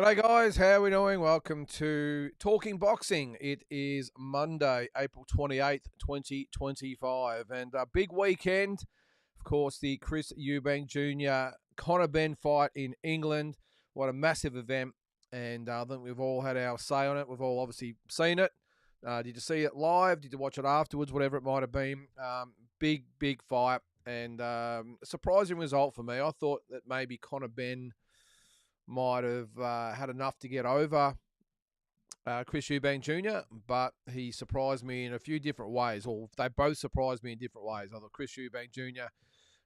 G'day guys, how are we doing? Welcome to Talking Boxing. It is Monday, April 28th, 2025, and a big weekend. Of course, the Chris Eubank Jr. Conor Benn fight in England. What a massive event, and I think we've all had our say on it. We've all obviously seen it. Did you see it live? Did you watch it afterwards? Whatever it might have been. Big fight, and a surprising result for me. I thought that maybe Conor Benn might have had enough to get over Chris Eubank Jr., but he surprised me in a few different ways, or they both surprised me in different ways. I thought Chris Eubank Jr.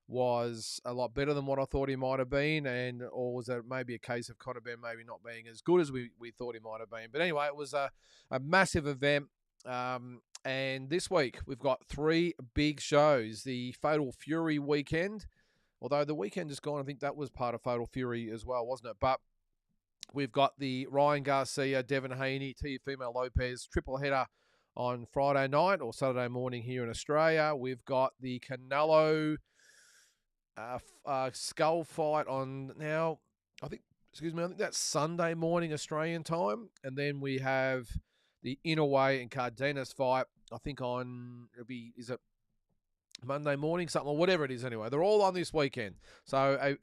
was a lot better than what I thought he might have been, or was that maybe a case of Conor Benn maybe not being as good as we thought he might have been. But anyway, it was a massive event. And this week, we've got three big shows. The Fatal Fury weekend. Although the weekend just gone, I think that was part of Fatal Fury as well, wasn't it? But we've got the Ryan Garcia, Devin Haney, Teofimo Lopez triple header on Friday night or Saturday morning here in Australia. We've got the Canelo skull fight on now. I think that's Sunday morning Australian time, and then we have the Inouye and Cardenas fight. I think is it Monday morning, something or whatever it is anyway. They're all on this weekend. So a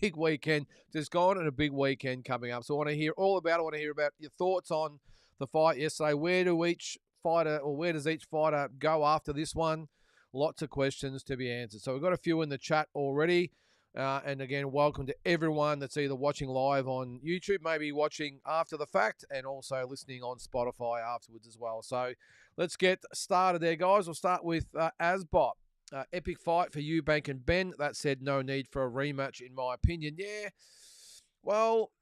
big weekend just gone and a big weekend coming up. So I want to hear all about it. I want to hear about your thoughts on the fight yesterday. Where does each fighter go after this one? Lots of questions to be answered. So we've got a few in the chat already. And again, welcome to everyone that's either watching live on YouTube, maybe watching after the fact, and also listening on Spotify afterwards as well. So let's get started there, guys. We'll start with Asbot. Epic fight for Eubank and Benn. That said, no need for a rematch, in my opinion. Yeah, well,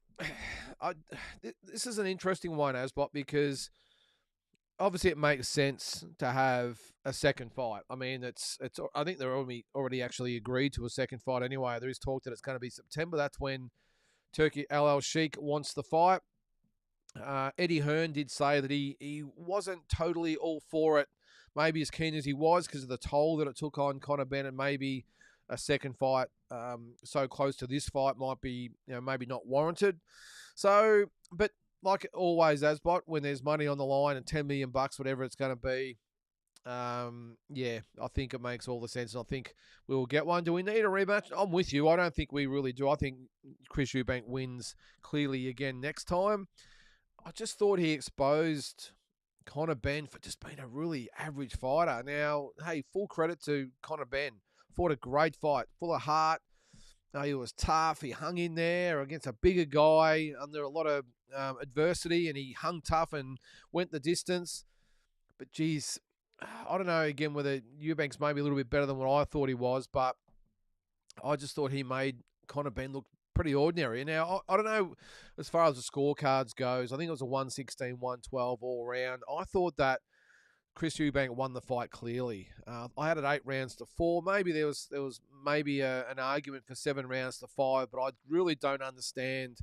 this is an interesting one, Asbot, because obviously it makes sense to have a second fight. I mean, it's. I think they're already actually agreed to a second fight anyway. There is talk that it's going to be September. That's when Turkey LL Sheikh wants the fight. Eddie Hearn did say that he wasn't totally all for it, maybe as keen as he was because of the toll that it took on Conor Benn, and maybe a second fight so close to this fight might be, maybe not warranted. So, but like always, Asbot, when there's money on the line and $10 million, whatever it's going to be, I think it makes all the sense, and I think we will get one. Do we need a rematch? I'm with you. I don't think we really do. I think Chris Eubank wins clearly again next time. I just thought he exposed Conor Benn for just being a really average fighter. Now, hey, full credit to Conor Benn. Fought a great fight, full of heart. He was tough. He hung in there against a bigger guy under a lot of adversity, and he hung tough and went the distance. But, geez, I don't know, again, whether Eubank's maybe a little bit better than what I thought he was, but I just thought he made Conor Benn look pretty ordinary. Now, I don't know, as far as the scorecards goes, I think it was a 116, 112 all round. I thought that Chris Eubank won the fight clearly. I had it 8 rounds to 4. Maybe there was maybe an argument for 7 rounds to 5, but I really don't understand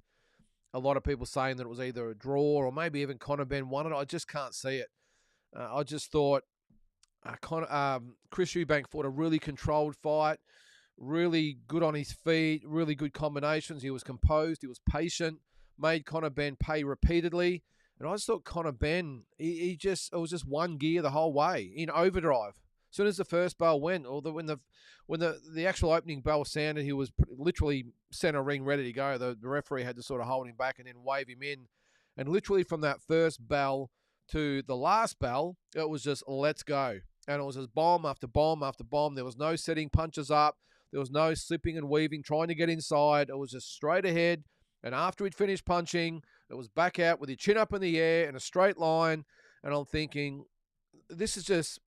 a lot of people saying that it was either a draw or maybe even Conor Benn won it. I just can't see it. I just thought Chris Eubank fought a really controlled fight, really good on his feet, really good combinations. He was composed, he was patient, made Conor Benn pay repeatedly. And I just thought Conor Benn, it was just one gear the whole way in overdrive. As soon as the first bell went, or when the actual opening bell sounded, he was literally center ring ready to go. The referee had to sort of hold him back and then wave him in. And literally from that first bell to the last bell, it was just let's go. And it was just bomb after bomb after bomb. There was no setting punches up. There was no slipping and weaving, trying to get inside. It was just straight ahead. And after he'd finished punching, it was back out with your chin up in the air in a straight line. And I'm thinking, this is just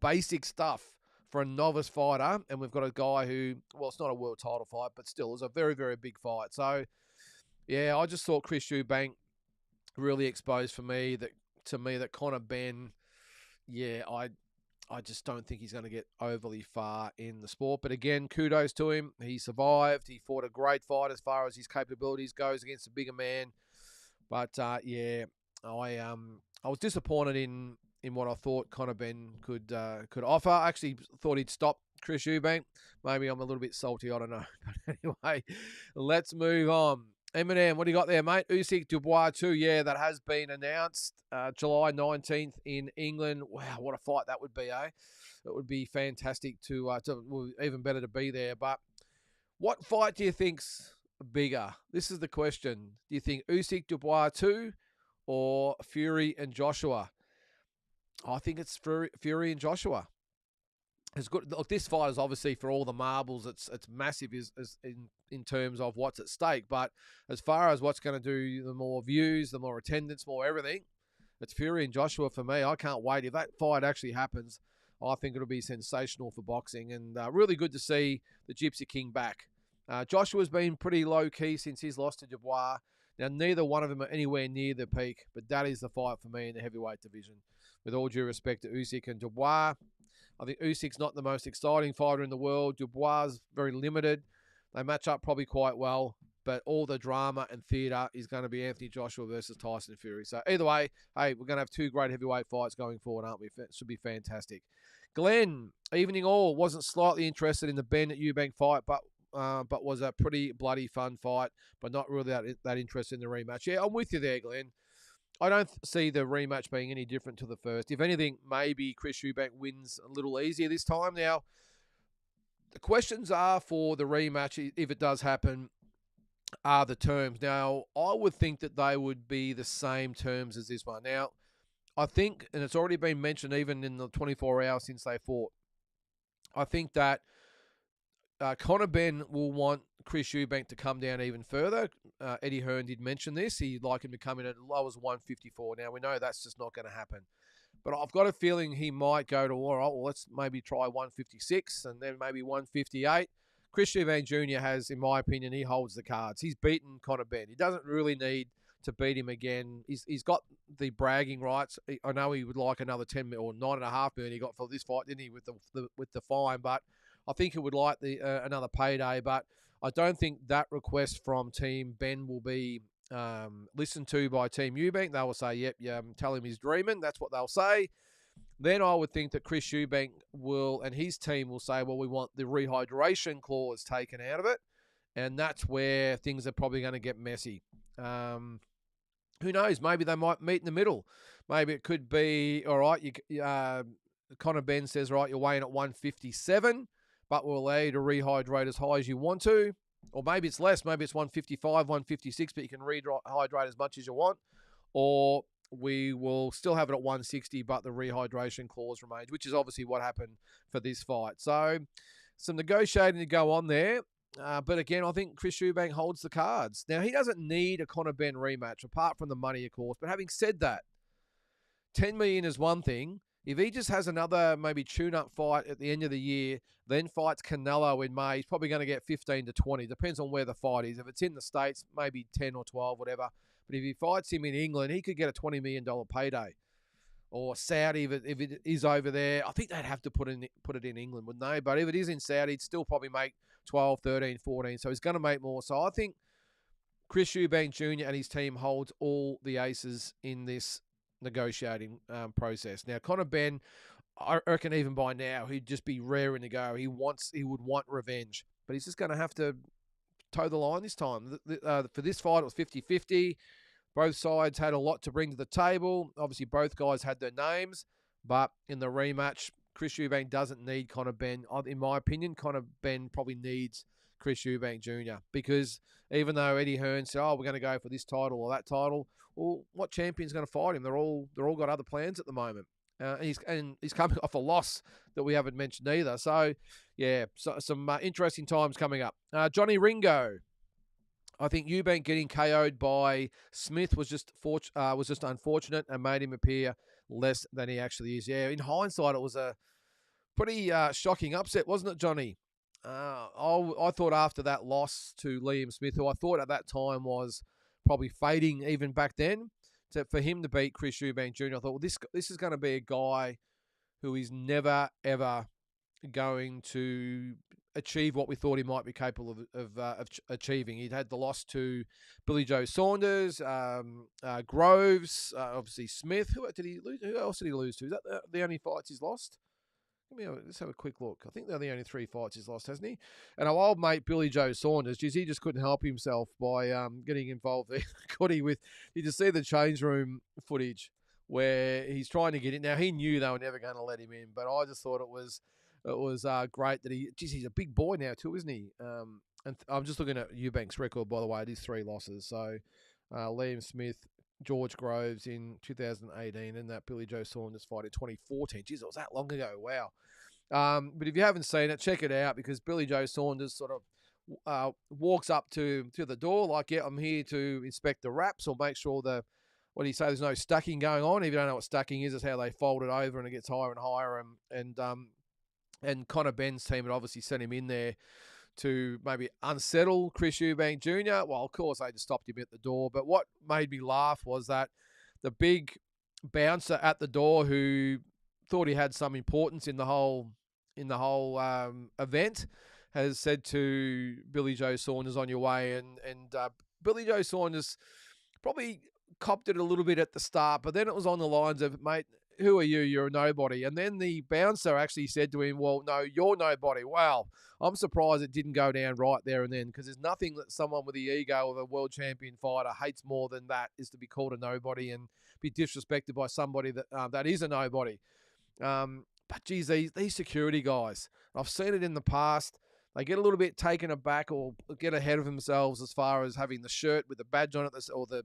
basic stuff for a novice fighter. And we've got a guy who, well, it's not a world title fight, but still, it was a very, very big fight. So, yeah, I just thought Chris Eubank really exposed for me that Conor Benn, yeah, I just don't think he's going to get overly far in the sport. But again, kudos to him. He survived. He fought a great fight as far as his capabilities goes against a bigger man. But I was disappointed in what I thought Conor Benn could offer. I actually thought he'd stop Chris Eubank. Maybe I'm a little bit salty. I don't know. But anyway, let's move on. Eminem, what do you got there, mate? Usyk Dubois 2, yeah, that has been announced. July 19th in England. Wow, what a fight that would be, eh? It would be fantastic well, even better to be there. But what fight do you think's bigger? This is the question. Do you think Usyk Dubois 2 or Fury and Joshua? I think it's Fury and Joshua. It's good. Look, this fight is obviously for all the marbles. It's massive in terms of what's at stake. But as far as what's going to do the more views, the more attendance, more everything, it's Fury and Joshua for me. I can't wait. If that fight actually happens, I think it'll be sensational for boxing, and really good to see the Gypsy King back. Joshua's been pretty low-key since his loss to Dubois. Now, neither one of them are anywhere near the peak, but that is the fight for me in the heavyweight division. With all due respect to Usyk and Dubois, I think Usyk's not the most exciting fighter in the world. Dubois is very limited. They match up probably quite well, but all the drama and theatre is going to be Anthony Joshua versus Tyson Fury. So either way, hey, we're going to have two great heavyweight fights going forward, aren't we? It should be fantastic. Glenn, evening all, wasn't slightly interested in the Benn at Eubank fight, but was a pretty bloody fun fight, but not really that interested in the rematch. Yeah, I'm with you there, Glenn. I don't see the rematch being any different to the first. If anything, maybe Chris Eubank wins a little easier this time. Now, the questions are for the rematch, if it does happen, are the terms. Now, I would think that they would be the same terms as this one. Now, I think, and it's already been mentioned even in the 24 hours since they fought, I think that Conor Benn will want Chris Eubank to come down even further. Eddie Hearn did mention this. He'd like him to come in at as low as 154. Now, we know that's just not going to happen. But I've got a feeling he might go to, all right, well, let's maybe try 156 and then maybe 158. Chris Eubank Jr. has, in my opinion, he holds the cards. He's beaten Conor Benn. He doesn't really need to beat him again. He's got the bragging rights. I know he would like another 10 or $9.5 million he got for this fight, didn't he, with the fine, but I think he would like another payday, but I don't think that request from Team Benn will be listened to by Team Eubank. They will say, yep, tell him he's dreaming. That's what they'll say. Then I would think that Chris Eubank will, and his team will say, well, we want the rehydration clause taken out of it, and that's where things are probably going to get messy. Who knows? Maybe they might meet in the middle. Maybe it could be, all right, Conor Benn says, right, you're weighing at 157, but we'll allow you to rehydrate as high as you want to. Or maybe it's less. Maybe it's 155, 156, but you can rehydrate as much as you want. Or we will still have it at 160, but the rehydration clause remains, which is obviously what happened for this fight. So some negotiating to go on there. But again, I think Chris Eubank holds the cards. Now, he doesn't need a Conor Benn rematch, apart from the money, of course. But having said that, 10 million is one thing. If he just has another maybe tune-up fight at the end of the year, then fights Canelo in May, he's probably going to get 15 to 20. Depends on where the fight is. If it's in the States, maybe 10 or 12, whatever. But if he fights him in England, he could get a $20 million payday. Or Saudi, if it is over there. I think they'd have to put it in England, wouldn't they? But if it is in Saudi, he'd still probably make 12, 13, 14. So he's going to make more. So I think Chris Eubank Jr. and his team holds all the aces in this negotiating process. Now, Conor Benn, I reckon even by now, he'd just be raring to go. He would want revenge. But he's just going to have to toe the line this time. For this fight, it was 50-50. Both sides had a lot to bring to the table. Obviously, both guys had their names. But in the rematch, Chris Eubank doesn't need Conor Benn. In my opinion, Conor Benn probably needs Chris Eubank Jr. Because even though Eddie Hearn said, we're going to go for this title or that title, well, what champion's going to fight him? They're all got other plans at the moment. And he's coming off a loss that we haven't mentioned either. So, yeah, some interesting times coming up. Johnny Ringo. I think Eubank getting KO'd by Smith was just unfortunate and made him appear less than he actually is. Yeah, in hindsight, it was a pretty shocking upset, wasn't it, Johnny? I thought after that loss to Liam Smith, who I thought at that time was probably fading even back then, for him to beat Chris Eubank Jr., I thought, well, this is going to be a guy who is never, ever going to achieve what we thought he might be capable of achieving. He'd had the loss to Billy Joe Saunders, Groves, obviously Smith. Who did he lose? Who else did he lose to? Is that the only fights he's lost? Let's have a quick look. I think they're the only 3 fights he's lost, hasn't he? And our old mate Billy Joe Saunders, geez, he just couldn't help himself by getting involved there. Could he? Did you see the change room footage where he's trying to get in? Now he knew they were never going to let him in, but I just thought it was great that he's a big boy now too, isn't he? And I'm just looking at Eubank's record, by the way. It is 3 losses. So Liam Smith, George Groves in 2018, and that Billy Joe Saunders fight in 2014. Jeez, it was that long ago. Wow. But if you haven't seen it, check it out, because Billy Joe Saunders sort of walks up to the door like, yeah, I'm here to inspect the wraps or make sure what do you say, there's no stacking going on. If you don't know what stacking is, it's how they fold it over and it gets higher and higher. And Connor Benn's team had obviously sent him in there to maybe unsettle Chris Eubank Jr. Well, of course, they just stopped him at the door. But what made me laugh was that the big bouncer at the door, who thought he had some importance in the whole event, has said to Billy Joe Saunders, on your way. And Billy Joe Saunders probably copped it a little bit at the start, but then it was on the lines of, mate, who are you? You're a nobody. And then the bouncer actually said to him, well, no, you're nobody. Wow. I'm surprised it didn't go down right there and then, because there's nothing that someone with the ego of a world champion fighter hates more than that, is to be called a nobody and be disrespected by somebody that is a nobody. But geez, these security guys, I've seen it in the past. They get a little bit taken aback or get ahead of themselves as far as having the shirt with the badge on it, or the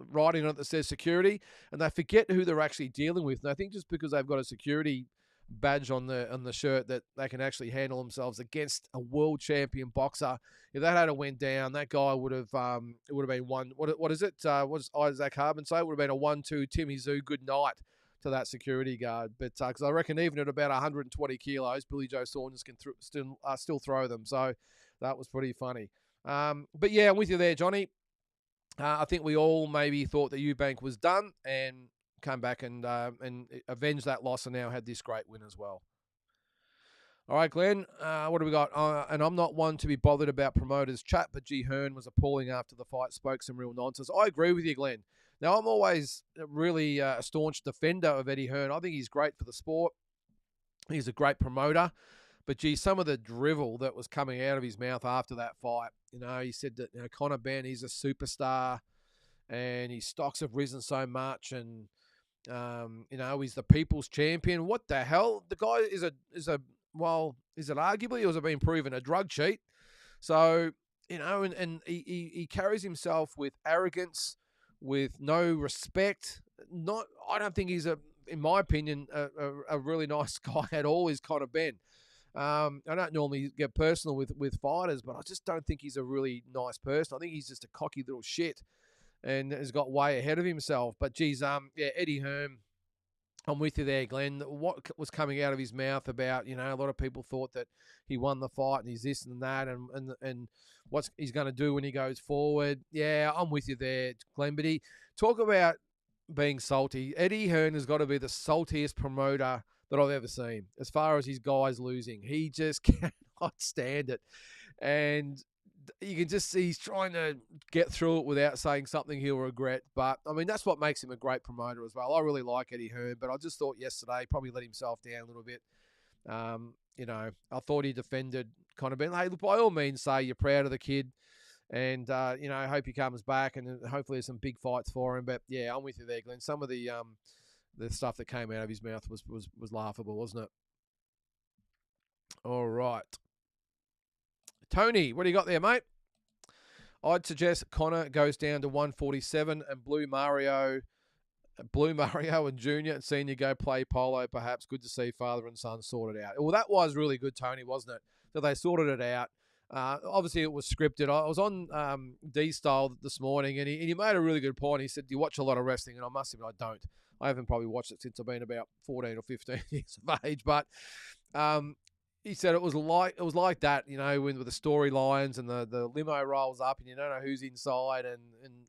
writing on it that says security, and they forget who they're actually dealing with. And I think just because they've got a security badge on the shirt, that they can actually handle themselves against a world champion boxer. If that had went down, that guy would have it would have been one. What is it? What does Isaac Harbin say? It would have been a 1-2 Timmy Zoo good night to that security guard. But because I reckon even at about 120 kilos, Billy Joe Saunders can still throw them. So that was pretty funny. But yeah, I'm with you there, Johnny. I think we all maybe thought that Eubank was done and come back and avenged that loss, and now had this great win as well. All right, Glenn, what do we got? And I'm not one to be bothered about promoters' chat, but G. Hearn was appalling after the fight, spoke some real nonsense. I agree with you, Glenn. Now, I'm always really a staunch defender of Eddie Hearn. I think he's great for the sport. He's a great promoter. But, gee, some of the drivel that was coming out of his mouth after that fight, he said that Connor Benn, he's a superstar and his stocks have risen so much, and, he's the people's champion. What the hell? The guy is it arguably, or has it been proven, a drug cheat? So, and he carries himself with arrogance, with no respect. I don't think he's in my opinion, a really nice guy at all, is Connor Benn. I don't normally get personal with fighters, but I just don't think he's a really nice person. I think he's just a cocky little shit and has got way ahead of himself. But geez, Eddie Hearn, I'm with you there, Glenn. What was coming out of his mouth about, a lot of people thought that he won the fight and he's this and that, and what he's going to do when he goes forward. Yeah, I'm with you there, Glenn. But talk about being salty. Eddie Hearn has got to be the saltiest promoter that I've ever seen as far as his guys losing. He just cannot stand it. And you can just see he's trying to get through it without saying something he'll regret. But, that's what makes him a great promoter as well. I really like Eddie Hearn, but I just thought yesterday he probably let himself down a little bit. I thought he defended Connor Benn. Hey, by all means, say you're proud of the kid. And, I hope he comes back and hopefully there's some big fights for him. But, yeah, I'm with you there, Glenn. Some of the stuff that came out of his mouth was laughable, wasn't it? All right. Tony, what do you got there, mate? I'd suggest Connor goes down to 147 and Blue Mario and Junior and Senior go play polo, perhaps. Good to see father and son sorted out. Well, that was really good, Tony, wasn't it? So they sorted it out. Obviously, it was scripted. I was on D-Style this morning, and he made a really good point. He said, do you watch a lot of wrestling? And I must admit, I don't. I haven't probably watched it since I've been about 14 or 15 years of age. But he said it was like that, with the storylines and the limo rolls up and you don't know who's inside, and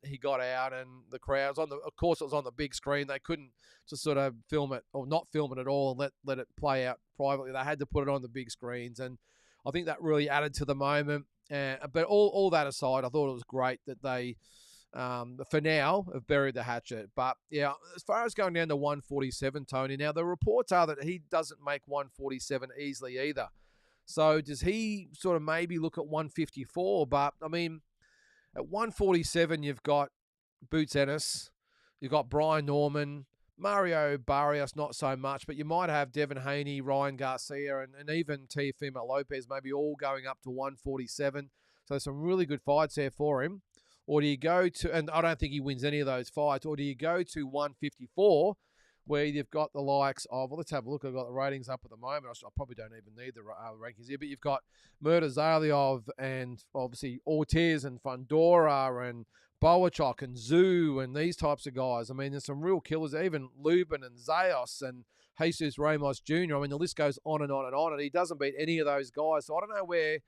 he got out and the crowds of course it was on the big screen. They couldn't just sort of film it or not film it at all and let it play out privately. They had to put it on the big screens, and I think that really added to the moment. But all that aside, I thought it was great that they for now, have buried the hatchet. But yeah, as far as going down to 147, Tony, now the reports are that he doesn't make 147 easily either. So does he sort of maybe look at 154? But I mean, at 147, you've got Boots Ennis, you've got Brian Norman, Mario Barrios, not so much, but you might have Devin Haney, Ryan Garcia, and even Teofimo Lopez, maybe all going up to 147. So some really good fights there for him. Or do you go to, and I don't think he wins any of those fights, or do you go to 154, where you've got the likes of, well, let's have a look. I've got the ratings up at the moment. I probably don't even need the rankings here, but you've got Murder Zaliov and obviously Ortiz and Fundora and Boachok and Zoo and these types of guys. I mean, there's some real killers. Even Lubin and Zayos and Jesus Ramos Jr. I mean, the list goes on and on and on, and he doesn't beat any of those guys. So I don't know where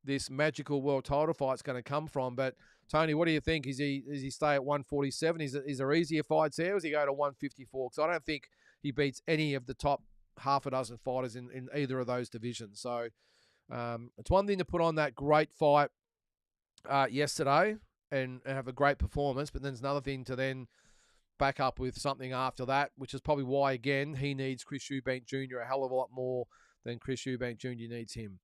this magical world title fight's going to come from. But Tony, what do you think? Is he stay at 147? Is there easier fights there? Or does he go to 154? Because I don't think he beats any of the top half a dozen fighters in either of those divisions. So it's one thing to put on that great fight yesterday and have a great performance, but then it's another thing to then back up with something after that, which is probably why, again, he needs Chris Eubank Jr. a hell of a lot more than Chris Eubank Jr. needs him.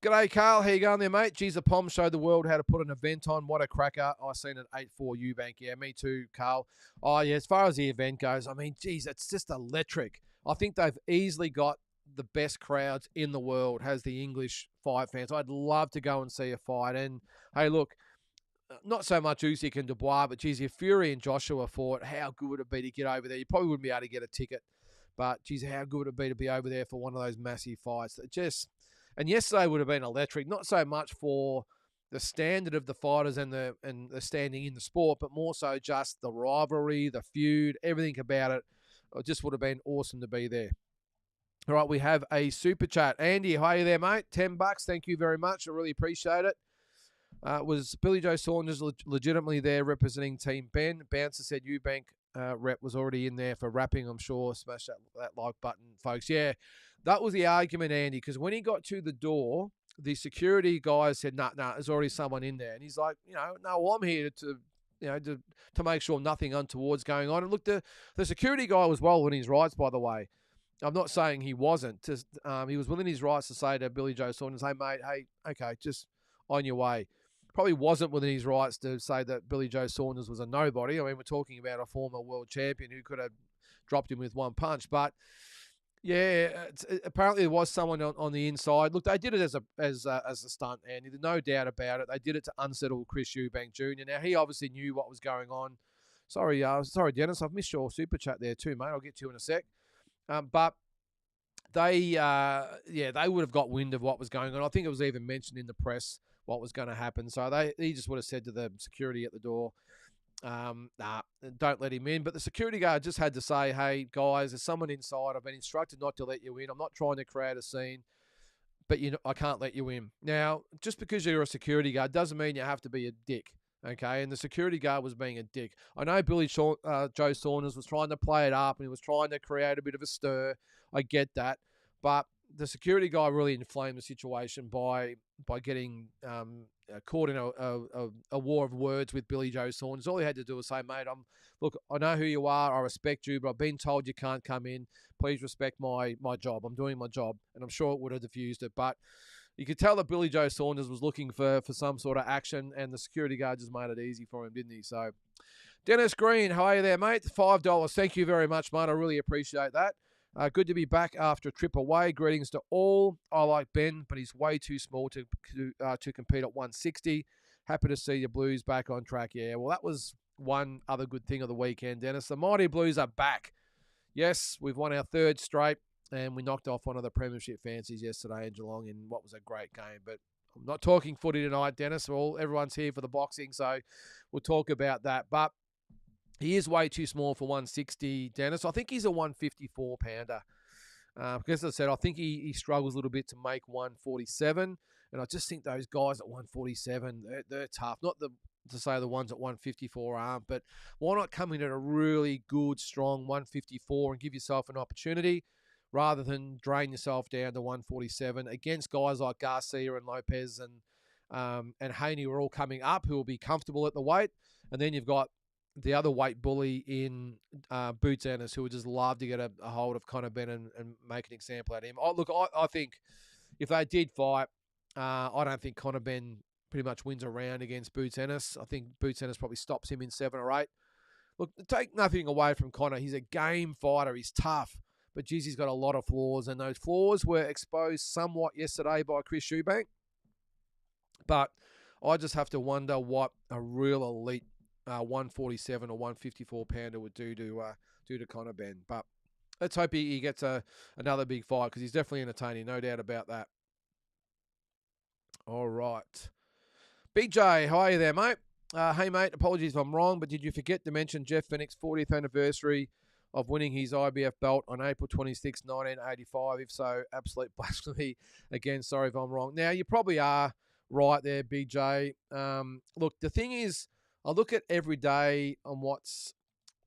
G'day, Carl. How you going there, mate? Geez, the Pom showed the world how to put an event on. What a cracker. I seen it 8-4 Eubank. Yeah, me too, Carl. Oh, yeah, as far as the event goes, I mean, geez, it's just electric. I think they've easily got the best crowds in the world, has the English fight fans. I'd love to go and see a fight. And, hey, look, not so much Usyk and Dubois, but, geez, if Fury and Joshua fought, how good would it be to get over there? You probably wouldn't be able to get a ticket. But, geez, how good would it be to be over there for one of those massive fights? And yesterday would have been electric, not so much for the standard of the fighters and the standing in the sport, but more so just the rivalry, the feud, everything about it. It just would have been awesome to be there. All right, we have a super chat. Andy, hi there, mate. $10. Thank you very much. I really appreciate it. Was Billy Joe Saunders legitimately there representing Team Benn? Bouncer said Eubank rep was already in there for rapping, I'm sure. Smash that like button, folks. Yeah, that was the argument, Andy, because when he got to the door, the security guys said, nah, there's already someone in there. And he's like, no, I'm here to make sure nothing untoward's going on. And look, the security guy was well within his rights, by the way. I'm not saying he wasn't. He was within his rights to say to Billy Joe Saunders, hey, mate, okay, just on your way. Probably wasn't within his rights to say that Billy Joe Saunders was a nobody. I mean, we're talking about a former world champion who could have dropped him with one punch. But, yeah, apparently there was someone on the inside. Look, they did it as a stunt, and there's no doubt about it. They did it to unsettle Chris Eubank Jr. Now, he obviously knew what was going on. Sorry, Dennis, I've missed your super chat there too, mate. I'll get to you in a sec. But they would have got wind of what was going on. I think it was even mentioned in the press what was going to happen. So he just would have said to the security at the door, nah, don't let him in. But the security guard just had to say, hey, guys, there's someone inside. I've been instructed not to let you in. I'm not trying to create a scene, but I can't let you in. Now, just because you're a security guard doesn't mean you have to be a dick. Okay, and the security guard was being a dick. I know Billy Joe Saunders was trying to play it up and he was trying to create a bit of a stir. I get that. But the security guy really inflamed the situation by getting caught in a war of words with Billy Joe Saunders. All he had to do was say, mate, look, I know who you are. I respect you, but I've been told you can't come in. Please respect my job. I'm doing my job. And I'm sure it would have diffused it. But you could tell that Billy Joe Saunders was looking for some sort of action, and the security guard just made it easy for him, didn't he? So, Dennis Green, how are you there, mate? $5. Thank you very much, mate. I really appreciate that. Good to be back after a trip away. Greetings to all. I like Benn, but he's way too small to compete at 160. Happy to see your Blues back on track. Yeah, well, that was one other good thing of the weekend, Dennis. The Mighty Blues are back. Yes, we've won our third straight. And we knocked off one of the premiership fancies yesterday in Geelong in what was a great game. But I'm not talking footy tonight, Dennis. Everyone's here for the boxing, so we'll talk about that. But he is way too small for 160, Dennis. I think he's a 154-pounder. Because as I said, I think he struggles a little bit to make 147. And I just think those guys at 147, they're tough. Not to say the ones at 154 aren't, but why not come in at a really good, strong 154 and give yourself an opportunity, rather than drain yourself down to 147 against guys like Garcia and Lopez and and Haney were all coming up who will be comfortable at the weight. And then you've got the other weight bully in Boots Ennis, who would just love to get a hold of Conor Benn and make an example out of him. I think if they did fight, I don't think Conor Benn pretty much wins a round against Boots Ennis. I think Boots Ennis probably stops him in 7 or 8. Look, take nothing away from Conor. He's a game fighter. He's tough. But, geez, he's got a lot of flaws. And those flaws were exposed somewhat yesterday by Chris Eubank. But I just have to wonder what a real elite 147 or 154 pounder would do to Conor Benn. But let's hope he gets another big fight, because he's definitely entertaining, no doubt about that. All right. Big J, how are you there, mate? Hey, mate, apologies if I'm wrong, but did you forget to mention Jeff Fennick's 40th anniversary of winning his IBF belt on April 26, 1985? If so, absolute blasphemy. Again, sorry if I'm wrong. Now, you probably are right there, Big J. Look, the thing is, I look at every day on what's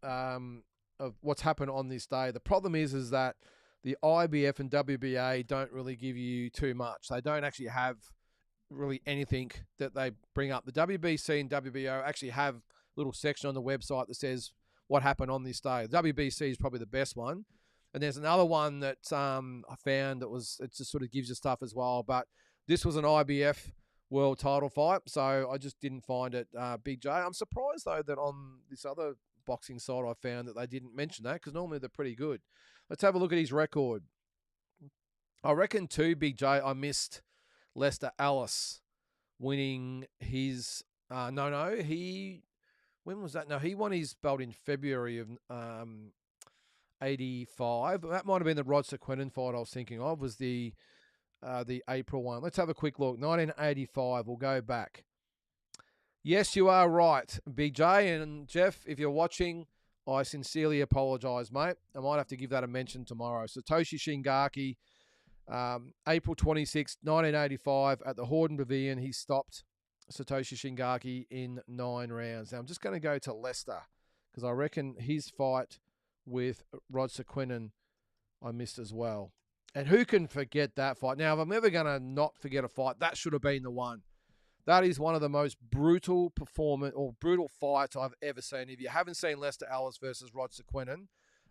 happened on this day. The problem is that the IBF and WBA don't really give you too much. They don't actually have really anything that they bring up. The WBC and WBO actually have a little section on the website that says what happened on this day. The WBC is probably the best one. And there's another one that I found it just sort of gives you stuff as well. But this was an IBF world title fight, so I just didn't find it Big J. I'm surprised, though, that on this other boxing site I found that they didn't mention that, because normally they're pretty good. Let's have a look at his record. I reckon, too, Big J, I missed Lester Ellis winning his... when was that? No, he won his belt in February of 85. That might have been the Rod Sequenin fight I was thinking of, was the April one. Let's have a quick look. 1985, we'll go back. Yes, you are right, Big J. And Jeff, if you're watching, I sincerely apologise, mate. I might have to give that a mention tomorrow. Satoshi Shingaki, April 26, 1985, at the Horden Pavilion, he stopped Satoshi Shingaki in 9 rounds. Now, I'm just going to go to Lester, because I reckon his fight with Rod Sequenin I missed as well. And who can forget that fight? Now, if I'm ever going to not forget a fight, that should have been the one. That is one of the most brutal fights I've ever seen. If you haven't seen Lester Ellis versus Rod Sequenin,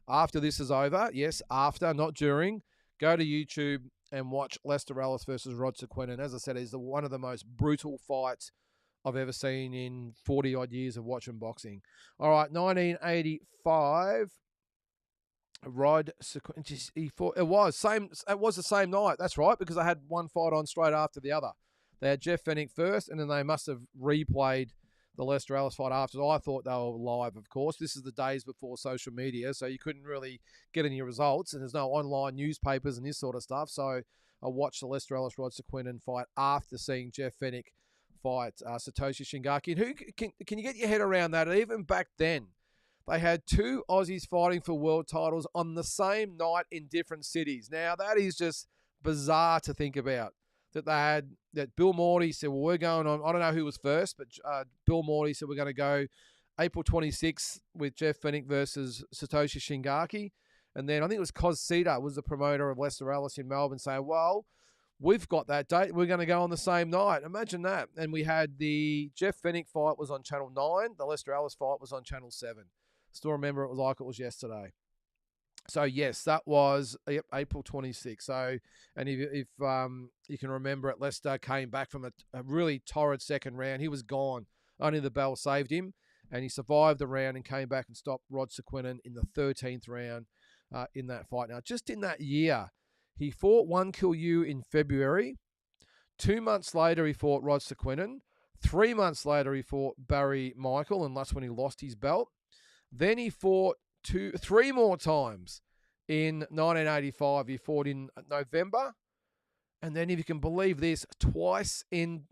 after this is over, yes, after, not during, go to YouTube and watch Lester Ellis versus Rod Sequenin. As I said, it's one of the most brutal fights I've ever seen in 40-odd years of watching boxing. All right, 1985... Rod Sequenin, it was the same night. That's right, because I had one fight on straight after the other. They had Jeff Fennick first, and then they must have replayed the Lester Ellis fight after. I thought they were live, of course. This is the days before social media, so you couldn't really get any results, and there's no online newspapers and this sort of stuff. So I watched the Lester Ellis Rod Sequenin fight after seeing Jeff Fennick fight Satoshi Shingaki. And who can you get your head around that? Even back then, they had 2 Aussies fighting for world titles on the same night in different cities. Now, that is just bizarre to think about. That Bill Morty said, well, we're going on, I don't know who was first, but Bill Morty said we're going to go April 26th with Jeff Fennick versus Satoshi Shingaki. And then I think it was Cos Cedar was the promoter of Lester Ellis in Melbourne saying, well, we've got that date. We're going to go on the same night. Imagine that. And we had the Jeff Fennick fight was on Channel 9. The Lester Ellis fight was on Channel 7. Still remember it was like it was yesterday. So, yes, that was April 26th. So, and if you can remember it, Lester came back from a really torrid second round. He was gone. Only the bell saved him, and he survived the round and came back and stopped Rod Sequenin in the 13th round in that fight. Now, just in that year, he fought One Kill You in February. 2 months later, he fought Rod Sequenin. 3 months later, he fought Barry Michael, and that's when he lost his belt. Then he fought 3 more times in 1985. He fought in November. And then, if you can believe this, twice in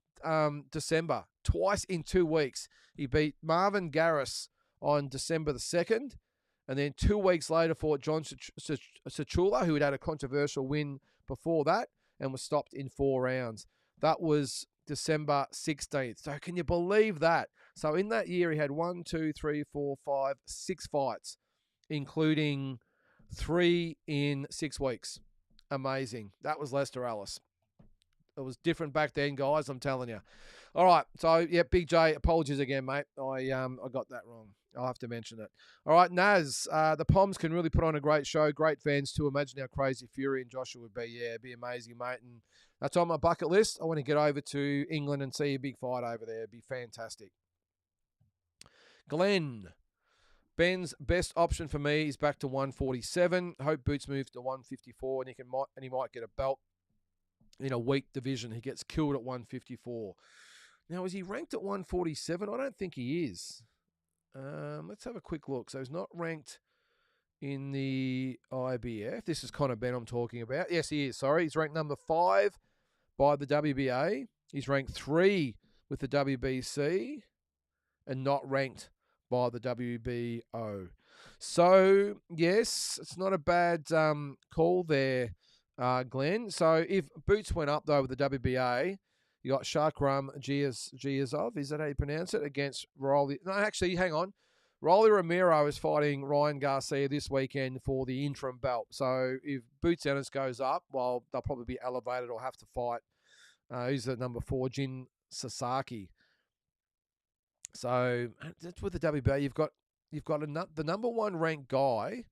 December. Twice in 2 weeks. He beat Marvin Garris on December the 2nd. And then 2 weeks later fought John Sachula, who had a controversial win before that and was stopped in 4 rounds. That was December 16th. So can you believe that? So in that year, he had 6 fights, including 3 in 6 weeks. Amazing. That was Lester Ellis. different back then, guys. I'm telling you. All right, so yeah, Big J, apologies again, mate. I got that wrong. I'll have to mention it. All right, Naz, the Poms can really put on a great show. Great fans too. Imagine how crazy Fury and Joshua would be. Yeah, it'd be amazing, mate. And that's on my bucket list. I want to get over to England and see a big fight over there. It'd be fantastic. Glenn, Benn's best option for me is back to 147. Hope Boots moves to 154, and he might get a belt in a weak division. He gets killed at 154. Now, is he ranked at 147? I don't think he is. Let's have a quick look. So he's not ranked in the IBF. This is Conor Benn I'm talking about. Yes, he is. Sorry. He's ranked number 5 by the WBA. He's ranked 3 with the WBC and not ranked by the WBO. So, yes, it's not a bad call there, Glenn. So if Boots went up, though, with the WBA, you got Shakram Giazov, is that how you pronounce it, against Rolly. No, actually, hang on. Rolly Romero is fighting Ryan Garcia this weekend for the interim belt. So if Boots Ennis goes up, well, they'll probably be elevated or have to fight. Who's the number 4? Jin Sasaki. So that's with the WBA. You've got the number 1 ranked guy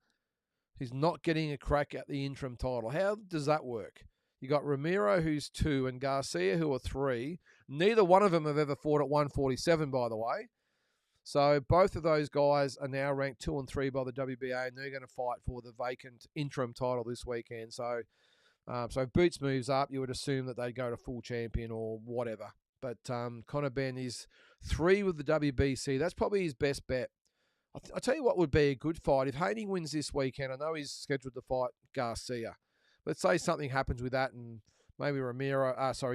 who's not getting a crack at the interim title. How does that work? You got Romero, who's 2, and Garcia, who are 3. Neither one of them have ever fought at 147, by the way. So both of those guys are now ranked 2 and 3 by the WBA, and they're going to fight for the vacant interim title this weekend. So, so if Boots moves up, you would assume that they go to full champion or whatever. But Conor Benn is 3 with the WBC. That's probably his best bet. I'll tell you what would be a good fight. If Haney wins this weekend, I know he's scheduled to fight Garcia. Let's say something happens with that and maybe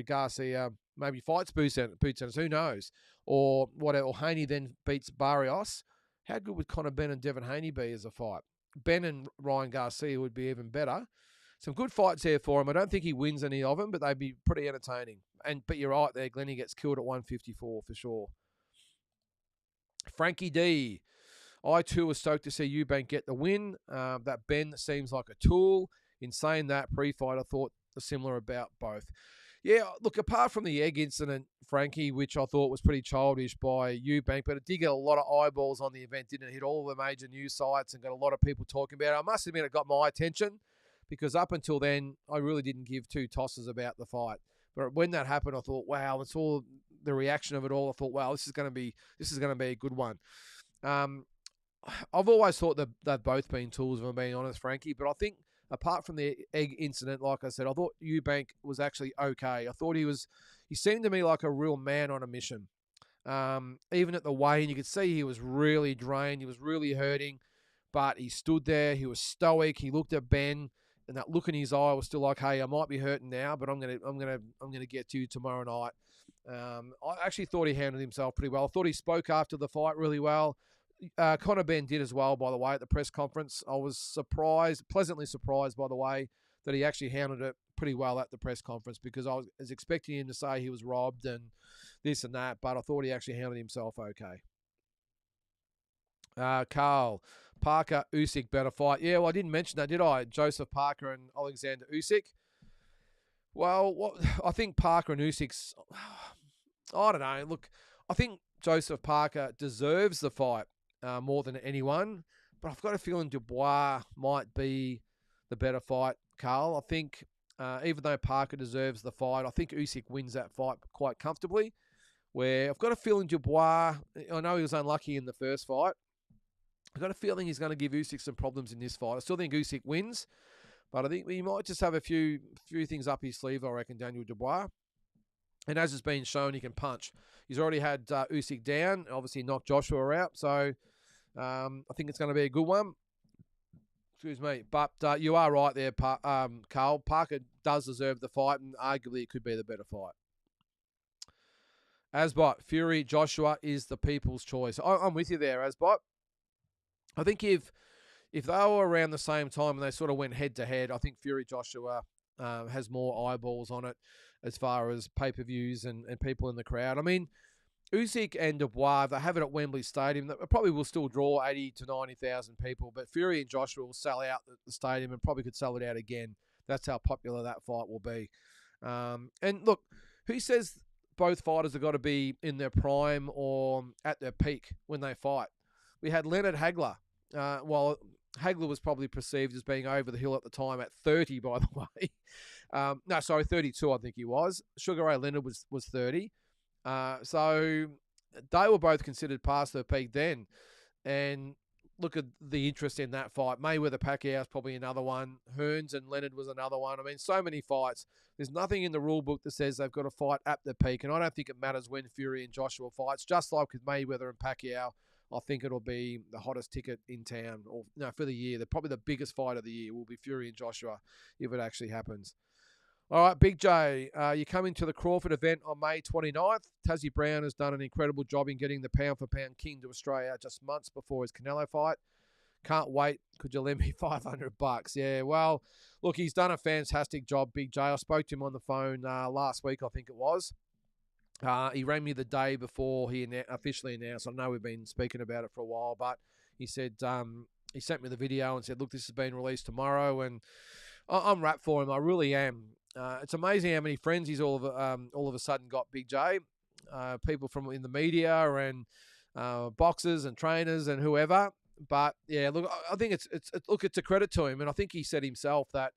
Garcia maybe fights Boots Ennis, who knows? Or whatever, or Haney then beats Barrios. How good would Conor Benn and Devin Haney be as a fight? Benn and Ryan Garcia would be even better. Some good fights here for him. I don't think he wins any of them, but they'd be pretty entertaining. But you're right there, Glenn, he gets killed at 154 for sure. Frankie D. I too was stoked to see Eubank get the win. That Benn seems like a tool. In saying that, pre-fight, I thought similar about both. Yeah, look, apart from the egg incident, Frankie, which I thought was pretty childish by Eubank, but it did get a lot of eyeballs on the event, didn't it? Hit all the major news sites and got a lot of people talking about it. I must admit it got my attention because up until then, I really didn't give 2 tosses about the fight. But when that happened, I thought, wow, it's all the reaction of it all. I thought, wow, this is going to be a good one. I've always thought that they've both been tools, if I'm being honest, Frankie. But I think apart from the egg incident, like I said, I thought Eubank was actually okay. I thought he seemed to me like a real man on a mission. Even at the weigh-in, you could see he was really drained. He was really hurting, but he stood there. He was stoic. He looked at Benn, and that look in his eye was still like, "Hey, I might be hurting now, but I'm gonna get to you tomorrow night." I actually thought he handled himself pretty well. I thought he spoke after the fight really well. Conor Benn did as well, by the way, at the press conference. I was pleasantly surprised, by the way, that he actually handled it pretty well at the press conference because I was expecting him to say he was robbed and this and that, but I thought he actually handled himself okay. Carl, Parker, Usyk better fight. Yeah, well, I didn't mention that, did I? Joseph Parker and Alexander Usyk. Well, I think Parker and Usyk's... I don't know. Look, I think Joseph Parker deserves the fight more than anyone, but I've got a feeling Dubois might be the better fight, Carl. I think even though Parker deserves the fight, I think Usyk wins that fight quite comfortably, where I've got a feeling Dubois, I know he was unlucky in the first fight, I've got a feeling he's going to give Usyk some problems in this fight. I still think Usyk wins, but I think he might just have a few things up his sleeve, I reckon, Daniel Dubois. And as has been shown, he can punch. He's already had Usyk down, obviously knocked Joshua out. So I think it's going to be a good one. Excuse me. But you are right there, Carl. Parker does deserve the fight, and arguably it could be the better fight. Asbot, Fury, Joshua is the people's choice. I'm with you there, Asbot. I think if they were around the same time and they sort of went head-to-head, I think Fury, Joshua has more eyeballs on it as far as pay-per-views and people in the crowd. I mean, Usyk and Dubois, if they have it at Wembley Stadium, they probably will still draw 80 to 90,000 people, but Fury and Joshua will sell out the stadium and probably could sell it out again. That's how popular that fight will be. And look, who says both fighters have got to be in their prime or at their peak when they fight? We had Leonard Hagler. While Hagler was probably perceived as being over the hill at the time at 30, by the way. No, sorry, 32, I think he was. Sugar Ray Leonard was 30. So they were both considered past their peak then. And look at the interest in that fight. Mayweather-Pacquiao's probably another one. Hearns and Leonard was another one. I mean, so many fights. There's nothing in the rule book that says they've got to fight at their peak, and I don't think it matters when Fury and Joshua fights. Just like with Mayweather and Pacquiao, I think it'll be the hottest ticket in town, or no, for the year. Probably the biggest fight of the year will be Fury and Joshua if it actually happens. All right, Big J, you come into the Crawford event on May 29th. Tassie Brown has done an incredible job in getting the pound-for-pound king to Australia just months before his Canelo fight. Can't wait. Could you lend me $500? Yeah, well, look, he's done a fantastic job, Big J. I spoke to him on the phone last week, I think it was. He rang me the day before he officially announced. I know we've been speaking about it for a while, but he said he sent me the video and said, look, this has been released tomorrow, and I'm wrapped for him. I really am. It's amazing how many friends he's all of a sudden got, Big J. People from in the media and boxers and trainers and whoever. But yeah, look, I think it's a credit to him, and I think he said himself that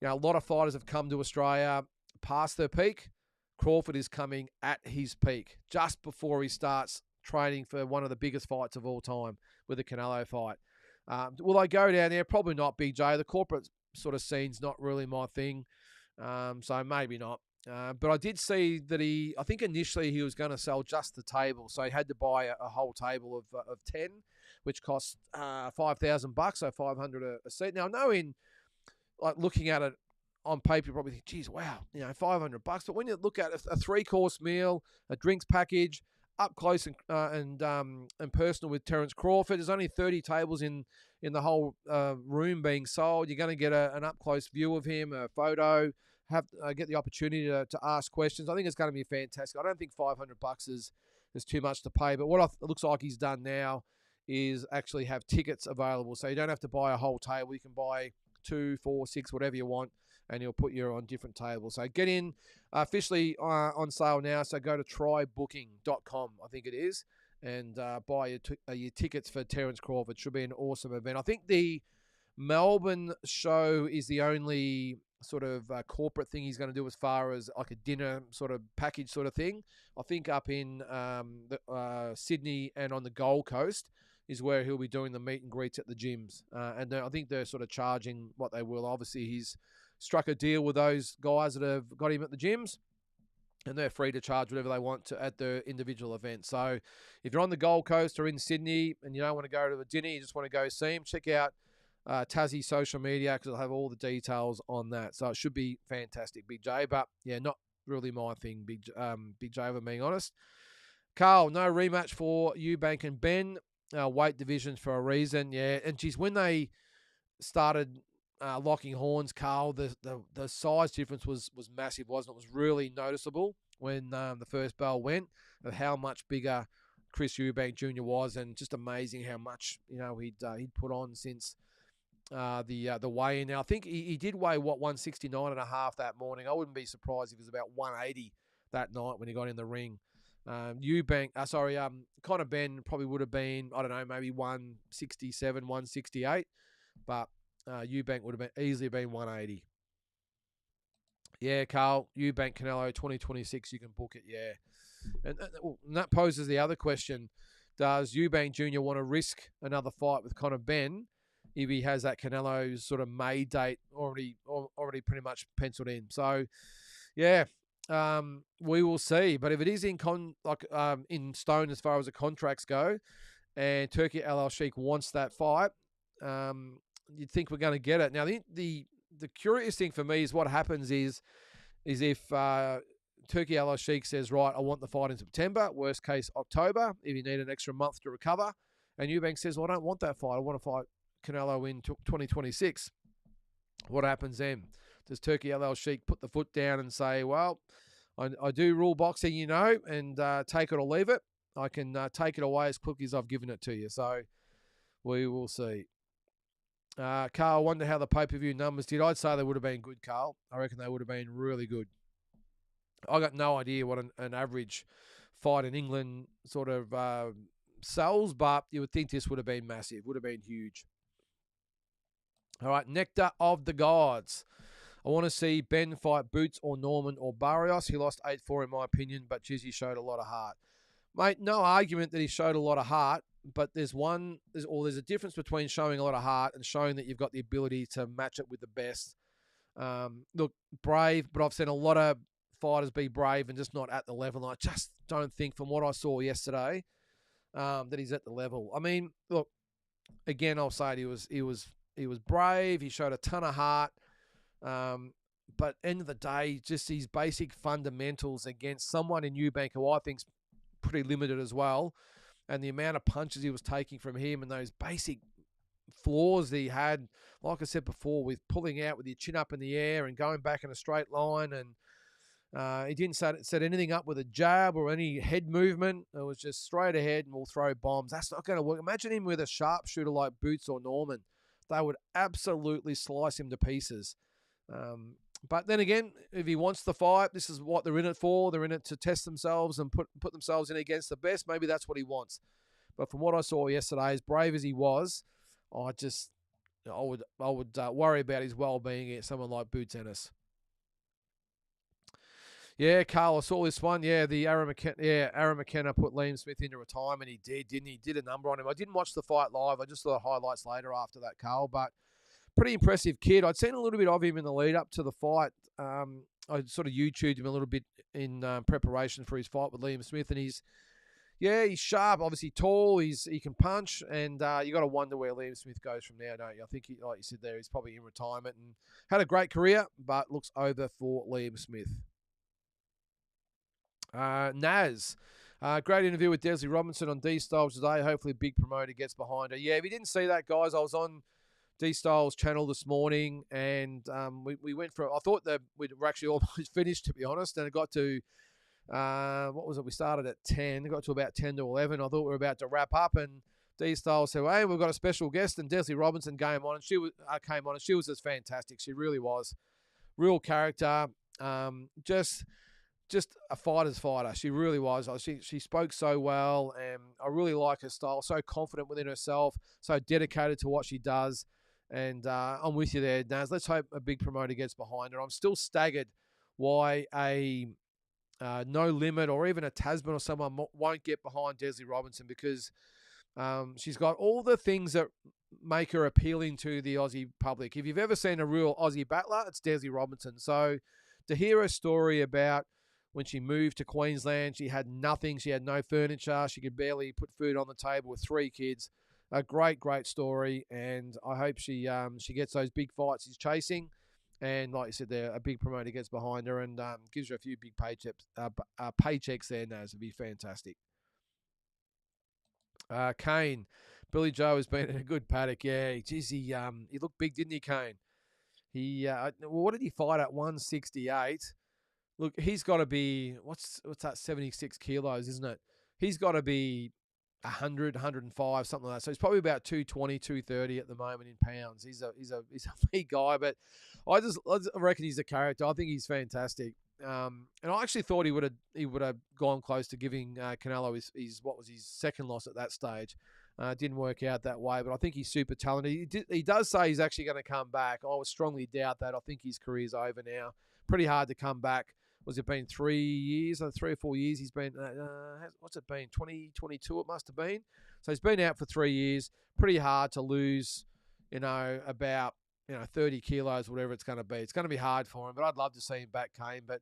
a lot of fighters have come to Australia past their peak. Crawford is coming at his peak just before he starts training for one of the biggest fights of all time with the Canelo fight. Will I go down there? Probably not, Big J. The corporate sort of scene's not really my thing, so maybe not. But I did see that I think initially he was going to sell just the table, so he had to buy a whole table of 10, which cost $5,000, so $500 a seat. Now I know looking at it on paper, you probably think, geez, wow, $500. But when you look at a 3-course meal, a drinks package, up close and personal with Terence Crawford, there's only 30 tables in the whole room being sold. You're going to get an up close view of him, a photo, get the opportunity to ask questions. I think it's going to be fantastic. I don't think $500 is too much to pay. But what it looks like he's done now is actually have tickets available, so you don't have to buy a whole table. You can buy 2, 4, 6, whatever you want, and he'll put you on different tables. So get in officially on sale now. So go to trybooking.com, I think it is, and buy your tickets for Terence Crawford. Should be an awesome event. I think the Melbourne show is the only sort of corporate thing he's going to do as far as like a dinner sort of package sort of thing. I think up in Sydney and on the Gold Coast is where he'll be doing the meet and greets at the gyms. And I think they're sort of charging what they will. Obviously, he's struck a deal with those guys that have got him at the gyms, and they're free to charge whatever they want at their individual event. So if you're on the Gold Coast or in Sydney and you don't want to go to a dinner, you just want to go see him, check out Tassie's social media because I'll have all the details on that. So it should be fantastic, Big J. But yeah, not really my thing, Big J, if I'm being honest. Carl, no rematch for Eubank and Benn. Weight divisions for a reason, yeah. And geez, when they started locking horns, Carl, the size difference was massive, wasn't it? It was really noticeable when the first bell went of how much bigger Chris Eubank Jr. was, and just amazing how much he'd put on since the weigh-in. Now I think he did weigh 169.5 that morning. I wouldn't be surprised if it was about 180 that night when he got in the ring. Conor Benn probably would have been, I don't know, maybe 167, 168, but Eubank would have easily been 180. Yeah, Carl, Eubank Canelo 2026, you can book it, yeah. And that poses the other question. Does Eubank Jr. want to risk another fight with Conor Benn if he has that Canelo sort of May date already pretty much penciled in? So, yeah. We will see, but if it is in stone as far as the contracts go, and Turki Al-Sheikh wants that fight, you'd think we're going to get it. Now, the curious thing for me is what happens is if Turki Al-Sheikh says, right, I want the fight in September, worst case October, if you need an extra month to recover, and Eubank says, well, I don't want that fight, I want to fight Canelo in 2026. What happens then? Does Turki Al-Sheikh put the foot down and say, well, I do rule boxing, and take it or leave it. I can take it away as quickly as I've given it to you. So we will see. Carl, I wonder how the pay-per-view numbers did. I'd say they would have been good, Carl. I reckon they would have been really good. I got no idea what an average fight in England sort of sells, but you would think this would have been massive, would have been huge. All right, Nectar of the Gods. I want to see Benn fight Boots or Norman or Barrios. He lost 8-4 in my opinion, but geez, he showed a lot of heart. Mate, no argument that he showed a lot of heart, but there's a difference between showing a lot of heart and showing that you've got the ability to match it with the best. Look, brave, but I've seen a lot of fighters be brave and just not at the level. And I just don't think, from what I saw yesterday, that he's at the level. I mean, look, again, I'll say it, he was brave. He showed a ton of heart. But end of the day, just these basic fundamentals against someone in Eubank who I think's pretty limited as well, and the amount of punches he was taking from him and those basic flaws that he had, like I said before, with pulling out with your chin up in the air and going back in a straight line, and he didn't set anything up with a jab or any head movement. It was just straight ahead and we'll throw bombs. That's not going to work. Imagine him with a sharpshooter like Boots or Norman. They would absolutely slice him to pieces. But then again, if he wants the fight, this is what they're in it for. They're in it to test themselves and put themselves in against the best. Maybe that's what he wants. But from what I saw yesterday, as brave as he was, I would worry about his well-being against someone like Boots Ennis. Yeah, Carl, I saw this one. Yeah, Aaron McKenna put Liam Smith into retirement. He did, didn't he? Did a number on him. I didn't watch the fight live. I just saw the highlights later after that, Carl. But pretty impressive kid. I'd seen a little bit of him in the lead up to the fight. I sort of YouTubed him a little bit in preparation for his fight with Liam Smith, and he's sharp, obviously tall. He can punch, and you got to wonder where Liam Smith goes from now, don't you? I think, like you said there, he's probably in retirement and had a great career, but looks over for Liam Smith. Naz. Great interview with Desley Robinson on D-Styles today. Hopefully a big promoter gets behind her. Yeah, if you didn't see that, guys, I was on D-Styles channel this morning, and we went for, I thought that we were actually almost finished, to be honest, and it got to, what was it? We started at 10. It got to about 10 to 11. I thought we were about to wrap up, and D-Styles said, hey, we've got a special guest, and Desley Robinson came on, and she was just fantastic. She really was. Real character. Just a fighter's fighter. She really was. She spoke so well, and I really like her style. So confident within herself, so dedicated to what she does. And I'm with you there, Naz. Let's hope a big promoter gets behind her. I'm still staggered why a No Limit or even a Tasman or someone won't get behind Desley Robinson, because she's got all the things that make her appealing to the Aussie public. If you've ever seen a real Aussie battler, it's Desley Robinson. So to hear her story about when she moved to Queensland, she had nothing. She had no furniture. She could barely put food on the table with 3 kids. A great story, and I hope she gets those big fights she's chasing. And like you said there, a big promoter gets behind her and gives her a few big paychecks there, Naz. It'd be fantastic. Kane. Billy Joe has been in a good paddock. Yeah, geez, he looked big, didn't he, Kane? What did he fight at 168? Look, he's got to be, what's that, 76 kilos, isn't it? He's got to be 100, 105, something like that. So he's probably about 220, 230 at the moment in pounds. He's a big guy, but I reckon he's a character. I think he's fantastic. And I actually thought he would have gone close to giving Canelo his second loss at that stage. Didn't work out that way, but I think he's super talented. He does say he's actually going to come back. I would strongly doubt that. I think his career's over now. Pretty hard to come back. Was it been 3 years, 3 or 4 years? He's been, what's it been, 2022 it must have been. So he's been out for 3 years. Pretty hard to lose, about, 30 kilos, whatever it's going to be. It's going to be hard for him, but I'd love to see him back, Kane. But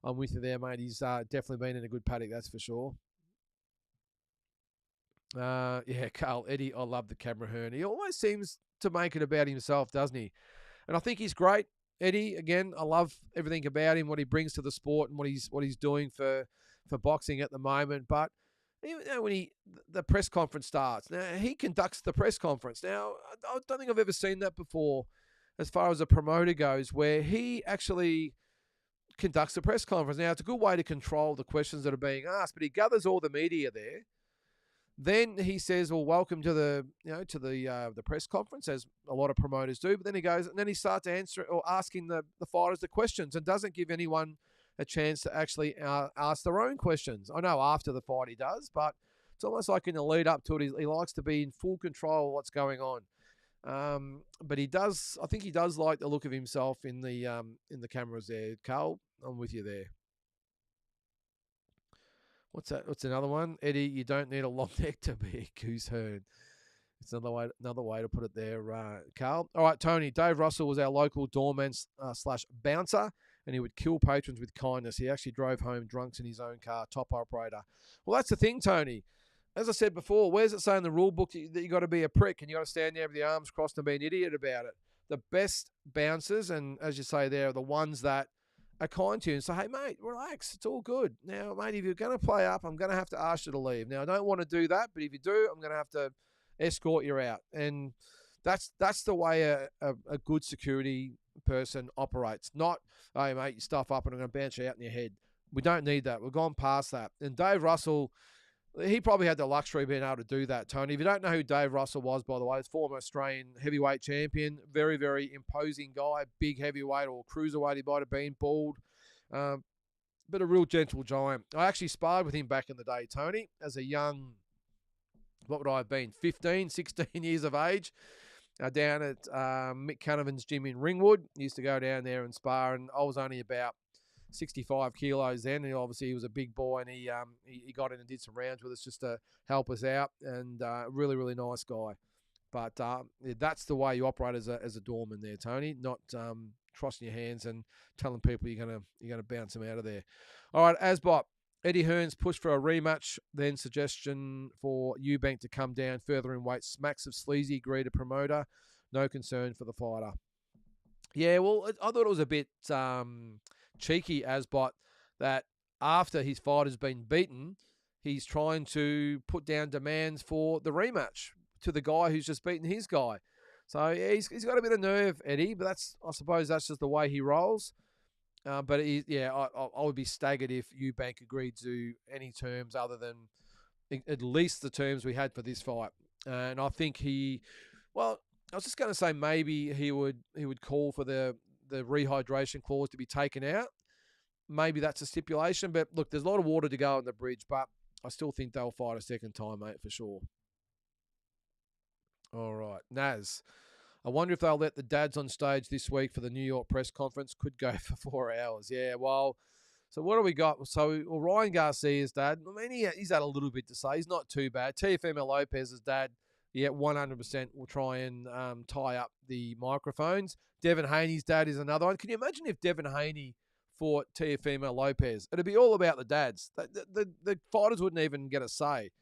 I'm with you there, mate. He's definitely been in a good paddock, that's for sure. Yeah, Carl, Eddie, I love the camera hern. He always seems to make it about himself, doesn't he? And I think he's great. Eddie, again, I love everything about him, what he brings to the sport and what he's doing for boxing at the moment. But when the press conference starts, now he conducts the press conference. Now, I don't think I've ever seen that before as far as a promoter goes, where he actually conducts the press conference. Now, it's a good way to control the questions that are being asked, but he gathers all the media there. Then he says, well, welcome to the press conference, as a lot of promoters do. But then he goes, and then he starts answering or asking the fighters the questions and doesn't give anyone a chance to actually ask their own questions. I know after the fight he does, but it's almost like in the lead up to it, he likes to be in full control of what's going on. But he does. I think he does like the look of himself in the cameras there. Carl, I'm with you there. What's that? What's another one? Eddie, you don't need a long neck to be a goose herd. It's another way to put it there, Carl. All right, Tony. Dave Russell was our local doorman slash bouncer, and he would kill patrons with kindness. He actually drove home drunks in his own car. Top operator. Well, that's the thing, Tony. As I said before, where's it say in the rule book that you got to be a prick and you got to stand there with the arms crossed and be an idiot about it? The best bouncers, and as you say there, are the ones that are kind to you and say, hey, mate, relax. It's all good. Now, mate, if you're going to play up, I'm going to have to ask you to leave. Now, I don't want to do that, but if you do, I'm going to have to escort you out. And that's the way a good security person operates. Not, hey, mate, you stuff up and I'm going to bounce you out in your head. We don't need that. We've gone past that. And Dave Russell, he probably had the luxury of being able to do that, Tony. If you don't know who Dave Russell was, by the way, he's former Australian heavyweight champion. Very, very imposing guy. Big heavyweight or cruiserweight he might have been. Bald. But a real gentle giant. I actually sparred with him back in the day, Tony, as a young, what would I have been, 15, 16 years of age, down at Mick Canavan's gym in Ringwood. He used to go down there and spar, and I was only about 65 kilos then, and obviously he was a big boy, and he got in and did some rounds with us just to help us out, and really, really nice guy. But that's the way you operate as a doorman there, Tony, not crossing your hands and telling people you're gonna bounce them out of there. All right, Asbot. Eddie Hearn's push for a rematch, then suggestion for Eubank to come down further in weight. Smacks of sleazy, agreed to promoter. No concern for the fighter. Yeah, well, I thought it was a bit cheeky, Asbot, that after his fight has been beaten, he's trying to put down demands for the rematch to the guy who's just beaten his guy. So yeah, he's got a bit of nerve, Eddie, but I suppose that's just the way he rolls. I would be staggered if Eubank agreed to any terms other than at least the terms we had for this fight. And I think I was just going to say maybe he would call for the rehydration clause to be taken out. Maybe that's a stipulation, but look, there's a lot of water to go on the bridge, but I still think they'll fight a second time, mate, for sure. All right, Naz. I wonder if they'll let the dads on stage this week for the New York press conference. Could go for 4 hours. Yeah, well, so what do we got? So Ryan Garcia's dad, I mean, he's had a little bit to say. He's not too bad. Teofimo Lopez's dad, yeah, 100% will try and tie up the microphones. Devin Haney's dad is another one. Can you imagine if Devin Haney fought Teofimo Lopez? It'd be all about the dads. The fighters wouldn't even get a say.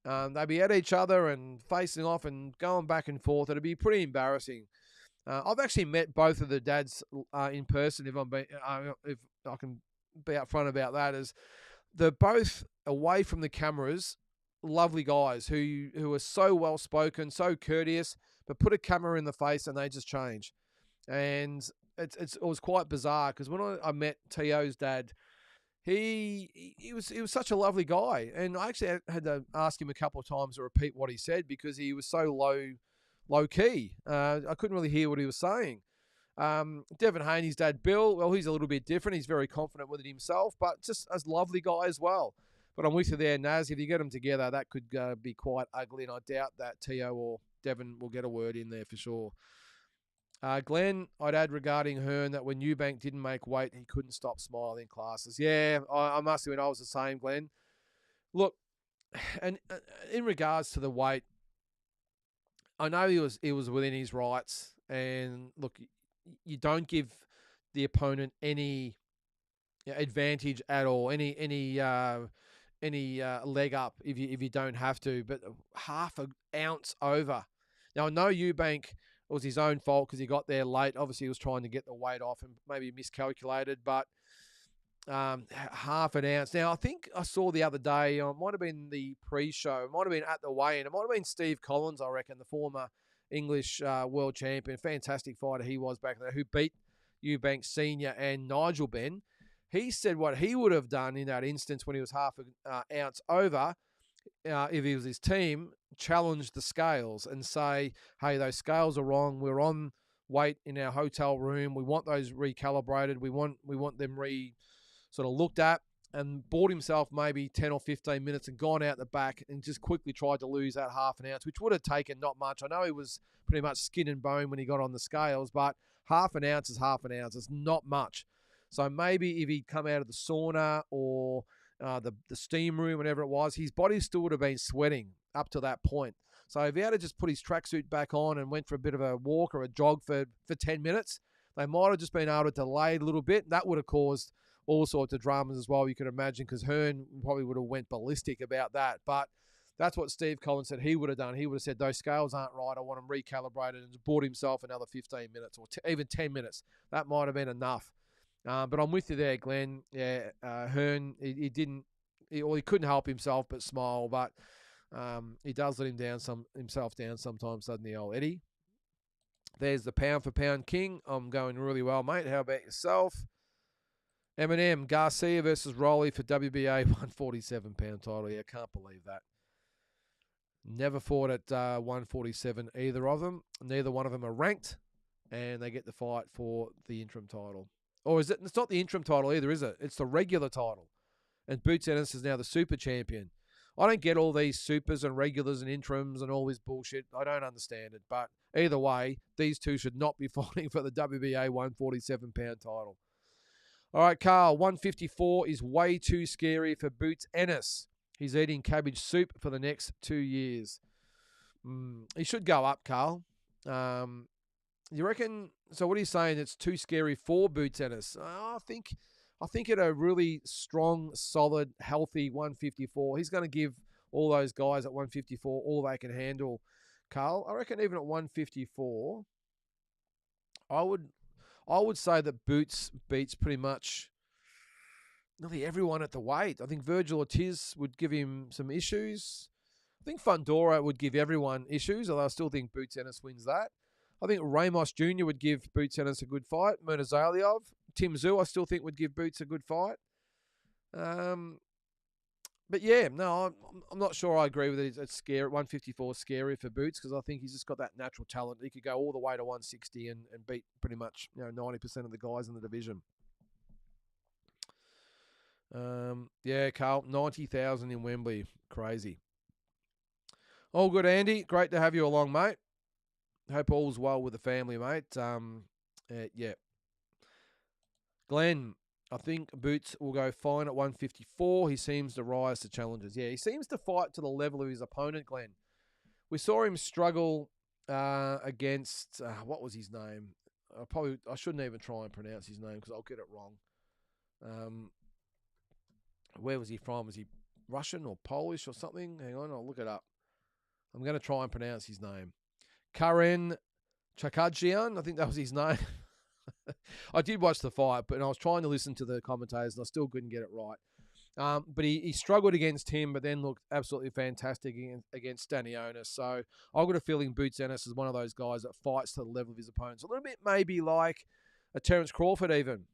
They'd be at each other and facing off and going back and forth. It'd be pretty embarrassing. I've actually met both of the dads in person. If I can be upfront about that, is they're both away from the cameras. Lovely guys who are so well spoken, so courteous, but put a camera in the face and they just change. And it was quite bizarre because when I met Teo's dad, he was such a lovely guy, and I actually had to ask him a couple of times to repeat what he said because he was so low key. I couldn't really hear what he was saying. Devin Haney's dad, Bill, well, he's a little bit different. He's very confident with it himself, but just a lovely guy as well. But I'm with you there, Naz. If you get them together, that could be quite ugly, and I doubt that Teo or Devin will get a word in there for sure. Glenn, I'd add regarding Hearn that when Eubank didn't make weight, he couldn't stop smiling in classes. Yeah, I must admit I was the same, Glenn. Look, and in regards to the weight, I know he was within his rights, and look, you don't give the opponent any advantage at all, any leg up if you don't have to, but half an ounce over. Now I know Eubank. It was his own fault because he got there late. Obviously, he was trying to get the weight off and maybe miscalculated, but half an ounce. Now, I think I saw the other day, it might have been the pre-show, it might have been at the weigh-in, it might have been Steve Collins, I reckon, the former English world champion, fantastic fighter he was back then, who beat Eubank Sr. and Nigel Benn. He said what he would have done in that instance when he was half an ounce over, if he was his team, challenge the scales and say, hey, those scales are wrong. We're on weight in our hotel room. We want those recalibrated. We want them sort of looked at and bought himself maybe 10 or 15 minutes and gone out the back and just quickly tried to lose that half an ounce, which would have taken not much. I know he was pretty much skin and bone when he got on the scales, but half an ounce is half an ounce. It's not much. So maybe if he'd come out of the sauna or the steam room, whatever it was, his body still would have been sweating up to that point. So if he had to just put his tracksuit back on and went for a bit of a walk or a jog for 10 minutes, they might have just been able to delay a little bit. That would have caused all sorts of dramas as well, you could imagine, because Hearn probably would have went ballistic about that. But that's what Steve Collins said he would have done. He would have said, those scales aren't right. I want them recalibrated, and bought himself another 15 minutes or even 10 minutes. That might have been enough. But I'm with you there, Glenn. Yeah, Hearn, he couldn't help himself but smile. But he does let himself down sometimes, doesn't he, old Eddie? There's the pound for pound king. I'm going really well, mate. How about yourself? Eminem, Garcia versus Rowley for WBA 147-pound title. Yeah, can't believe that. Never fought at 147, either of them. Neither one of them are ranked, and they get the fight for the interim title. Or is it? It's not the interim title either, is it? It's the regular title. And Boots Ennis is now the super champion. I don't get all these supers and regulars and interims and all this bullshit. I don't understand it. But either way, these two should not be fighting for the WBA 147-pound title. All right, Carl, 154 is way too scary for Boots Ennis. He's eating cabbage soup for the next 2 years. He should go up, Carl. You reckon? So what are you saying? It's too scary for Boots Ennis? I think at a really strong, solid, healthy 154, he's going to give all those guys at 154 all they can handle, Carl. I reckon even at 154, I would say that Boots beats pretty much nearly everyone at the weight. I think Virgil Ortiz would give him some issues. I think Fundora would give everyone issues, although I still think Boots Ennis wins that. I think Ramos Jr. would give Boots Ennis a good fight. Murtazaliev. Tim Tszyu, I still think would give Boots a good fight. But yeah, no, I'm not sure I agree with it. It's scary. 154 is scary for Boots because I think he's just got that natural talent. He could go all the way to 160 and beat pretty much 90% of the guys in the division. Yeah, Carl, 90,000 in Wembley. Crazy. All good, Andy. Great to have you along, mate. Hope all's well with the family, mate. Yeah. Glenn, I think Boots will go fine at 154. He seems to rise to challenges. Yeah, he seems to fight to the level of his opponent, Glenn. We saw him struggle against, what was his name? I shouldn't even try and pronounce his name because I'll get it wrong. Where was he from? Was he Russian or Polish or something? Hang on, I'll look it up. I'm going to try and pronounce his name. Karen Chakadjian, I think that was his name. I did watch the fight, but I was trying to listen to the commentators, and I still couldn't get it right. But he struggled against him, but then looked absolutely fantastic against Stanionis. So I've got a feeling Boots Ennis is one of those guys that fights to the level of his opponents. A little bit maybe like a Terence Crawford even.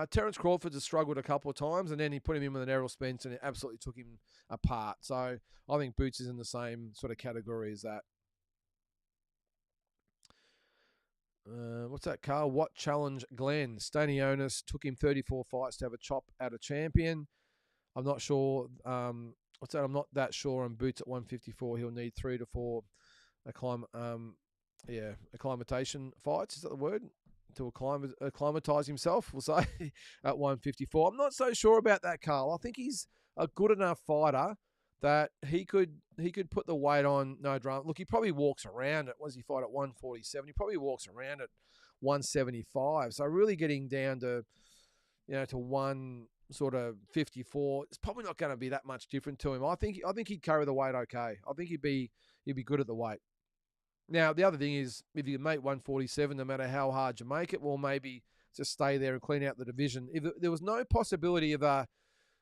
Terence Crawford has struggled a couple of times, and then he put him in with an Errol Spence, and it absolutely took him apart. So I think Boots is in the same sort of category as that. What's that, Carl? What challenge, Glenn? Stanionis took him 34 fights to have a chop at a champion. I'm not sure. What's that? I'm not that sure on Boots at 154. He'll need 3 to 4 acclimatation fights. Is that the word? To acclimatise himself, we'll say, at 154. I'm not so sure about that, Carl. I think he's a good enough fighter that he could put the weight on, no drama. Look, he probably walks around at, what does he fight at 147? He probably walks around at 175. So really getting down to, to 154, it's probably not going to be that much different to him. I think he'd carry the weight okay. I think he'd be good at the weight. Now, the other thing is, if you make 147, no matter how hard you make it, well, maybe just stay there and clean out the division. If there was no possibility of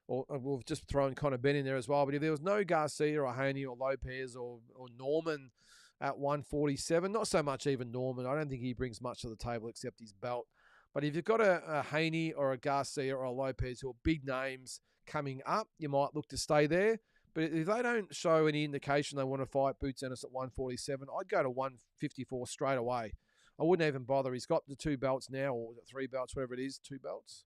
or we've just thrown Conor Benn in there as well, but if there was no Garcia or Haney or Lopez or Norman at 147, not so much even Norman, I don't think he brings much to the table except his belt. But if you've got a Haney or a Garcia or a Lopez who are big names coming up, you might look to stay there. But if they don't show any indication they want to fight Boots Ennis at 147, I'd go to 154 straight away. I wouldn't even bother. He's got the 2 belts now, or 3 belts, whatever it is, 2 belts.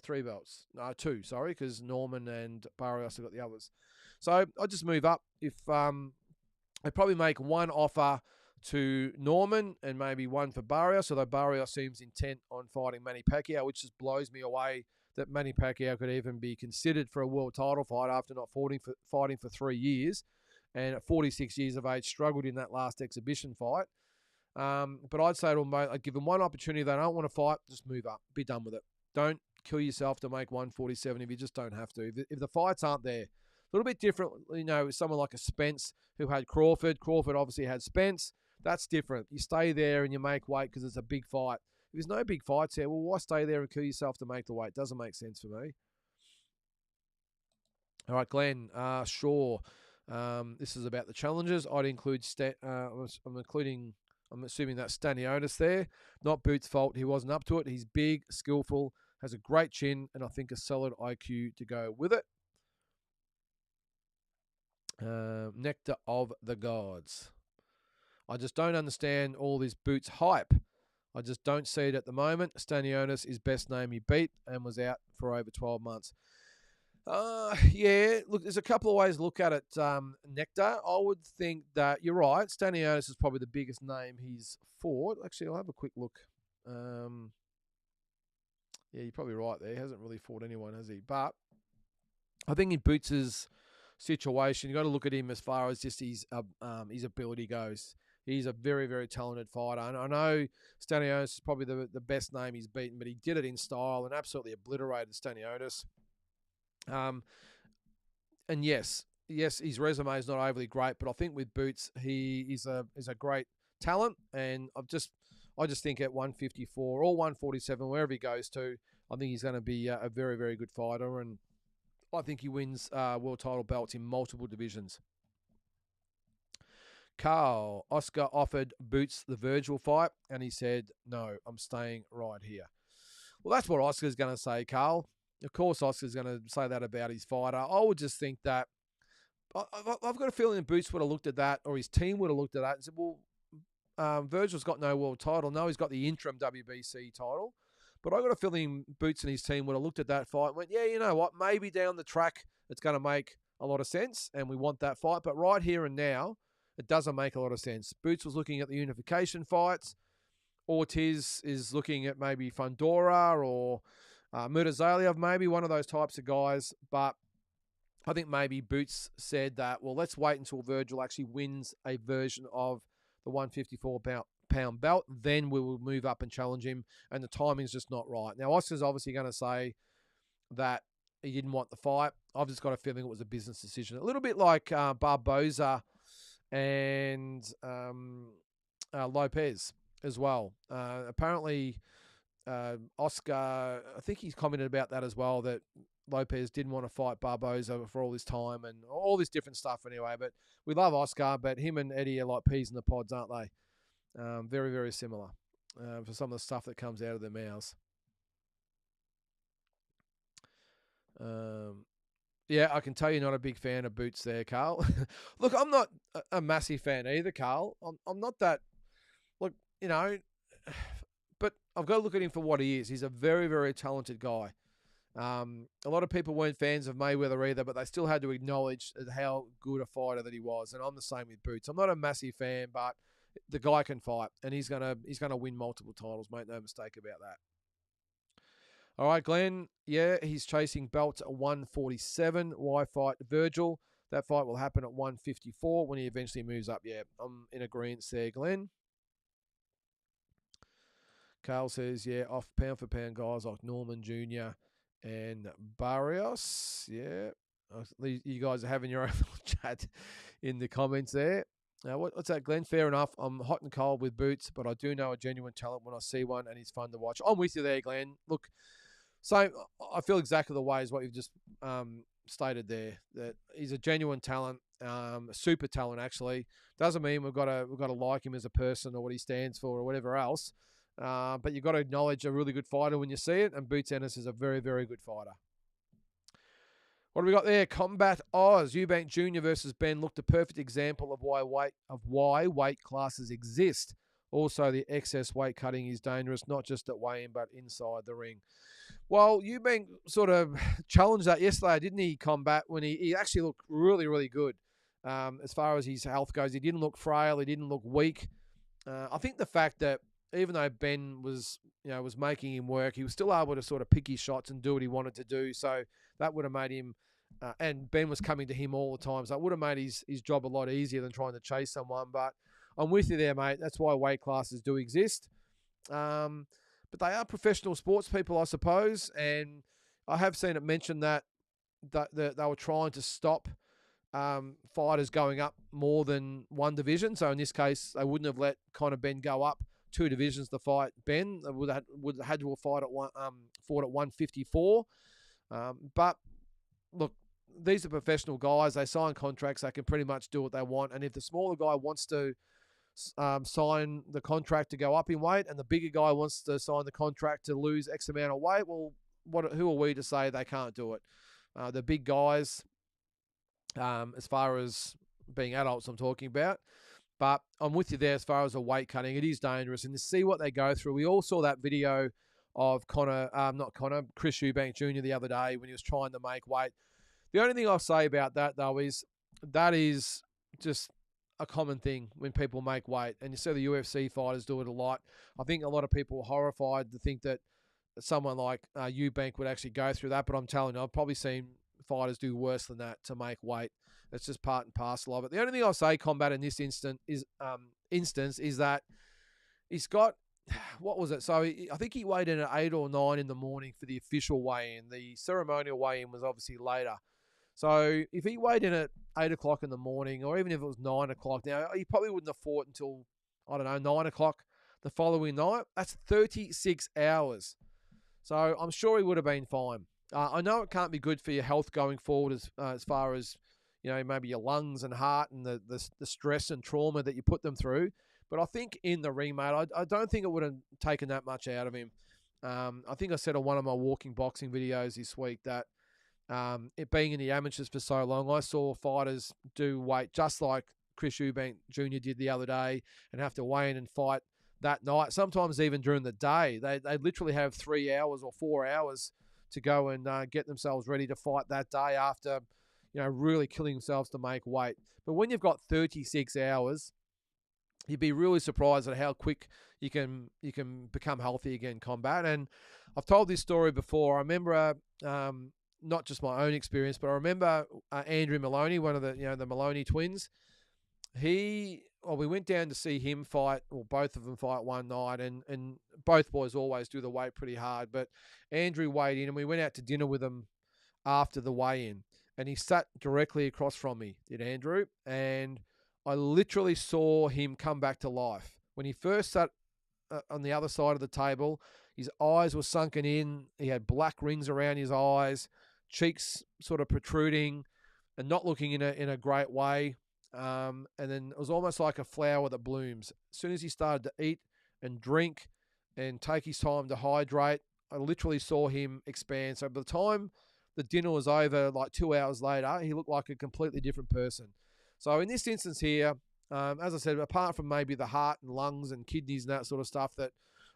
3 belts. No, 2, sorry, because Norman and Barrios have got the others. So I'll just move up. If I'd probably make one offer to Norman and maybe one for Barrios, although Barrios seems intent on fighting Manny Pacquiao, which just blows me away that Manny Pacquiao could even be considered for a world title fight after not fighting for 3 years, and at 46 years of age struggled in that last exhibition fight. But I'd say to him, mate, I'd give him one opportunity. They don't want to fight, just move up. Be done with it. Don't kill yourself to make 147 if you just don't have to. If the fights aren't there. A little bit different, with someone like a Spence who had Crawford. Crawford obviously had Spence. That's different. You stay there and you make weight because it's a big fight. If there's no big fights here, well, why stay there and kill yourself to make the weight? Doesn't make sense for me. All right, Glenn. Sure. This is about the challenges. I'd include I'm assuming that's Stanionis there. Not Boots' fault. He wasn't up to it. He's big, skillful, has a great chin, and I think a solid IQ to go with it. Nectar of the Gods. I just don't understand all this Boots hype. I just don't see it at the moment. Stanionis is best name he beat and was out for over 12 months. Yeah, look, there's a couple of ways to look at it, Nectar. I would think that you're right. Stanionis is probably the biggest name he's fought. Actually, I'll have a quick look. Yeah, you're probably right there. He hasn't really fought anyone, has he? But I think in Boots' situation, you got to look at him as far as just his ability goes. He's a very, very talented fighter. And I know Stanionis is probably the best name he's beaten, but he did it in style and absolutely obliterated Stanionis. And yes, his resume is not overly great, but I think with Boots, he is a great talent. And I just think at 154 or 147, wherever he goes to, I think he's going to be a very, very good fighter. And I think he wins world title belts in multiple divisions. Carl, Oscar offered Boots the Virgil fight, and he said, no, I'm staying right here. Well, that's what Oscar's going to say, Carl. Of course, Oscar's going to say that about his fighter. I would just think that I've got a feeling that Boots would have looked at that, or his team would have looked at that and said, well, Virgil's got no world title. No, he's got the interim WBC title. But I got a feeling Boots and his team would have looked at that fight and went, yeah, you know what? Maybe down the track it's going to make a lot of sense, and we want that fight. But right here and now, it doesn't make a lot of sense. Boots was looking at the unification fights. Ortiz is looking at maybe Fundora or Murtazalia, maybe one of those types of guys. But I think maybe Boots said that, well, let's wait until Virgil actually wins a version of the 154-pound belt. Then we will move up and challenge him. And the timing's just not right. Now, Oscar's obviously going to say that he didn't want the fight. I've just got a feeling it was a business decision. A little bit like Barboza and Lopez as well. Apparently, Oscar, I think he's commented about that as well, that Lopez didn't want to fight Barboza for all this time and all this different stuff anyway. But we love Oscar, but him and Eddie are like peas in the pods, aren't they? Very, very similar for some of the stuff that comes out of their mouths. Yeah, I can tell you're not a big fan of Boots there, Carl. Look, I'm not a massive fan either, Carl. I'm not that, look, but I've got to look at him for what he is. He's a very, very talented guy. A lot of people weren't fans of Mayweather either, but they still had to acknowledge how good a fighter that he was. And I'm the same with Boots. I'm not a massive fan, but the guy can fight, and he's gonna win multiple titles, mate. No mistake about that. All right, Glenn. Yeah, he's chasing belts at 147. Why fight Virgil? That fight will happen at 154 when he eventually moves up. Yeah, I'm in agreement there, Glenn. Carl says, yeah, off pound for pound guys like Norman Jr. and Barrios. Yeah, you guys are having your own little chat in the comments there. What's that, Glenn? Fair enough. I'm hot and cold with Boots, but I do know a genuine talent when I see one, and he's fun to watch. I'm with you there, Glenn. Look, so I feel exactly the way as what you've just stated there, that he's a genuine talent, a super talent actually. Doesn't mean we've got to like him as a person or what he stands for or whatever else. But you've got to acknowledge a really good fighter when you see it, and Boots Ennis is a very, very good fighter. What do we got there? Combat Oz. Eubank Jr. versus Benn looked a perfect example of why weight classes exist. Also, the excess weight cutting is dangerous, not just at weigh-in, but inside the ring. Well, Eubank sort of challenged that yesterday, didn't he, Combat, when he actually looked really, really good as far as his health goes. He didn't look frail. He didn't look weak. I think the fact that even though Benn was making him work, he was still able to sort of pick his shots and do what he wanted to do. So that would have made him, and Benn was coming to him all the time. So it would have made his job a lot easier than trying to chase someone. But I'm with you there, mate. That's why weight classes do exist. But they are professional sports people, I suppose. And I have seen it mentioned that they were trying to stop fighters going up more than one division. So in this case, they wouldn't have let Conor Benn go up 2 divisions to fight Benn. They would have had to have fought at 154. But look, these are professional guys. They sign contracts. They can pretty much do what they want. And if the smaller guy wants to sign the contract to go up in weight, and the bigger guy wants to sign the contract to lose X amount of weight, well, who are we to say they can't do it? The big guys, as far as being adults, I'm talking about. But I'm with you there as far as the weight cutting. It is dangerous, and to see what they go through. We all saw that video of Chris Eubank Jr. the other day when he was trying to make weight. The only thing I'll say about that, though, is that is just a common thing when people make weight, and you see the UFC fighters do it a lot. I think a lot of people are horrified to think that someone like Eubank would actually go through that, but I'm telling you, I've probably seen fighters do worse than that to make weight. It's just part and parcel of it. The only thing I'll say, Combat, in this instance is that he's got, what was it? So I think he weighed in at 8 or 9 in the morning for the official weigh-in. The ceremonial weigh-in was obviously later. So if he weighed in at 8 o'clock in the morning, or even if it was 9 o'clock, now he probably wouldn't have fought until, 9 o'clock the following night. That's 36 hours. So I'm sure he would have been fine. I know it can't be good for your health going forward as far as, maybe your lungs and heart and the stress and trauma that you put them through. But I think in the ring, mate, I don't think it would have taken that much out of him. I think I said on one of my walking boxing videos this week that it being in the amateurs for so long, I saw fighters do weight just like Chris Eubank Jr. did the other day and have to weigh in and fight that night. Sometimes even during the day, they literally have 3 hours or 4 hours to go and get themselves ready to fight that day after, really killing themselves to make weight. But when you've got 36 hours, you'd be really surprised at how quick you can become healthy again, Combat. And I've told this story before. I remember not just my own experience, but I remember Andrew Maloney, one of the Maloney twins. We went down to see him fight, or both of them fight one night, and both boys always do the weight pretty hard. But Andrew weighed in, and we went out to dinner with him after the weigh-in, and he sat directly across from me, did Andrew, and I literally saw him come back to life. When he first sat on the other side of the table, his eyes were sunken in, he had black rings around his eyes, cheeks sort of protruding, and not looking in a great way. And then it was almost like a flower that blooms. As soon as he started to eat and drink and take his time to hydrate, I literally saw him expand. So by the time the dinner was over, like 2 hours later, he looked like a completely different person. So in this instance here, as I said, apart from maybe the heart and lungs and kidneys and that sort of stuff that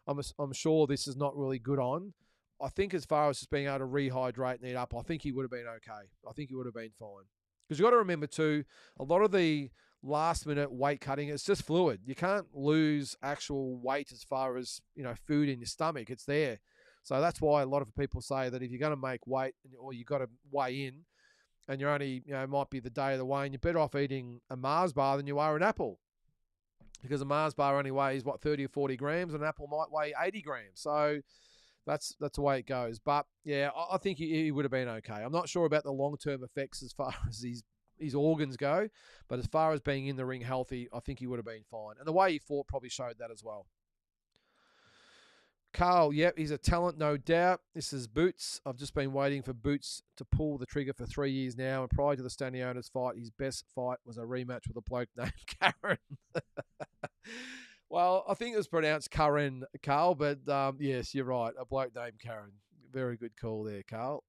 I'm sure this is not really good on, I think as far as just being able to rehydrate and eat up, I think he would have been okay. I think he would have been fine. Because you've got to remember too, a lot of the last minute weight cutting, it's just fluid. You can't lose actual weight as far as, food in your stomach. It's there. So that's why a lot of people say that if you're going to make weight or you've got to weigh in and you're only, it might be the day of the weigh-in, you're better off eating a Mars bar than you are an apple. Because a Mars bar only weighs, 30 or 40 grams, and an apple might weigh 80 grams. So that's the way it goes. But, yeah, I think he would have been okay. I'm not sure about the long-term effects as far as his organs go, but as far as being in the ring healthy, I think he would have been fine. And the way he fought probably showed that as well. Carl, yep, he's a talent, no doubt. This is Boots. I've just been waiting for Boots to pull the trigger for 3 years now, and prior to the Stanionis fight, his best fight was a rematch with a bloke named Karen. Well, I think it was pronounced Karen, Carl, but yes, you're right, a bloke named Karen. Very good call there, Carl.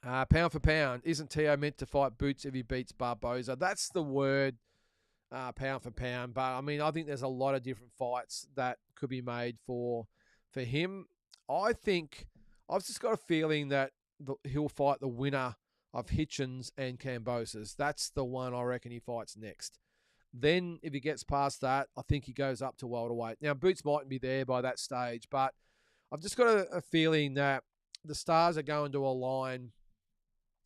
Pound for pound, isn't Teo meant to fight Boots if he beats Barboza? That's the word pound for pound. But I mean, I think there's a lot of different fights that could be made for him. I think I've just got a feeling that he'll fight the winner of Hitchens and Kambosos. That's the one I reckon he fights next. Then if he gets past that, I think he goes up to welterweight. Now, Boots mightn't be there by that stage, but I've just got a feeling that the stars are going to align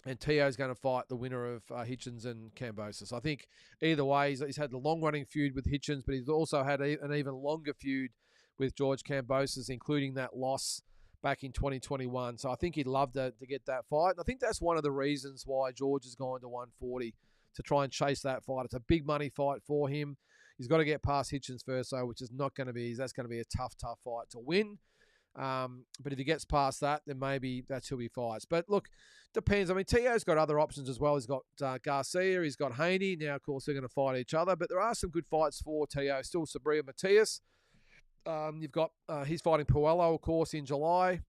and Teo's going to fight the winner of Hitchens and Kambosos. I think either way, he's had the long-running feud with Hitchens, but he's also had an even longer feud with George Kambosos, including that loss back in 2021. So I think he'd love to get that fight. And I think that's one of the reasons why George has gone to 140 to try and chase that fight. It's a big money fight for him. He's got to get past Hitchens first, though, which is not going to be, that's going to be a tough fight to win. But if he gets past that, then maybe that's who he fights. But look, depends. I mean, Teo's got other options as well. He's got Garcia, he's got Haney. Now, of course, they're going to fight each other. But there are some good fights for Teo. Still Sabria Matias. You've got he's fighting Puello, of course, in July.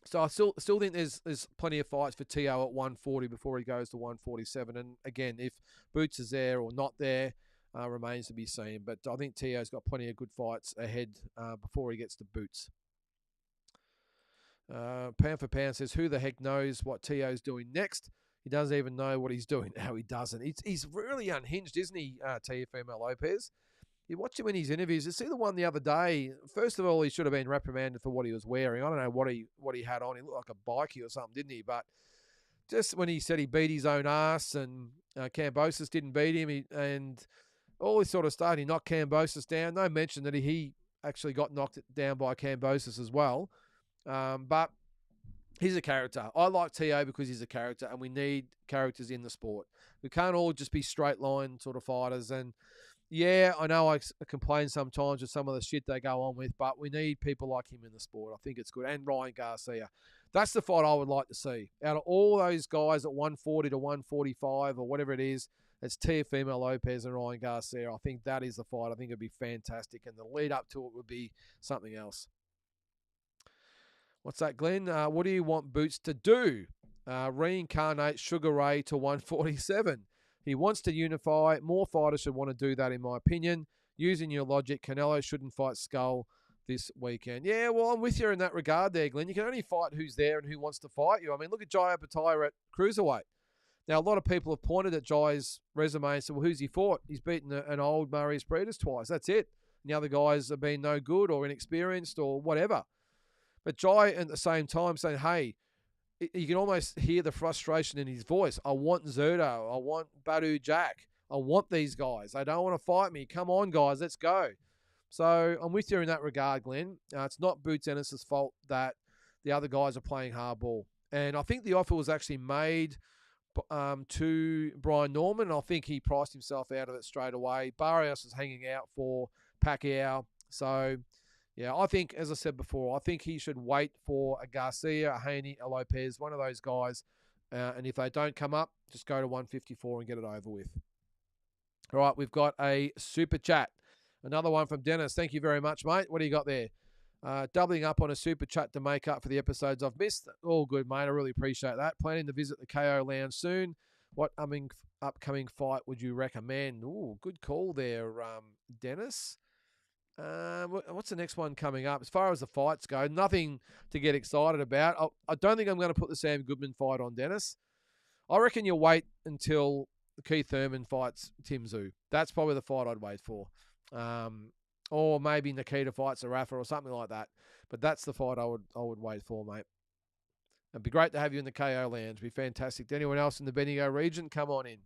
So I still think there's plenty of fights for Teo at 140 before he goes to 147. And again, if Boots is there or not there, remains to be seen. But I think Teo's got plenty of good fights ahead before he gets to Boots. Pound for Pound says, who the heck knows what Teo's doing next? He doesn't even know what he's doing. No, he doesn't. He's really unhinged, isn't he, Teofimo Lopez? You watch him in his interviews. You see the one the other day. First of all, he should have been reprimanded for what he was wearing. I don't know what he had on. He looked like a bikie or something, didn't he? But just when he said he beat his own ass and Kambosos didn't beat him, and all this sort of stuff, he knocked Kambosos down. No mention that he actually got knocked down by Kambosos as well. But he's a character. I like Teo because he's a character, and we need characters in the sport. We can't all just be straight line sort of fighters. And yeah, I know I complain sometimes with some of the shit they go on with, but we need people like him in the sport. I think it's good. And Ryan Garcia. That's the fight I would like to see. Out of all those guys at 140 to 145 or whatever it is, it's Teofimo Lopez and Ryan Garcia. I think that is the fight. I think it'd be fantastic. And the lead up to it would be something else. What's that, Glenn? What do you want Boots to do? Reincarnate Sugar Ray to 147. He wants to unify. More fighters should want to do that, in my opinion. Using your logic, Canelo shouldn't fight Skull this weekend. Yeah, well, I'm with you in that regard there, Glenn. You can only fight who's there and who wants to fight you. I mean, look at Jai Opetaia at cruiserweight. Now, a lot of people have pointed at Jai's resume and said, well, who's he fought? He's beaten an old Murray Spreaders twice. That's it. And the other guys have been no good or inexperienced or whatever. But Jai, at the same time, saying, hey, you can almost hear the frustration in his voice. I want Zerto. I want Badu Jack. I want these guys. They don't want to fight me. Come on, guys. Let's go. So I'm with you in that regard, Glenn. It's not Boots Ennis' fault that the other guys are playing hardball. And I think the offer was actually made to Brian Norman. I think he priced himself out of it straight away. Barrios is hanging out for Pacquiao. So yeah, I think, as I said before, I think he should wait for a Garcia, a Haney, a Lopez, one of those guys. And if they don't come up, just go to 154 and get it over with. All right, we've got a super chat. Another one from Dennis. Thank you very much, mate. What do you got there? Doubling up on a super chat to make up for the episodes I've missed. All good, mate. I really appreciate that. Planning to visit the KO Lounge soon. What upcoming fight would you recommend? Ooh, good call there, Dennis. What's the next one coming up? As far as the fights go, nothing to get excited about. I don't think I'm going to put the Sam Goodman fight on, Dennis. I reckon you'll wait until Keith Thurman fights Tim Tszyu. That's probably the fight I'd wait for. Or maybe Nikita fights Arafa or something like that. But that's the fight I would wait for, mate. It'd be great to have you in the KO Lounge. It'd be fantastic. To anyone else in the Bendigo region, come on in.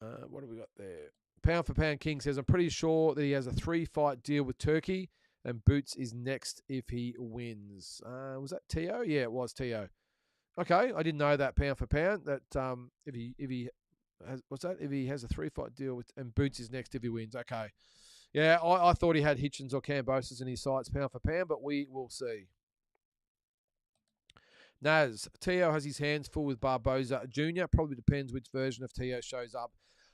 What have we got there? Pound for Pound King says, I'm pretty sure that he has a 3-fight deal with Turkey and Boots is next if he wins. Was that Teo? Yeah, it was Teo. Okay, I didn't know that, Pound for Pound, that if he has, what's that? If he has a 3-fight deal with and Boots is next if he wins. Okay. Yeah, I thought he had Hitchens or Kambosos in his sights, Pound for Pound, but we will see. Naz, Teo has his hands full with Barboza Jr. Probably depends which version of Teo shows up.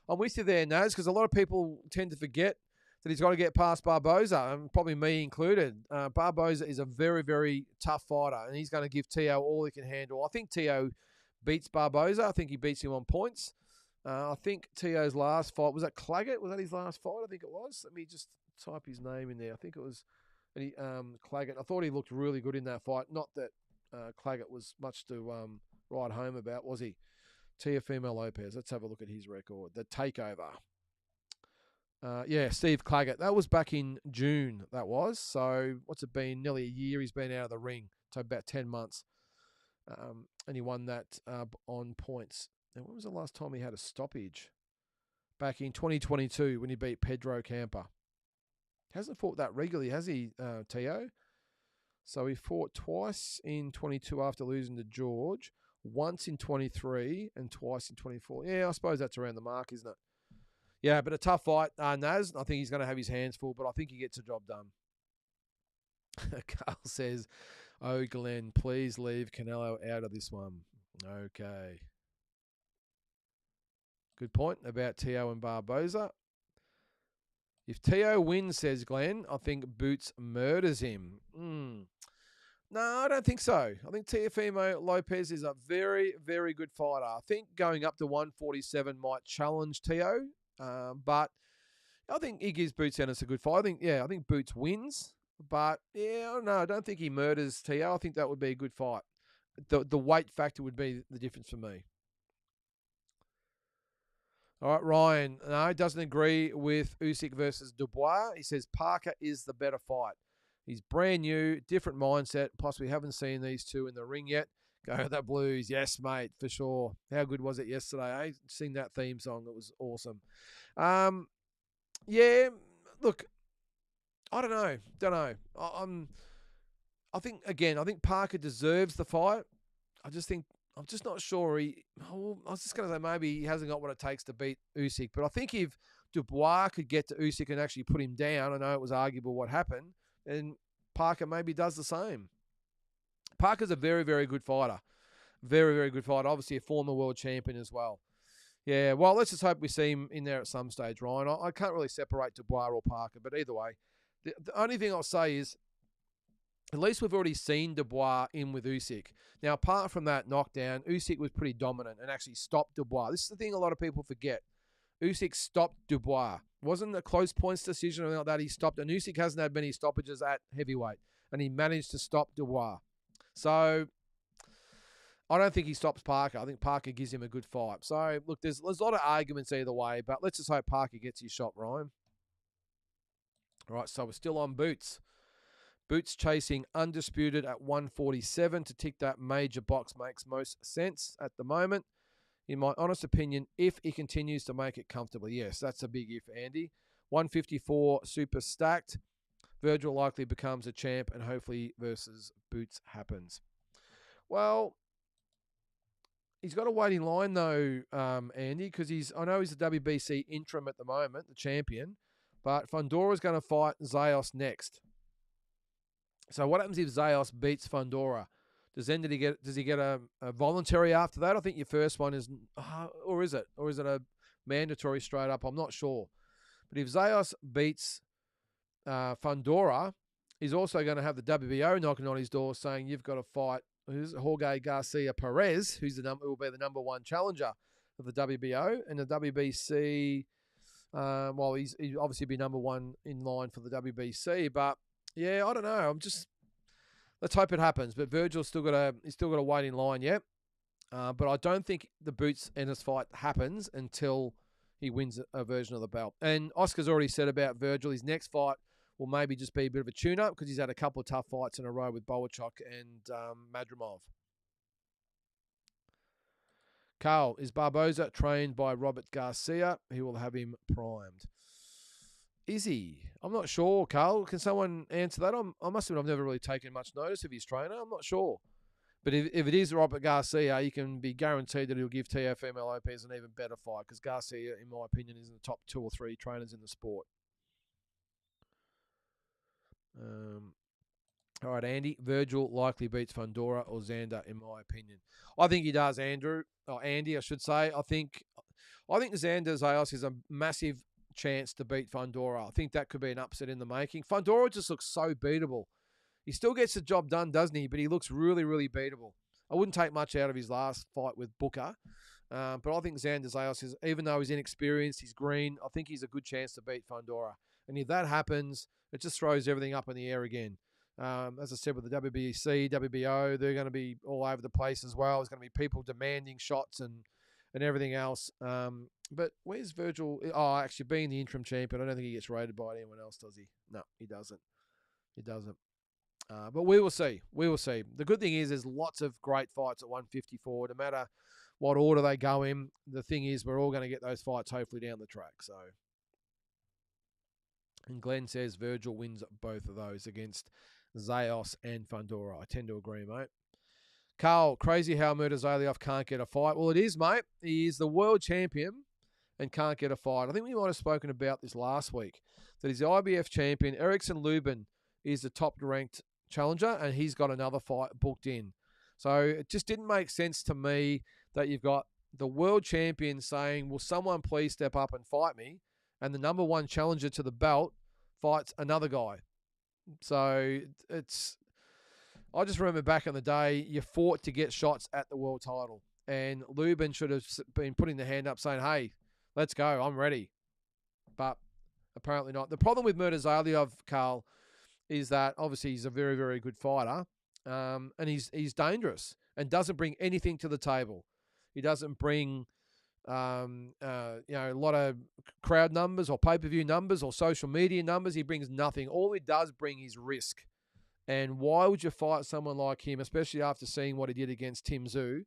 I'm with you there, Naz, because a lot of people tend to forget that he's got to get past Barboza, and probably me included. Barboza is a very, very tough fighter, and he's going to give Teo all he can handle. I think Teo beats Barboza. I think he beats him on points. I think Tio's last fight, was that Claggett? Was that his last fight? I think it was. Let me just type his name in there. I think it was Claggett. I thought he looked really good in that fight. Not that Claggett was much to write home about, was he? Teofimo Lopez. Let's have a look at his record. The takeover. Steve Claggett. That was back in June, that was. So what's it been? Nearly a year he's been out of the ring. So about 10 months. And he won that on points. Now, when was the last time he had a stoppage? Back in 2022 when he beat Pedro Campa. Hasn't fought that regularly, has he, Teo? So he fought twice in 22 after losing to George, once in 23 and twice in 24. Yeah, I suppose that's around the mark, isn't it? Yeah, but a tough fight, Naz. I think he's going to have his hands full, but I think he gets the job done. Carl says, "Oh, Glenn, please leave Canelo out of this one." Okay. Good point about Teo and Barboza. If Teo wins, says Glenn, I think Boots murders him. No, I don't think so. I think Teofimo Lopez is a very, very good fighter. I think going up to 147 might challenge Teo, but I think he gives Boots Ennis a good fight. I think Boots wins, but I don't think he murders Teo. I think that would be a good fight. The weight factor would be the difference for me. All right, Ryan, no, doesn't agree with Usyk versus Dubois. He says Parker is the better fight. He's brand new, different mindset. Plus, we haven't seen these two in the ring yet. Go the Blues. Yes, mate, for sure. How good was it yesterday? Sing that theme song. It was awesome. Look, I don't know. I think Parker deserves the fight. I'm just not sure. I was just going to say maybe he hasn't got what it takes to beat Usyk. But I think if Dubois could get to Usyk and actually put him down, I know it was arguable what happened, and Parker maybe does the same. Parker's a very, very good fighter. Very, very good fighter. Obviously a former world champion as well. Yeah, well, let's just hope we see him in there at some stage, Ryan. I can't really separate Dubois or Parker, but either way, the only thing I'll say is at least we've already seen Dubois in with Usyk. Now, apart from that knockdown, Usyk was pretty dominant and actually stopped Dubois. This is the thing a lot of people forget. Usyk stopped Dubois. It wasn't a close points decision or anything like that. He stopped. And Usyk hasn't had many stoppages at heavyweight. And he managed to stop Dubois. So, I don't think he stops Parker. I think Parker gives him a good fight. So, look, there's a lot of arguments either way. But let's just hope Parker gets his shot, Ryan. All right, so we're still on Boots. Boots chasing Undisputed at 147 to tick that major box makes most sense at the moment. In my honest opinion, if he continues to make it comfortably. Yes, that's a big if, Andy. 154 super stacked. Virgil likely becomes a champ and hopefully versus Boots happens. Well, he's got to wait in line though, Andy, because I know he's the WBC interim at the moment, the champion, but Fundora's going to fight Zayos next. So what happens if Zayos beats Fundora? Does he get a voluntary after that? I think your first one is, or is it a mandatory straight up? I'm not sure. But if Zayos beats Fundora, he's also going to have the WBO knocking on his door saying you've got to fight Jorge Garcia Perez, who will be the number one challenger of the WBO and the WBC. He'll obviously be number one in line for the WBC, but yeah, I don't know. Let's hope it happens. But Virgil's still got to wait in line yet. But I don't think the Boots Ennis fight happens until he wins a version of the belt. And Oscar's already said about Virgil, his next fight will maybe just be a bit of a tune-up because he's had a couple of tough fights in a row with Boachuk and Madrimov. Carl, is Barboza trained by Robert Garcia? He will have him primed. Is he? I'm not sure, Carl. Can someone answer that? I must admit I've never really taken much notice of his trainer. I'm not sure. But if it is Robert Garcia, you can be guaranteed that he'll give Teofimo Lopez an even better fight because Garcia, in my opinion, is in the top 2 or 3 trainers in the sport. All right, Andy. Virgil likely beats Fundora or Xander, in my opinion. I think he does, Andy, I should say. I think Xander Zayos is a massive chance to beat Fundora. I think that could be an upset in the making. Fundora just looks so beatable. He still gets the job done, doesn't he? But he looks really, really beatable. I wouldn't take much out of his last fight with Booker. But I think Xander Zayas is, even though he's inexperienced, he's green, I think he's a good chance to beat Fundora. And if that happens, it just throws everything up in the air again. As I said, with the WBC, WBO, they're going to be all over the place as well. There's going to be people demanding shots and everything else. But where's Virgil? Oh, actually, being the interim champion, I don't think he gets rated by anyone else, does he? No, he doesn't. He doesn't. But we will see. We will see. The good thing is there's lots of great fights at 154. No matter what order they go in, the thing is we're all going to get those fights hopefully down the track. So, and Glenn says Virgil wins both of those against Zayos and Fundora. I tend to agree, mate. Carl, crazy how Murtazaliev can't get a fight. Well, it is, mate. He is the world champion and can't get a fight. I think we might have spoken about this last week, that he's the IBF champion. Erickson Lubin is the top-ranked challenger, and he's got another fight booked in. So it just didn't make sense to me that you've got the world champion saying, will someone please step up and fight me? And the number one challenger to the belt fights another guy. So it's... I just remember back in the day, you fought to get shots at the world title. And Lubin should have been putting the hand up saying, hey, let's go, I'm ready. But apparently not. The problem with Murtazaliev, Carl, is that obviously he's a very, very good fighter. And he's dangerous and doesn't bring anything to the table. He doesn't bring a lot of crowd numbers or pay-per-view numbers or social media numbers. He brings nothing. All he does bring is risk. And why would you fight someone like him, especially after seeing what he did against Tim Tszyu,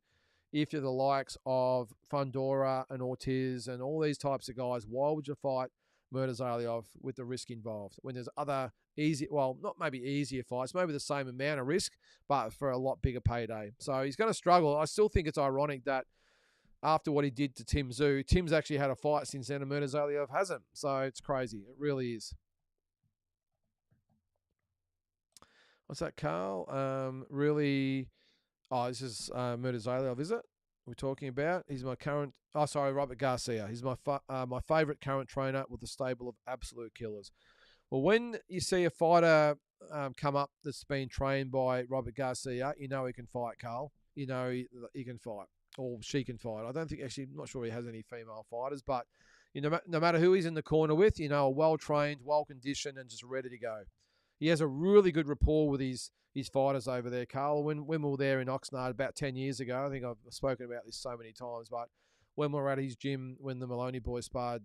if you're the likes of Fundora and Ortiz and all these types of guys? Why would you fight Murtazaliev with the risk involved when there's other not maybe easier fights, maybe the same amount of risk, but for a lot bigger payday? So he's going to struggle. I still think it's ironic that after what he did to Tim Tszyu, Tim's actually had a fight since then and Murtazaliev hasn't. So it's crazy. It really is. What's that, Carl? This is Murtazaliev, is it? We're talking about. He's my current. Oh, sorry, Robert Garcia. He's my favourite current trainer with a stable of absolute killers. Well, when you see a fighter come up that's been trained by Robert Garcia, you know he can fight, Carl. You know he can fight, or she can fight. I don't think, actually, I'm not sure he has any female fighters, but no matter who he's in the corner with, a well-trained, well-conditioned, and just ready to go. He has a really good rapport with his fighters over there, Carl. When we were there in Oxnard about 10 years ago, I think I've spoken about this so many times, but when we were at his gym, when the Maloney boys sparred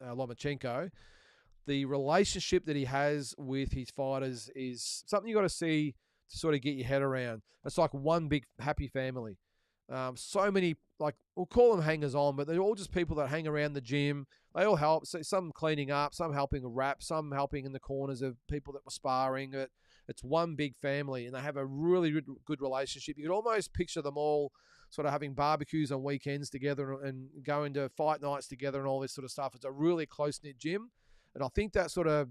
Lomachenko, the relationship that he has with his fighters is something you got to see to sort of get your head around. It's like one big happy family. So many, we'll call them hangers-on, but they're all just people that hang around the gym. They all help. So some cleaning up, some helping a wrap, some helping in the corners of people that were sparring. It's one big family, and they have a really good relationship. You could almost picture them all sort of having barbecues on weekends together and going to fight nights together and all this sort of stuff. It's a really close-knit gym, and I think that sort of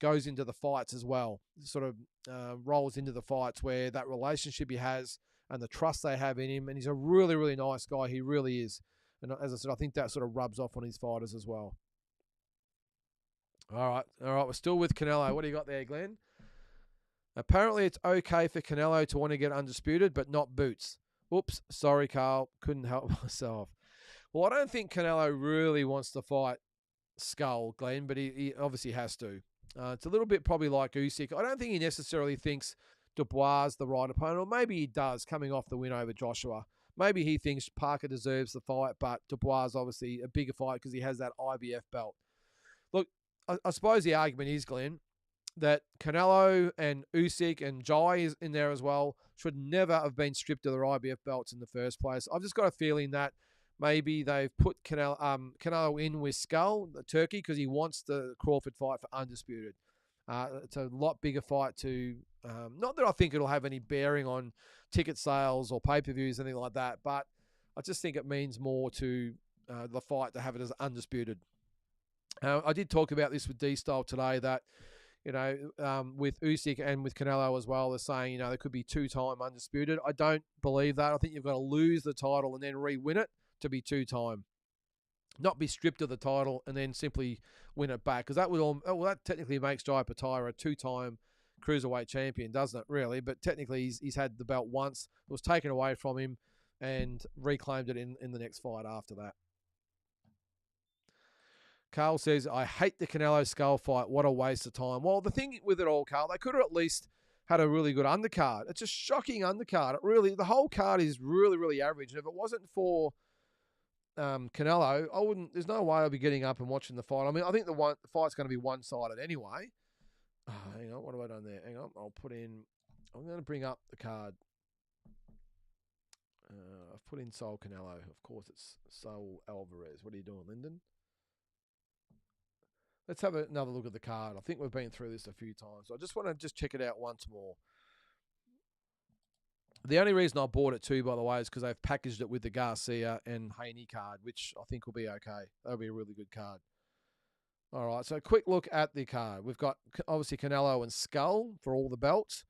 goes into the fights as well. Sort of rolls into the fights where that relationship he has and the trust they have in him. And he's a really, really nice guy. He really is. And as I said, I think that sort of rubs off on his fighters as well. All right. We're still with Canelo. What do you got there, Glenn? Apparently it's okay for Canelo to want to get undisputed, but not Boots. Oops. Sorry, Carl. Couldn't help myself. Well, I don't think Canelo really wants to fight Skull, Glenn, but he obviously has to. It's a little bit probably like Usyk. I don't think he necessarily thinks Dubois is the right opponent, or maybe he does, coming off the win over Joshua. Maybe he thinks Parker deserves the fight, but Dubois is obviously a bigger fight because he has that IBF belt. Look, I suppose the argument is, Glenn, that Canelo and Usyk and Jai is in there as well should never have been stripped of their IBF belts in the first place. I've just got a feeling that maybe they've put Canelo in with Skull, the Turkey, because he wants the Crawford fight for undisputed. It's a lot bigger fight to... not that I think it'll have any bearing on ticket sales or pay-per-views, anything like that, but I just think it means more to the fight to have it as undisputed. I did talk about this with D-Style today that, with Usyk and with Canelo as well, they're saying, there could be two-time undisputed. I don't believe that. I think you've got to lose the title and then re-win it to be two-time. Not be stripped of the title and then simply win it back. Because that technically makes Jai Pataya a two-time cruiserweight champion, doesn't it, really? But technically he's had the belt once. It was taken away from him. and reclaimed it in the next fight after that. Carl says, I hate the Canelo Skull fight. What a waste of time. Well, the thing with it all, Carl, they could have at least had a really good undercard. It's a shocking undercard. The whole card is really, really average. And if it wasn't for Canelo, there's no way I'll be getting up and watching the fight. I mean, I think the fight's going to be one-sided anyway. Hang on, what have I done there? Hang on, I'm going to bring up the card. I've put in Saul Canelo. Of course, it's Saul Alvarez. What are you doing, Lynden? Let's have another look at the card. I think we've been through this a few times. So I just want to check it out once more. The only reason I bought it too, by the way, is because they've packaged it with the Garcia and Haney card, which I think will be okay. That'll be a really good card. All right, so a quick look at the card. We've got, obviously, Canelo and Skull for all the belts.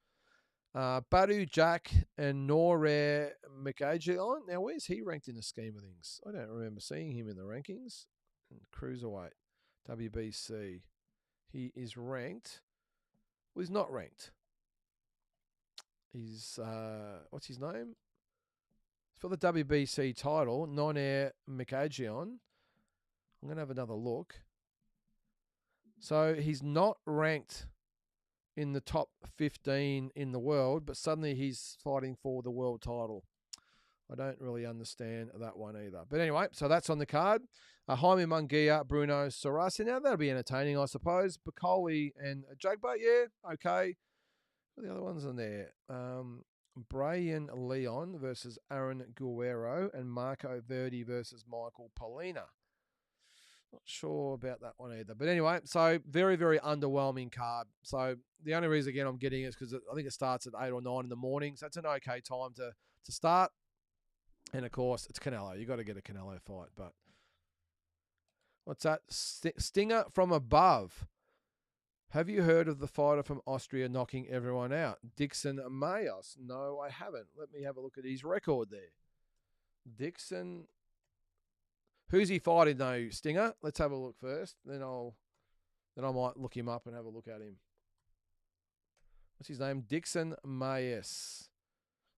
Badu, Jack, and Norare Mikajian. Now, where's he ranked in the scheme of things? I don't remember seeing him in the rankings. Cruiserweight. WBC. He is ranked. Well, he's not ranked. He's, what's his name? For the WBC title, Nonair Mikajian. I'm going to have another look. So he's not ranked in the top 15 in the world, but suddenly he's fighting for the world title. I don't really understand that one either. But anyway, so that's on the card. Jaime Munguia, Bruno Sarasi. Now, that'll be entertaining, I suppose. Bacoli and Jagba, yeah, okay. What are the other ones in there? Brian Leon versus Aaron Guerrero and Marco Verdi versus Michael Polina. Not sure about that one either. But anyway, so very, very underwhelming card. So the only reason, again, I'm getting it is because I think it starts at 8 or 9 in the morning. So it's an okay time to start. And, of course, it's Canelo. You've got to get a Canelo fight. But what's that? Stinger from above. Have you heard of the fighter from Austria knocking everyone out? Dixon Mayos. No, I haven't. Let me have a look at his record there. Dixon. Who's he fighting though, Stinger? Let's have a look first. Then I might look him up and have a look at him. What's his name? Dixon Mayes.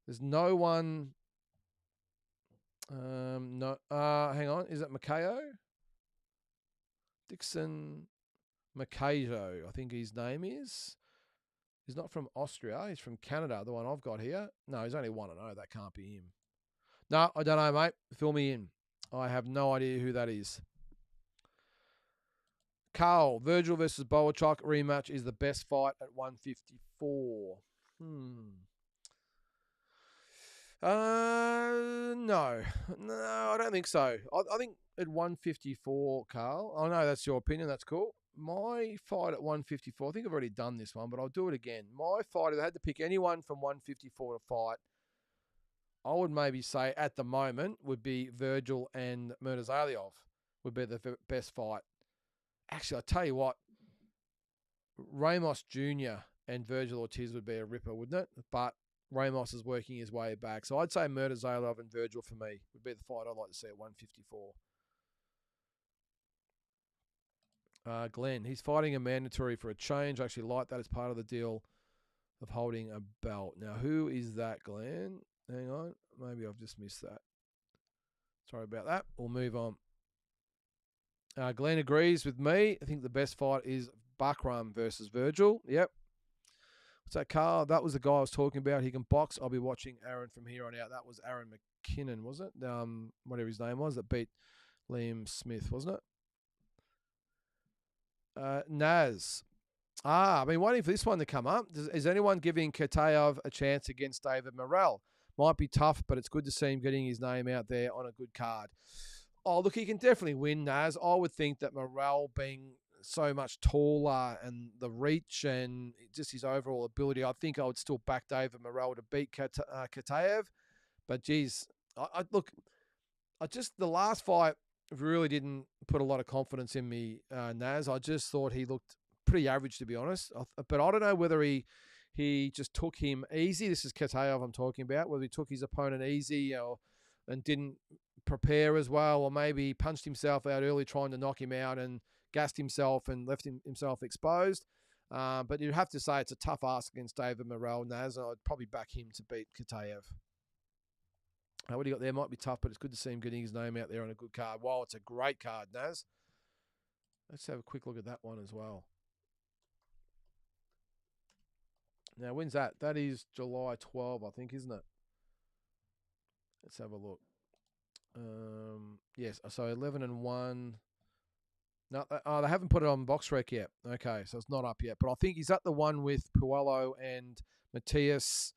There's no one. No. Hang on. Is it Makayo? Dixon Makayo, I think his name is. He's not from Austria. He's from Canada, the one I've got here. No, he's only 1-0. That can't be him. No, I don't know, mate. Fill me in. I have no idea who that is. Carl, Virgil versus Boachuk rematch is the best fight at 154. No, I don't think so. I think at 154, Carl. I know that's your opinion. That's cool. My fight at 154, I think I've already done this one, but I'll do it again. My fight, if I had to pick anyone from 154 to fight, I would maybe say at the moment would be Virgil and Murtazaliev would be the best fight. Actually, I'll tell you what, Ramos Jr. and Virgil Ortiz would be a ripper, wouldn't it? But Ramos is working his way back. So I'd say Murtazaliev and Virgil for me would be the fight I'd like to see at 154. Glenn, he's fighting a mandatory for a change. I actually like that as part of the deal of holding a belt. Now, who is that, Glenn? Hang on. Maybe I've just missed that. Sorry about that. We'll move on. Glenn agrees with me. I think the best fight is Buckram versus Virgil. Yep. What's that, Carl? That was the guy I was talking about. He can box. I'll be watching Aaron from here on out. That was Aaron McKinnon, was it? Whatever his name was, that beat Liam Smith, wasn't it? Naz. I've been waiting for this one to come up. Is anyone giving Kataev a chance against David Morrell? Might be tough, but it's good to see him getting his name out there on a good card. Oh, look, he can definitely win, Naz. I would think that Morrell being so much taller and the reach and just his overall ability, I think I would still back David Morrell to beat Kataev. But, geez, the last fight really didn't put a lot of confidence in me, Naz. I just thought he looked pretty average, to be honest. But I don't know whether he just took him easy. This is Kataev I'm talking about. Whether he took his opponent easy and didn't prepare as well, or maybe he punched himself out early trying to knock him out and gassed himself and left himself exposed. But you'd have to say it's a tough ask against David Morrell, Naz. I'd probably back him to beat Kataev. What do you got there? Might be tough, but it's good to see him getting his name out there on a good card. Wow, it's a great card, Naz. Let's have a quick look at that one as well. Now, when's that? That is July 12, I think, isn't it? Let's have a look. Yes, so 11-1. No, they haven't put it on box rec yet. Okay, so it's not up yet. But I think he's at the one with Puello and Matthias.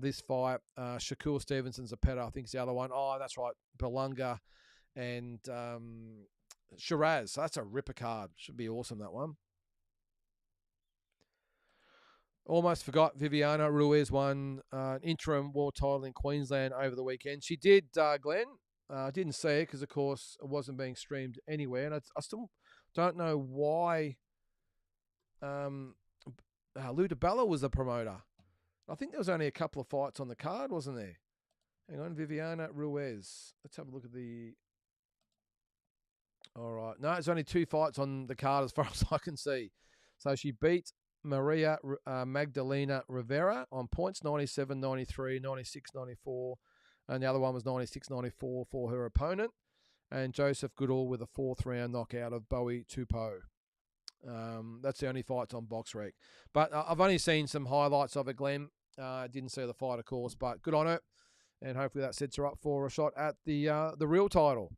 This fight, Shakur Stevenson's a petter. I think it's the other one. Oh, that's right, Belunga and Shiraz. So that's a ripper card. Should be awesome, that one. Almost forgot Viviana Ruiz won an interim world title in Queensland over the weekend. She did, Glenn. Didn't see it because, of course, it wasn't being streamed anywhere. And I still don't know why Lou DiBella was the promoter. I think there was only a couple of fights on the card, wasn't there? Hang on, Viviana Ruiz. Let's have a look at the... All right. No, there's only 2 fights on the card as far as I can see. So she beat Maria Magdalena Rivera on points, 97-93, 96-94. And the other one was 96-94 for her opponent. And Joseph Goodall with a 4th round knockout of Bowie Tupou. That's the only fights on box rec. But I've only seen some highlights of it, Glenn. Didn't see the fight, of course, but good on it. And hopefully that sets her up for a shot at the real title.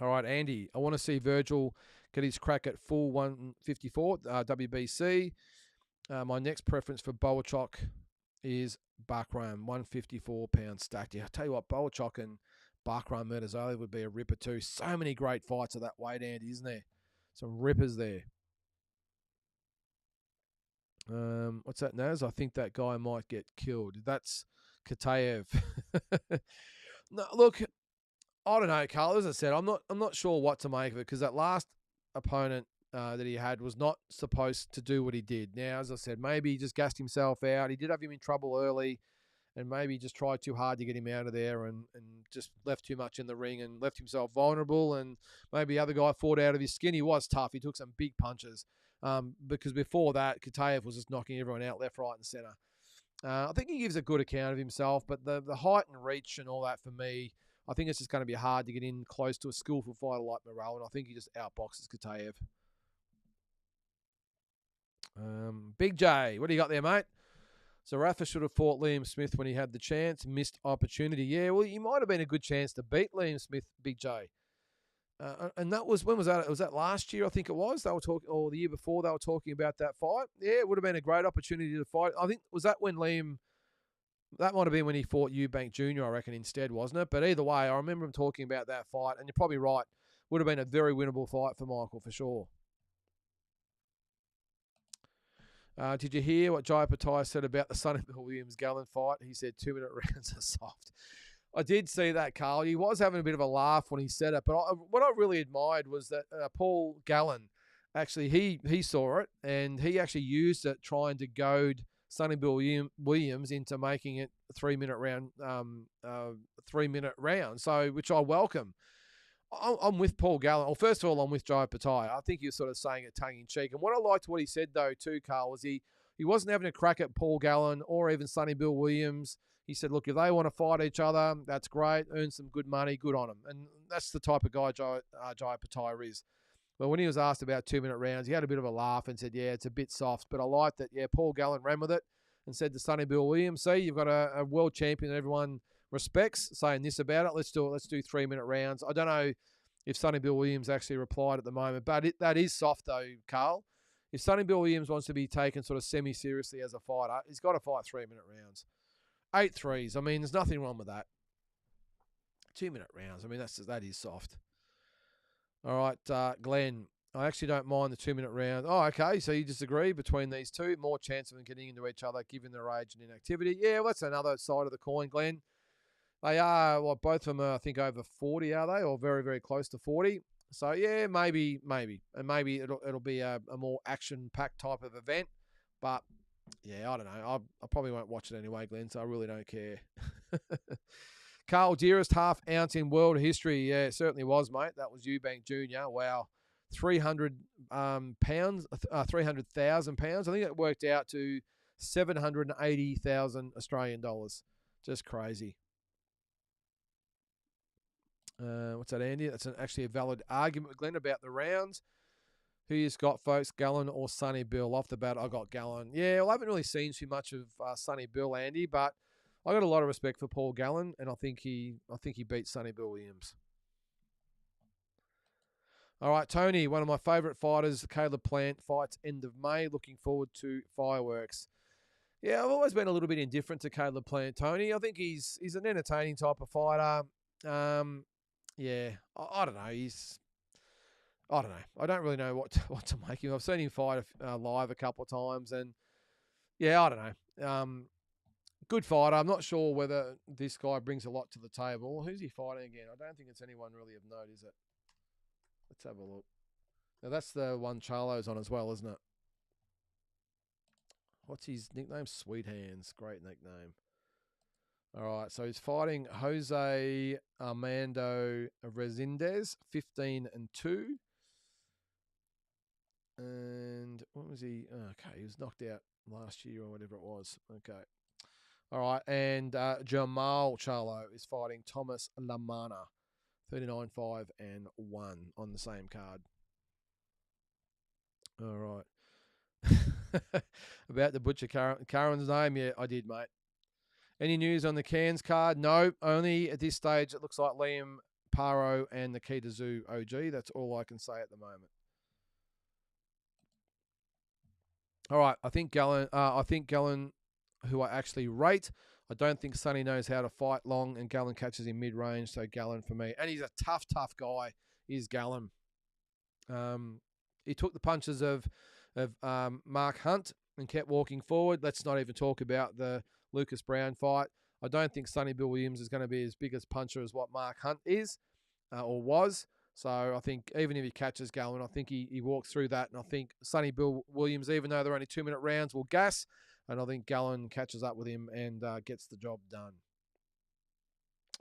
All right, Andy, I want to see Virgil get his crack at full 154 WBC. My next preference for Boachok is Bakram, 154 pounds stacked. Yeah, I tell you what, Boachok and Bakram Murtazali would be a ripper too. So many great fights at that weight, Andy, isn't there? Some rippers there. What's that, Naz? I think that guy might get killed. That's Kataev. No, look, I don't know, Carl. As I said, I'm not sure what to make of it because that last opponent that he had was not supposed to do what he did. Now, as I said, maybe he just gassed himself out. He did have him in trouble early, and maybe he just tried too hard to get him out of there and just left too much in the ring and left himself vulnerable. And maybe the other guy fought out of his skin. He was tough. He took some big punches because before that, Kataev was just knocking everyone out left, right, and centre. I think he gives a good account of himself, but the height and reach and all that for me, I think it's just going to be hard to get in close to a skillful fighter like Morel, and I think he just outboxes Kataev. Big J, what do you got there, mate? Zarafa should have fought Liam Smith when he had the chance. Missed opportunity. Yeah, well, he might have been a good chance to beat Liam Smith, Big J. And that was, when was that? Was that last year, I think it was? They were talking, or the year before they were talking about that fight. Yeah, it would have been a great opportunity to fight. I think, was that when Liam... That might have been when he fought Eubank Jr, I reckon, instead, wasn't it? But either way, I remember him talking about that fight, and you're probably right. Would have been a very winnable fight for Michael, for sure. Did you hear what Jai Patai said about the Sonny Bill Williams-Gallen fight? He said 2-minute rounds are soft. I did see that, Carl. He was having a bit of a laugh when he said it, but what I really admired was that Paul Gallen, actually, he saw it, and he actually used it trying to goad Sonny Bill Williams into making it a 3-minute round, 3-minute round. So, which I welcome. I'm with Paul Gallen. Well, first of all, I'm with Jai Patai. I think he was sort of saying it tongue-in-cheek. And what I liked what he said, though, too, Carl, was he wasn't having a crack at Paul Gallen or even Sonny Bill Williams. He said, look, if they want to fight each other, that's great. Earn some good money, good on them. And that's the type of guy Jai Patai is. But when he was asked about 2-minute rounds, he had a bit of a laugh and said, yeah, it's a bit soft. But I like that, yeah, Paul Gallen ran with it and said to Sonny Bill Williams, see, you've got a world champion that everyone respects saying this about it. Let's do it. Let's do 3-minute rounds. I don't know if Sonny Bill Williams actually replied at the moment, but that is soft, though, Carl. If Sonny Bill Williams wants to be taken sort of semi-seriously as a fighter, he's got to fight 3-minute rounds. 8 threes. I mean, there's nothing wrong with that. 2-minute rounds. I mean, that is soft. All right, Glenn, I actually don't mind the 2-minute round. Oh, okay, so you disagree between these two. More chance of them getting into each other given their age and inactivity. Yeah, well, that's another side of the coin, Glenn. They are, well, both of them are, I think, over 40, are they? Or very, very close to 40. So, yeah, maybe. And maybe it'll be a more action-packed type of event. But, yeah, I don't know. I probably won't watch it anyway, Glenn, so I really don't care. Carl, dearest half ounce in world history. Yeah, it certainly was, mate. That was Eubank Jr. Wow. 300 pounds, 300,000 pounds. I think it worked out to $780,000 Australian dollars. Just crazy. What's that, Andy? That's actually a valid argument, Glenn, about the rounds. Who you got, folks? Gallen or Sonny Bill? Off the bat, I got Gallen. Yeah, well, I haven't really seen too much of Sonny Bill, Andy, but I got a lot of respect for Paul Gallen, and I think he beat Sonny Bill Williams. All right, Tony, one of my favourite fighters, Caleb Plant, fights end of May. Looking forward to fireworks. Yeah, I've always been a little bit indifferent to Caleb Plant, Tony. I think he's an entertaining type of fighter. Yeah, I don't know. I don't know. I don't really know what to make him. I've seen him fight live a couple of times, and yeah, I don't know. Good fighter. I'm not sure whether this guy brings a lot to the table. Who's he fighting again? I don't think it's anyone really of note, is it? Let's have a look. Now, that's the one Charlo's on as well, isn't it? What's his nickname? Sweet Hands. Great nickname. All right, so he's fighting Jose Armando Resendez, 15-2. And what was he? Okay, he was knocked out last year or whatever it was. Okay. All right, and Jamal Charlo is fighting Thomas Lamana, 39-5-1 on the same card. All right. About the Butcher Karen's name, yeah, I did, mate. Any news on the Cairns card? No, only at this stage it looks like Liam Paro and Nikita Zoo OG. That's all I can say at the moment. All right, I think Gallen, who I actually rate. I don't think Sonny knows how to fight long, and Gallen catches him mid-range, so Gallen for me. And he's a tough guy, is Gallen. He took the punches of Mark Hunt and kept walking forward. Let's not even talk about the Lucas Brown fight. I don't think Sonny Bill Williams is going to be as big a puncher as what Mark Hunt is or was. So I think even if he catches Gallen, I think he walks through that. And I think Sonny Bill Williams, even though they're only 2-minute rounds, will gas. And I think Gallen catches up with him and gets the job done.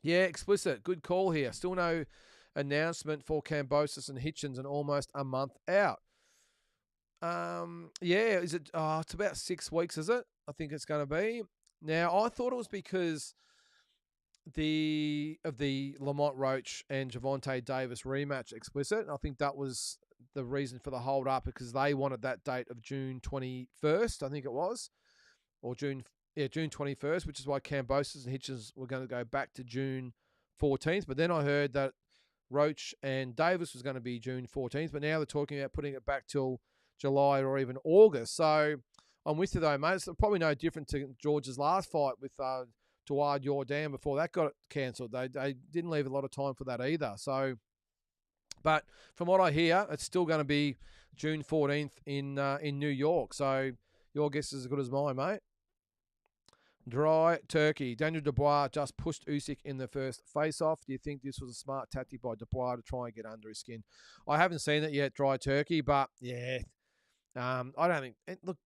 Yeah, explicit. Good call here. Still no announcement for Kambosos and Hitchens and almost a month out. Yeah, is it? It's about 6 weeks, is it? I think it's going to be. Now, I thought it was because of the Lamont Roach and Gervonta Davis rematch explicit. I think that was the reason for the hold up, because they wanted that date of June 21st, I think it was, or June 21st, which is why Kambosos and Hitchens were going to go back to June 14th. But then I heard that Roach and Davis was going to be June 14th, but now they're talking about putting it back till July or even August. So I'm with you though, mate. It's probably no different to George's last fight with Dawad Yordan before that got cancelled. They didn't leave a lot of time for that either. So, but from what I hear, it's still going to be June 14th in New York. So your guess is as good as mine, mate. Dry turkey. Daniel Dubois just pushed Usyk in the first face-off. Do you think this was a smart tactic by Dubois to try and get under his skin? I haven't seen it yet, dry turkey, but yeah, I don't think. Look,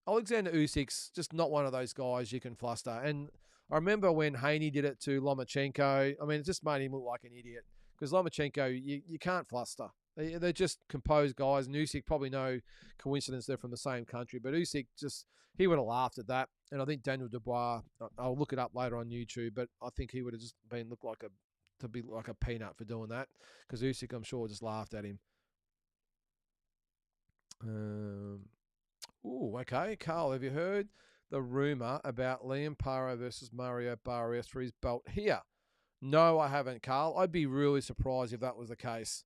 Alexander Usyk's just not one of those guys you can fluster. And I remember when Haney did it to Lomachenko. I mean, it just made him look like an idiot, because Lomachenko, you can't fluster. They're just composed guys, and Usyk, probably no coincidence they're from the same country, but Usyk he would have laughed at that. And I think Daniel Dubois, I'll look it up later on YouTube, but I think he would have just looked like a peanut for doing that, because Usyk, I'm sure, just laughed at him. Okay. Carl, have you heard the rumour about Liam Paro versus Mario Barrios for his belt here? No, I haven't, Carl. I'd be really surprised if that was the case.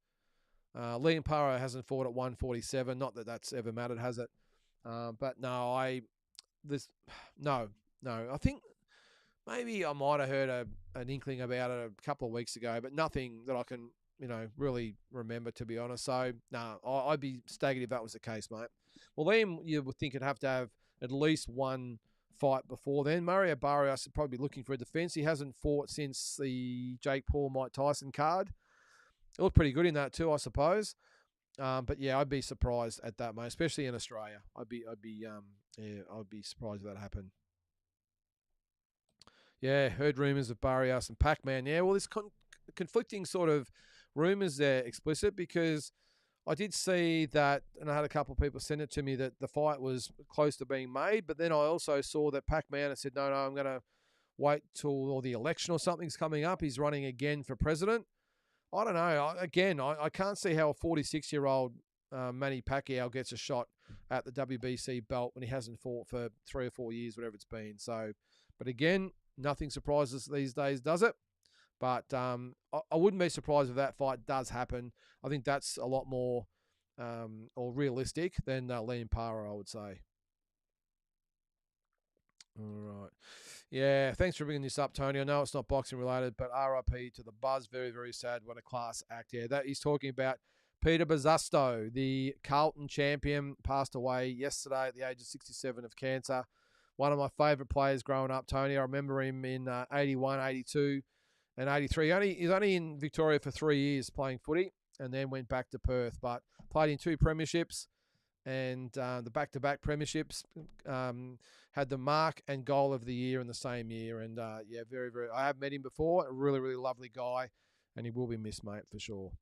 Liam Paro hasn't fought at 147. Not that that's ever mattered, has it? But no, no. I think maybe I might have heard an inkling about it a couple of weeks ago, but nothing that I can, really remember, to be honest. So, no, I'd be staggered if that was the case, mate. Well, Liam, you would think, it'd have to have at least one fight before then. Mario Barrios is probably looking for a defense. He hasn't fought since the Jake Paul, Mike Tyson card. It looked pretty good in that too, I suppose. But yeah, I'd be surprised at that, mate, especially in Australia. I'd be surprised if that happened. Yeah, heard rumours of Barrios and Pac-Man. Yeah, well, there's conflicting sort of rumours there, explicit, because I did see that, and I had a couple of people send it to me that the fight was close to being made. But then I also saw that Pac-Man said, no, I'm going to wait till the election or something's coming up. He's running again for president. I don't know. I can't see how a 46-year-old Manny Pacquiao gets a shot at the WBC belt when he hasn't fought for 3 or 4 years, whatever it's been. So, but again, nothing surprises these days, does it? But I wouldn't be surprised if that fight does happen. I think that's a lot more or realistic than Liam Parra, I would say. All right. Yeah, thanks for bringing this up, Tony. I know it's not boxing related, but RIP to the Buzz. Very, very sad. What a class act. Yeah, that he's talking about Peter Bosustow, the Carlton champion, passed away yesterday at the age of 67 of cancer. One of my favourite players growing up, Tony. I remember him in 81, 82 and 83. He's only in Victoria for 3 years playing footy and then went back to Perth, but played in 2 premierships. And the back-to-back premierships, had the mark and goal of the year in the same year. And, yeah, very, very... I have met him before. A really, really lovely guy. And he will be missed, mate, for sure.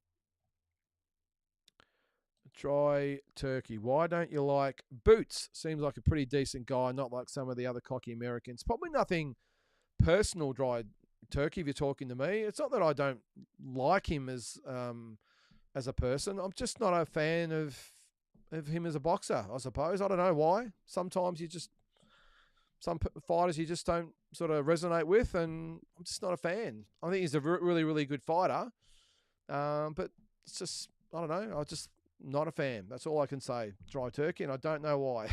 Dry Turkey. Why don't you like Boots? Seems like a pretty decent guy, not like some of the other cocky Americans. Probably nothing personal, Dry Turkey, if you're talking to me. It's not that I don't like him as a person. I'm just not a fan of him as a boxer, I suppose. I don't know why. Sometimes some fighters you just don't sort of resonate with, and I'm just not a fan. I think he's a really, really good fighter. But it's just, I don't know. I'm just not a fan. That's all I can say. Dry Turkey, and I don't know why.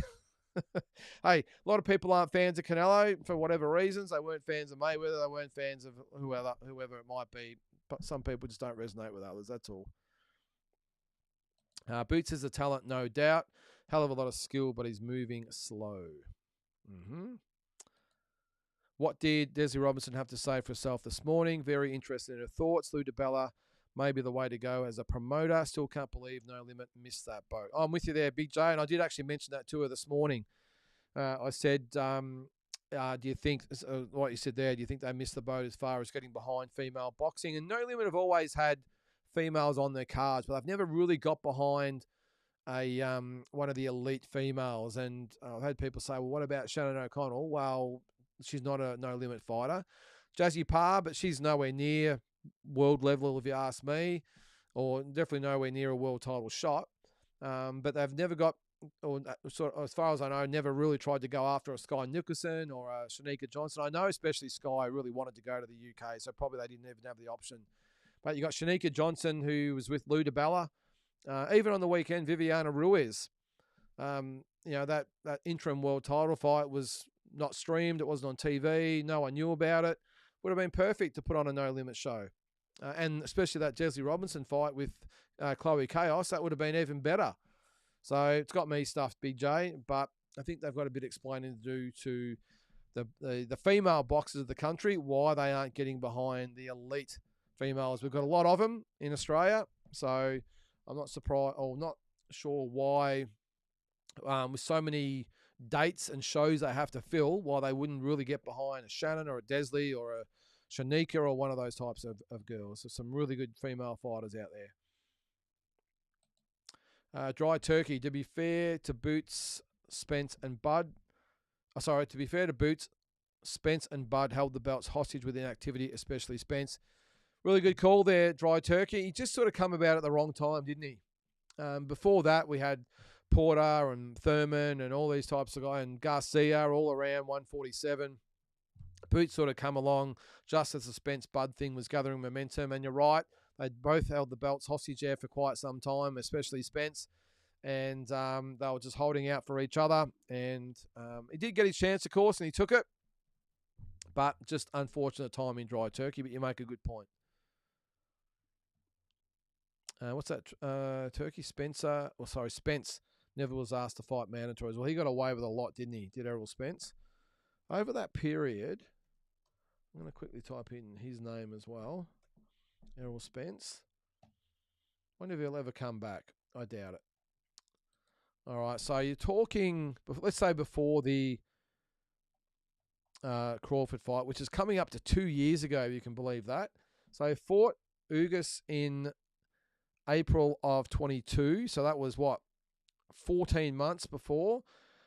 Hey, a lot of people aren't fans of Canelo for whatever reasons. They weren't fans of Mayweather. They weren't fans of whoever it might be. But some people just don't resonate with others. That's all. Boots is a talent, no doubt. Hell of a lot of skill, but he's moving slow. What did Desi Robinson have to say for herself this morning? Very interested in her thoughts. Lou DiBella may be the way to go as a promoter. Still can't believe No Limit missed that boat. I'm with you there, Big J, and I did actually mention that to her this morning. I said, do you think, what you said there, do you think they missed the boat as far as getting behind female boxing? And No Limit have always had females on their cards, but I've never really got behind one of the elite females. And I've had people say, well, what about Shannon O'Connell? Well, she's not a No Limit fighter. Jazzy Parr, but she's nowhere near world level, if you ask me, or definitely nowhere near a world title shot. But they've never got, or sort of, as far as I know, never really tried to go after a Sky Nicholson or a Shanika Johnson. I know especially Sky really wanted to go to the UK, so probably they didn't even have the option. But you got Shanika Johnson, who was with Lou DiBella. Even on the weekend, Viviana Ruiz. That interim world title fight was not streamed. It wasn't on TV. No one knew about it. Would have been perfect to put on a No Limit show. And especially that Desi Robinson fight with Chloe Chaos, that would have been even better. So it's got me stuffed, Big J. But I think they've got a bit of explaining to do to the female boxers of the country, why they aren't getting behind the elite females. We've got a lot of them in Australia, so I'm not surprised or not sure why, with so many dates and shows they have to fill, why they wouldn't really get behind a Shannon or a Desley or a Shanika or one of those types of girls. So some really good female fighters out there. Dry Turkey. To be fair to Boots, Spence and Bud. To be fair to Boots, Spence and Bud held the belts hostage with inactivity, especially Spence. Really good call there, Dry Turkey. He just sort of come about at the wrong time, didn't he? Before that, we had Porter and Thurman and all these types of guys, and Garcia all around 147. Boots sort of come along just as the Spence-Bud thing was gathering momentum. And you're right, they both held the belts hostage there for quite some time, especially Spence. And they were just holding out for each other. And he did get his chance, of course, and he took it. But just unfortunate timing, Dry Turkey. But you make a good point. What's that? Turkey Spencer. Spence never was asked to fight mandatories. Well, he got away with a lot, didn't he? Did Errol Spence? Over that period, I'm going to quickly type in his name as well. Errol Spence. Wonder if he'll ever come back. I doubt it. All right, so you're talking, let's say before the Crawford fight, which is coming up to 2 years ago, if you can believe that. So he fought Ugas in April of 22. So that was what, 14 months before.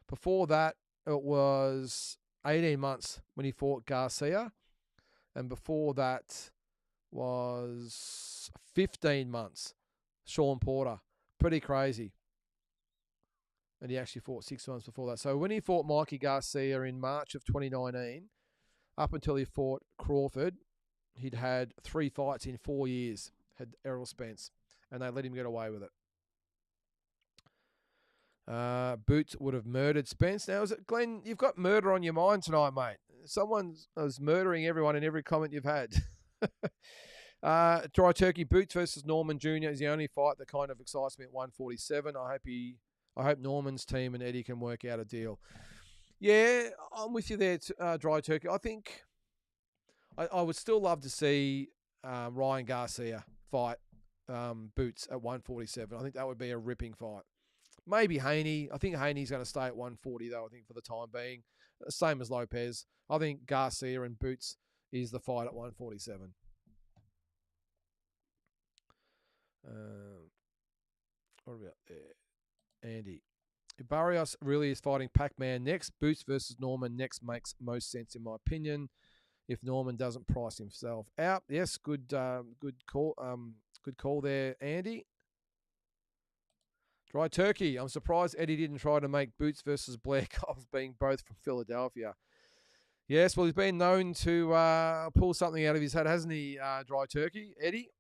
Before that, it was 18 months when he fought Garcia. And before that was 15 months, Sean Porter. Pretty crazy. And he actually fought 6 months before that. So when he fought Mikey Garcia in March of 2019, up until he fought Crawford, he'd had 3 fights in 4 years, had Errol Spence, and they let him get away with it. Boots would have murdered Spence. Now, is it Glenn? You've got murder on your mind tonight, mate. Someone was murdering everyone in every comment you've had. Dry Turkey Boots versus Norman Jr. is the only fight that kind of excites me at 147. I hope Norman's team and Eddie can work out a deal. Yeah, I'm with you there, Dry Turkey. I think I would still love to see Ryan Garcia fight Boots at 147. I think that would be a ripping fight. Maybe Haney. I think Haney's going to stay at 140, though, I think, for the time being. Same as Lopez. I think Garcia and Boots is the fight at 147. What about there? Andy. If Barrios really is fighting Pac-Man next, Boots versus Norman next makes most sense, in my opinion. If Norman doesn't price himself out. Yes, good call. Good call there, Andy. Dry Turkey. I'm surprised Eddie didn't try to make Boots versus Blair Cobbs, being both from Philadelphia. Yes, well, he's been known to pull something out of his head, hasn't he, Dry Turkey? Eddie?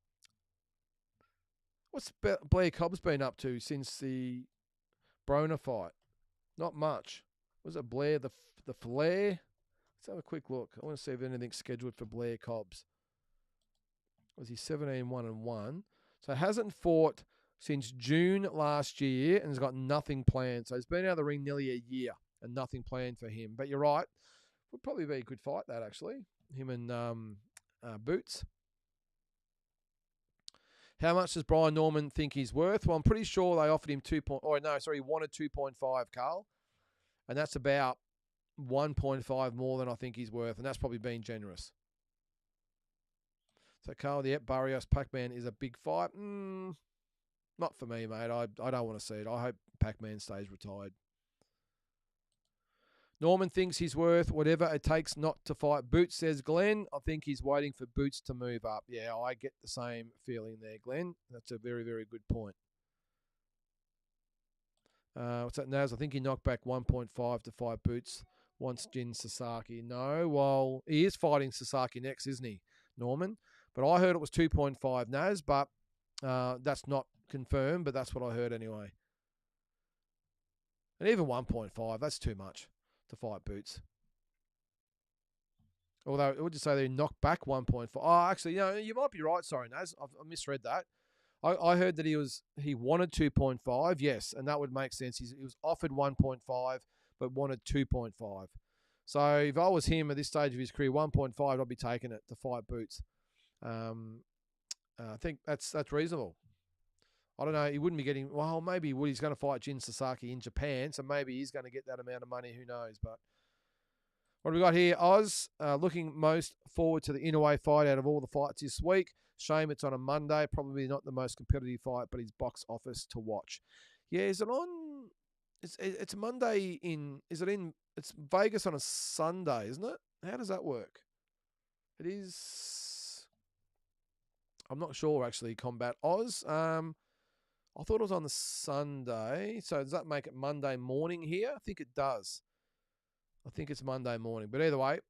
What's Blair Cobbs been up to since the Broner fight? Not much. Was it Blair the Flair? Let's have a quick look. I want to see if anything's scheduled for Blair Cobbs. Was he 17-1-1? So hasn't fought since June last year and has got nothing planned. So he's been out of the ring nearly a year and nothing planned for him. But you're right. Would probably be a good fight, that, actually. Him and Boots. How much does Brian Norman think he's worth? Well, I'm pretty sure they offered him he wanted 2.5, Carl. And that's about 1.5 more than I think he's worth. And that's probably being generous. So, Carl, Barrios Pac-Man is a big fight. Not for me, mate. I don't want to see it. I hope Pac-Man stays retired. Norman thinks he's worth whatever it takes not to fight Boots, says Glenn. I think he's waiting for Boots to move up. Yeah, I get the same feeling there, Glenn. That's a very, very good point. What's that, Naz? I think he knocked back 1.5 to fight Boots. Wants Jin Sasaki. No, well, he is fighting Sasaki next, isn't he, Norman? But I heard it was 2.5, Naz, but that's not confirmed, but that's what I heard anyway. And even 1.5, that's too much to fight Boots. Although, would you say they knocked back 1.5? Oh, actually, you might be right. Sorry, Naz. I misread that. I heard that he wanted 2.5, yes, and that would make sense. He was offered 1.5, but wanted 2.5. So if I was him at this stage of his career, 1.5, I'd be taking it to fight Boots. I think that's reasonable. I don't know. He wouldn't be getting. Well, maybe he would. He's going to fight Jin Sasaki in Japan, so maybe he's going to get that amount of money. Who knows? But what have we got here? Oz looking most forward to the Inoue fight out of all the fights this week. Shame it's on a Monday. Probably not the most competitive fight, but his box office to watch. Yeah, is it on? It's Monday in. Is it in? It's Vegas on a Sunday, isn't it? How does that work? It is. I'm not sure actually. Combat Oz. I thought it was on the Sunday. So does that make it Monday morning here? I think it does. I think it's Monday morning. But either way,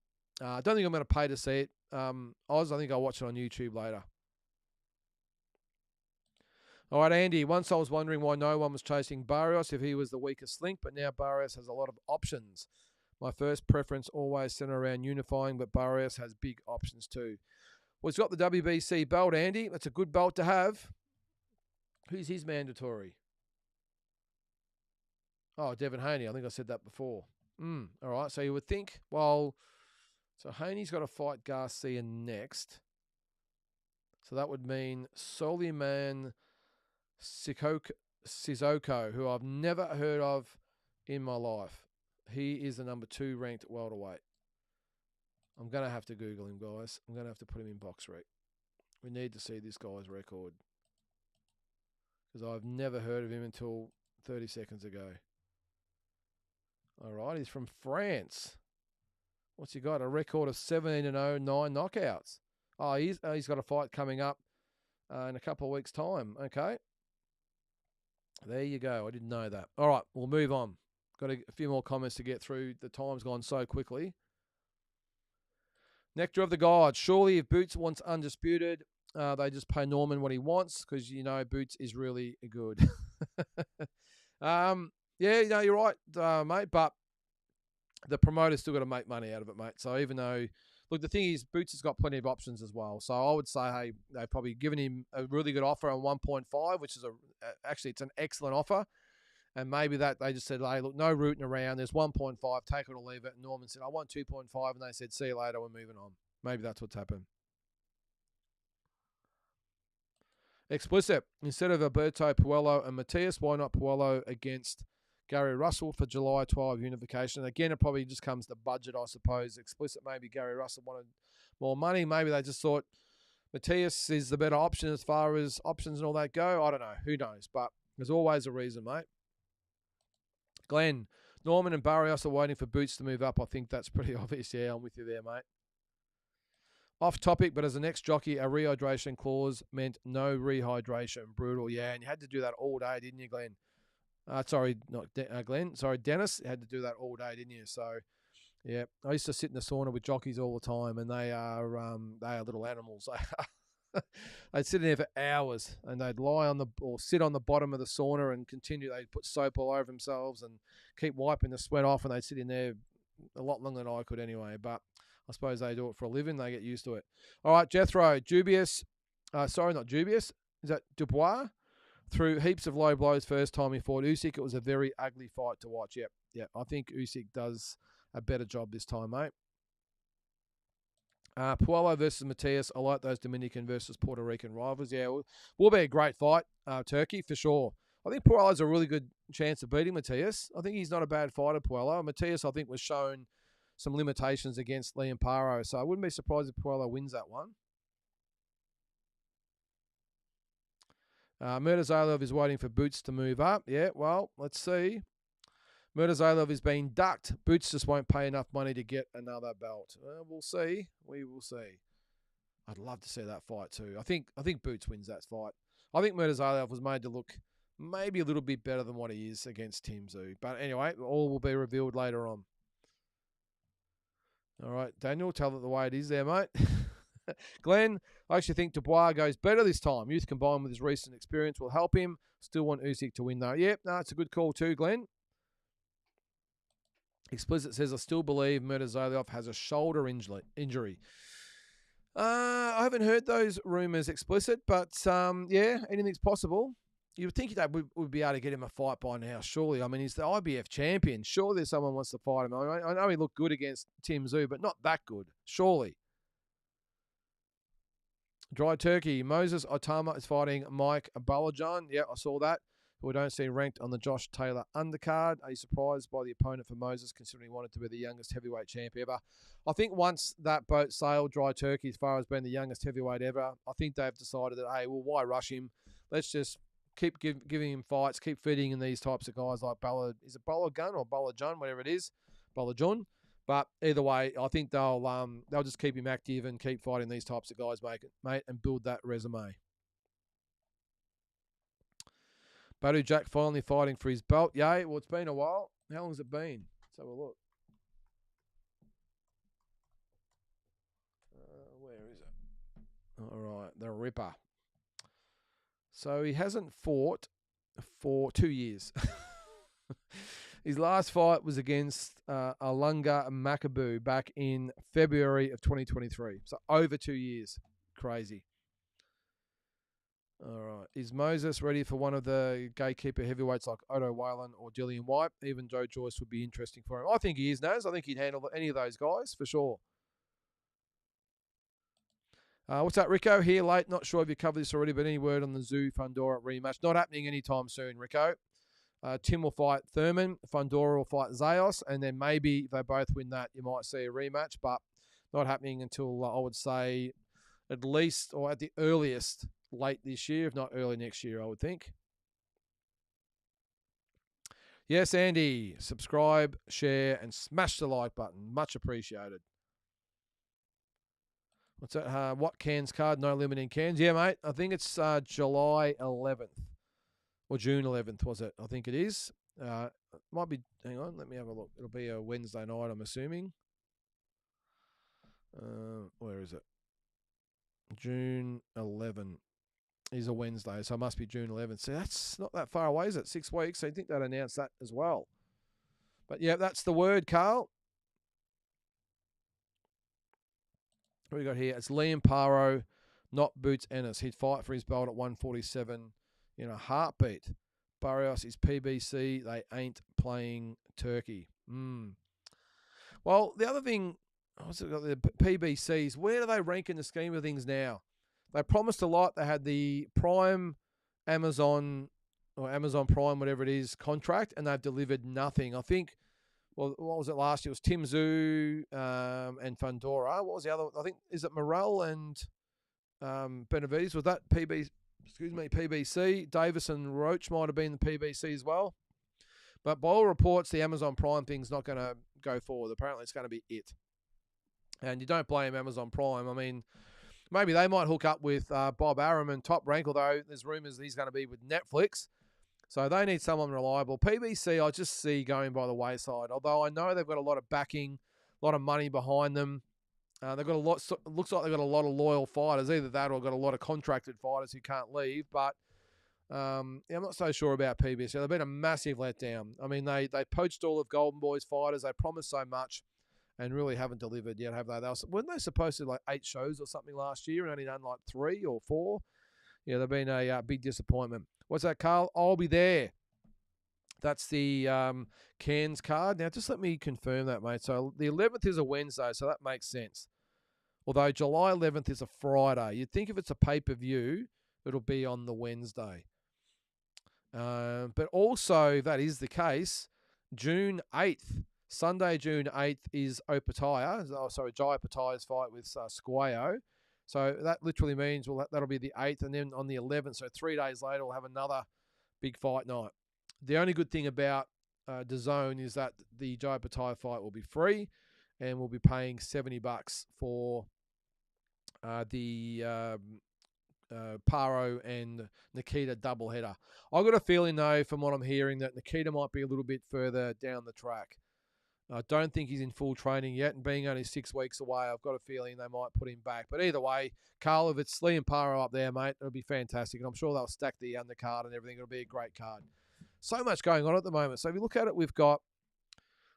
I don't think I'm going to pay to see it. Oz, I think I'll watch it on YouTube later. All right, Andy. Once I was wondering why no one was chasing Barrios if he was the weakest link, but now Barrios has a lot of options. My first preference always centered around unifying, but Barrios has big options too. Well, he's got the WBC belt, Andy. That's a good belt to have. Who's his mandatory? Oh, Devin Haney. I think I said that before. All right. So you would think, well, so Haney's got to fight Garcia next. So that would mean Soliman Sissoko, who I've never heard of in my life. He is the number 2 ranked welterweight. I'm going to have to Google him, guys. I'm going to have to put him in box rec. We need to see this guy's record. because I've never heard of him until 30 seconds ago. All right, he's from France. What's he got? A record of 17-0, 9 knockouts. Oh, he's got a fight coming up in a couple of weeks' time. Okay. There you go. I didn't know that. All right, we'll move on. Got a few more comments to get through. The time's gone so quickly. Nectar of the Gods. Surely if Boots wants undisputed, they just pay Norman what he wants because, Boots is really good. Yeah, you're right, mate, but the promoter's still got to make money out of it, mate. So even though, look, the thing is, Boots has got plenty of options as well. So I would say, hey, they've probably given him a really good offer on 1.5, which is actually it's an excellent offer. And maybe that they just said, hey, look, no rooting around. There's 1.5, take it or leave it. And Norman said, I want 2.5. And they said, see you later, we're moving on. Maybe that's what's happened. Explicit. Instead of Alberto, Puello, and Matias, why not Puello against Gary Russell for July 12 unification? Again, it probably just comes to budget, I suppose. Explicit, maybe Gary Russell wanted more money. Maybe they just thought Matias is the better option as far as options and all that go. I don't know. Who knows? But there's always a reason, mate. Glenn, Norman and Barrios are waiting for Boots to move up. I think that's pretty obvious. Yeah, I'm with you there, mate. Off topic, but as an ex-jockey, a rehydration clause meant no rehydration. Brutal, yeah. And you had to do that all day, didn't you, Glenn? Sorry, not Glenn. Sorry, Dennis. You had to do that all day, didn't you? So, yeah. I used to sit in the sauna with jockeys all the time, and they are little animals. They'd sit in there for hours, and they'd lie on or sit on the bottom of the sauna and continue. They'd put soap all over themselves and keep wiping the sweat off, and they'd sit in there a lot longer than I could anyway. But I suppose they do it for a living. They get used to it. All right, Jethro, dubious. Sorry, not dubious. Is that Dubois? Through heaps of low blows first time he fought Usyk. It was a very ugly fight to watch. Yep. I think Usyk does a better job this time, mate. Puello versus Matias. I like those Dominican versus Puerto Rican rivals. Yeah, will be a great fight, Turkey, for sure. I think Puello's a really good chance of beating Matias. I think he's not a bad fighter, Puello. Matias, I think, was shown some limitations against Liam Paro, so I wouldn't be surprised if Puello wins that one. Murtazalov is waiting for Boots to move up. Yeah, well, let's see. Murtazalov is being ducked. Boots just won't pay enough money to get another belt. We'll see. We will see. I'd love to see that fight too. I think Boots wins that fight. I think Murtazalov was made to look maybe a little bit better than what he is against Tim Tszyu. But anyway, all will be revealed later on. All right, Daniel, tell it the way it is there, mate. Glenn, I actually think Dubois goes better this time. Youth combined with his recent experience will help him. Still want Usyk to win though. Yep, no, it's a good call too, Glenn. Explicit says, I still believe Murtazalov has a shoulder injury. I haven't heard those rumours, Explicit, but yeah, anything's possible. You would think they would be able to get him a fight by now, surely. I mean, he's the IBF champion. Surely someone wants to fight him. I know he looked good against Tim Tszyu, but not that good, surely. Dry Turkey. Moses Otama is fighting Mike Balajan. Yeah, I saw that. Who we don't see ranked on the Josh Taylor undercard. Are you surprised by the opponent for Moses, considering he wanted to be the youngest heavyweight champ ever? I think once that boat sailed Dry Turkey as far as being the youngest heavyweight ever, I think they've decided that, hey, well, why rush him? Let's just keep giving him fights, keep feeding in these types of guys like is it Balagun or Balajan, whatever it is, Balajon. But either way, I think they'll just keep him active and keep fighting these types of guys, mate, and build that resume. Badu Jack finally fighting for his belt. Yay, well, it's been a while. How long has it been? Let's have a look. Where is it? All right, the Ripper. So he hasn't fought for 2 years. His last fight was against Alunga Makabu back in February of 2023. So over 2 years. Crazy. All right. Is Moses ready for one of the gatekeeper heavyweights like Otto Whalen or Dillian White? Even Joe Joyce would be interesting for him. I think he is, Naz. I think he'd handle any of those guys for sure. What's that, Rico? Here late. Not sure if you covered this already, but any word on the Tszyu Fundora rematch? Not happening anytime soon, Rico. Tim will fight Thurman. Fundora will fight Zayos. And then maybe if they both win that, you might see a rematch, but not happening until, I would say, at least or at the earliest, late this year, if not early next year, I would think. Yes, Andy. Subscribe, share, and smash the like button. Much appreciated. What's that? What cans card? No limit in cans. Yeah, mate. I think it's July 11th. Or June 11th, was it? I think it is. Might be. Hang on. Let me have a look. It'll be a Wednesday night, I'm assuming. Where is it? June 11 is a Wednesday, so it must be June 11th. So that's not that far away, is it? 6 weeks. So you think they'd announce that as well. But yeah, that's the word, Carl. What we got here? It's Liam Paro, not Boots Ennis. He'd fight for his belt at 147 in a heartbeat. Barrios is PBC. They ain't playing Turkey. Well, the other thing, the PBCs, where do they rank in the scheme of things now? They promised a lot. They had the Prime Amazon or Amazon Prime, whatever it is, contract, and they've delivered nothing. I think, well, what was it last year? It was Tim Zhu and Fundora. What was the other? I think, is it Morel and Benavides? Was that PBC? Davis and Roach might have been the PBC as well. But by all reports, the Amazon Prime thing's not going to go forward. Apparently, it's going to be it. And you don't blame Amazon Prime. I mean, maybe they might hook up with Bob Arum and Top Rank, although there's rumours he's going to be with Netflix. So they need someone reliable. PBC, I just see going by the wayside. Although I know they've got a lot of backing, a lot of money behind them. They've got a lot. Looks like they've got a lot of loyal fighters. Either that, or got a lot of contracted fighters who can't leave. But I'm not so sure about PBC. They've been a massive letdown. I mean, they poached all of Golden Boy's fighters. They promised so much, and really haven't delivered yet, have they? Weren't they supposed to do like 8 shows or something last year and only done like 3 or 4? Yeah, they've been a big disappointment. What's that, Carl? I'll be there. That's the Cairns card. Now, just let me confirm that, mate. So the 11th is a Wednesday, so that makes sense. Although July 11th is a Friday. You'd think if it's a pay-per-view, it'll be on the Wednesday. But also, if that is the case, June 8th, Sunday, June 8th is Jai Opataia's fight with Squayo. So that literally means that'll be the 8th, and then on the 11th, so 3 days later, we'll have another big fight night. The only good thing about DAZN is that the Jai Opataia fight will be free, and we'll be paying $70 for the Paro and Nikita doubleheader. I've got a feeling, though, from what I'm hearing, that Nikita might be a little bit further down the track. I don't think he's in full training yet, and being only 6 weeks away, I've got a feeling they might put him back. But either way, Carl, if it's Liam Paro up there, mate, it'll be fantastic. And I'm sure they'll stack the undercard and everything. It'll be a great card. So much going on at the moment. So if you look at it, we've got,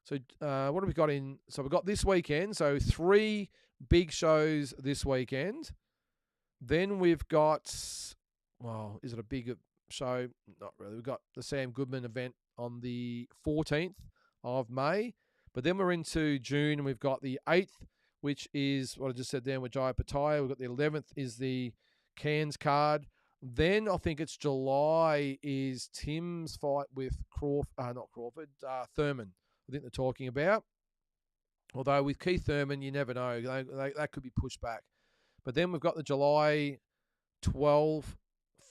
what have we got in? So we've got this weekend. So 3 big shows this weekend. Then we've got, well, is it a big show? Not really. We've got the Sam Goodman event on the 14th of May. But then we're into June, and we've got the 8th, which is what I just said then with Jai Opataia. We've got the 11th is the Cairns card. Then I think it's July is Tim's fight with Thurman. I think they're talking about. Although with Keith Thurman, you never know. That could be pushed back. But then we've got the July 12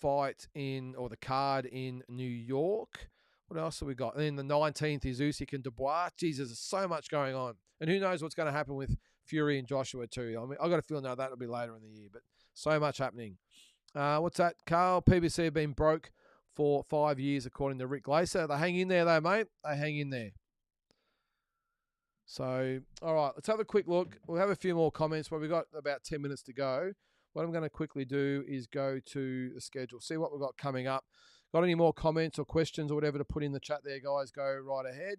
fight the card in New York. What else have we got? And then the 19th is Usyk and Dubois. Jesus, there's so much going on. And who knows what's going to happen with Fury and Joshua too. I mean, I've got a feeling now that'll be later in the year, but so much happening. What's that, Carl? PBC have been broke for 5 years, according to Rick Glaser. They hang in there, though, mate. They hang in there. So, all right, let's have a quick look. We'll have a few more comments, but we've got about 10 minutes to go. What I'm going to quickly do is go to the schedule, see what we've got coming up. Got any more comments or questions or whatever to put in the chat there, guys, go right ahead.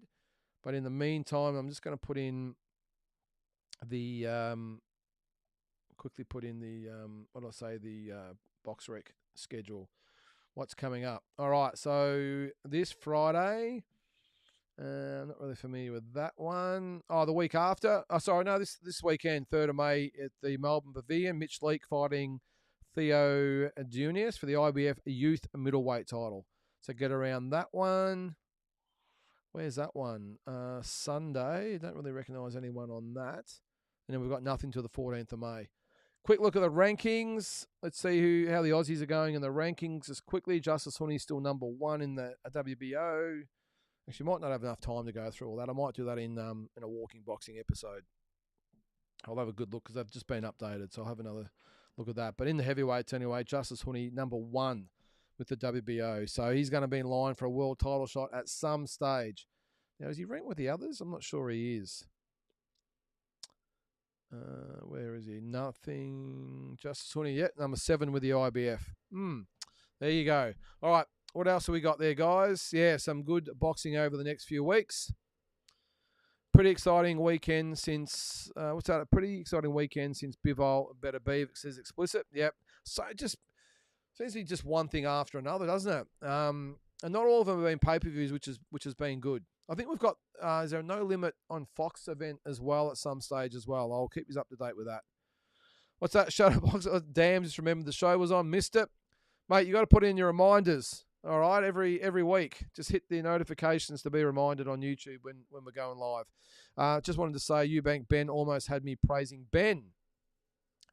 But in the meantime, I'm just going to put in the, box rec schedule. What's coming up? All right, so this Friday, not really familiar with that one. Oh, the week after. Oh, sorry, no, this weekend, 3rd of May at the Melbourne Pavilion. Mitch Leake fighting Theo Junius for the IBF Youth Middleweight title. So get around that one. Where's that one? Sunday. Don't really recognise anyone on that. And then we've got nothing till the 14th of May. Quick look at the rankings. Let's see how the Aussies are going in the rankings. Just quickly, Justice Honey's still number 1 in the WBO. Actually, might not have enough time to go through all that. I might do that in a walking boxing episode. I'll have a good look because they've just been updated, so I'll have another look at that. But in the heavyweights anyway, Justice Honey, number 1 with the WBO. So he's going to be in line for a world title shot at some stage. Now, is he ranked with the others? I'm not sure he is. Where is he? Nothing. Justice Honey, yeah, number 7 with the IBF. There you go. All right, what else have we got there, guys? Yeah, some good boxing over the next few weeks. Pretty exciting weekend since, A pretty exciting weekend since Bivol Better Beef says explicit. Yep. So just seems to be just one thing after another, doesn't it? And not all of them have been pay-per-views, which has been good. I think we've got, is there a No Limit on Fox event as well at some stage as well? I'll keep you up to date with that. What's that? Shutterbox? Oh, damn, just remembered the show was on. Missed it. Mate, you got to put in your reminders. All right, every week, just hit the notifications to be reminded on YouTube when we're going live. Just wanted to say, Eubank Benn almost had me praising Benn.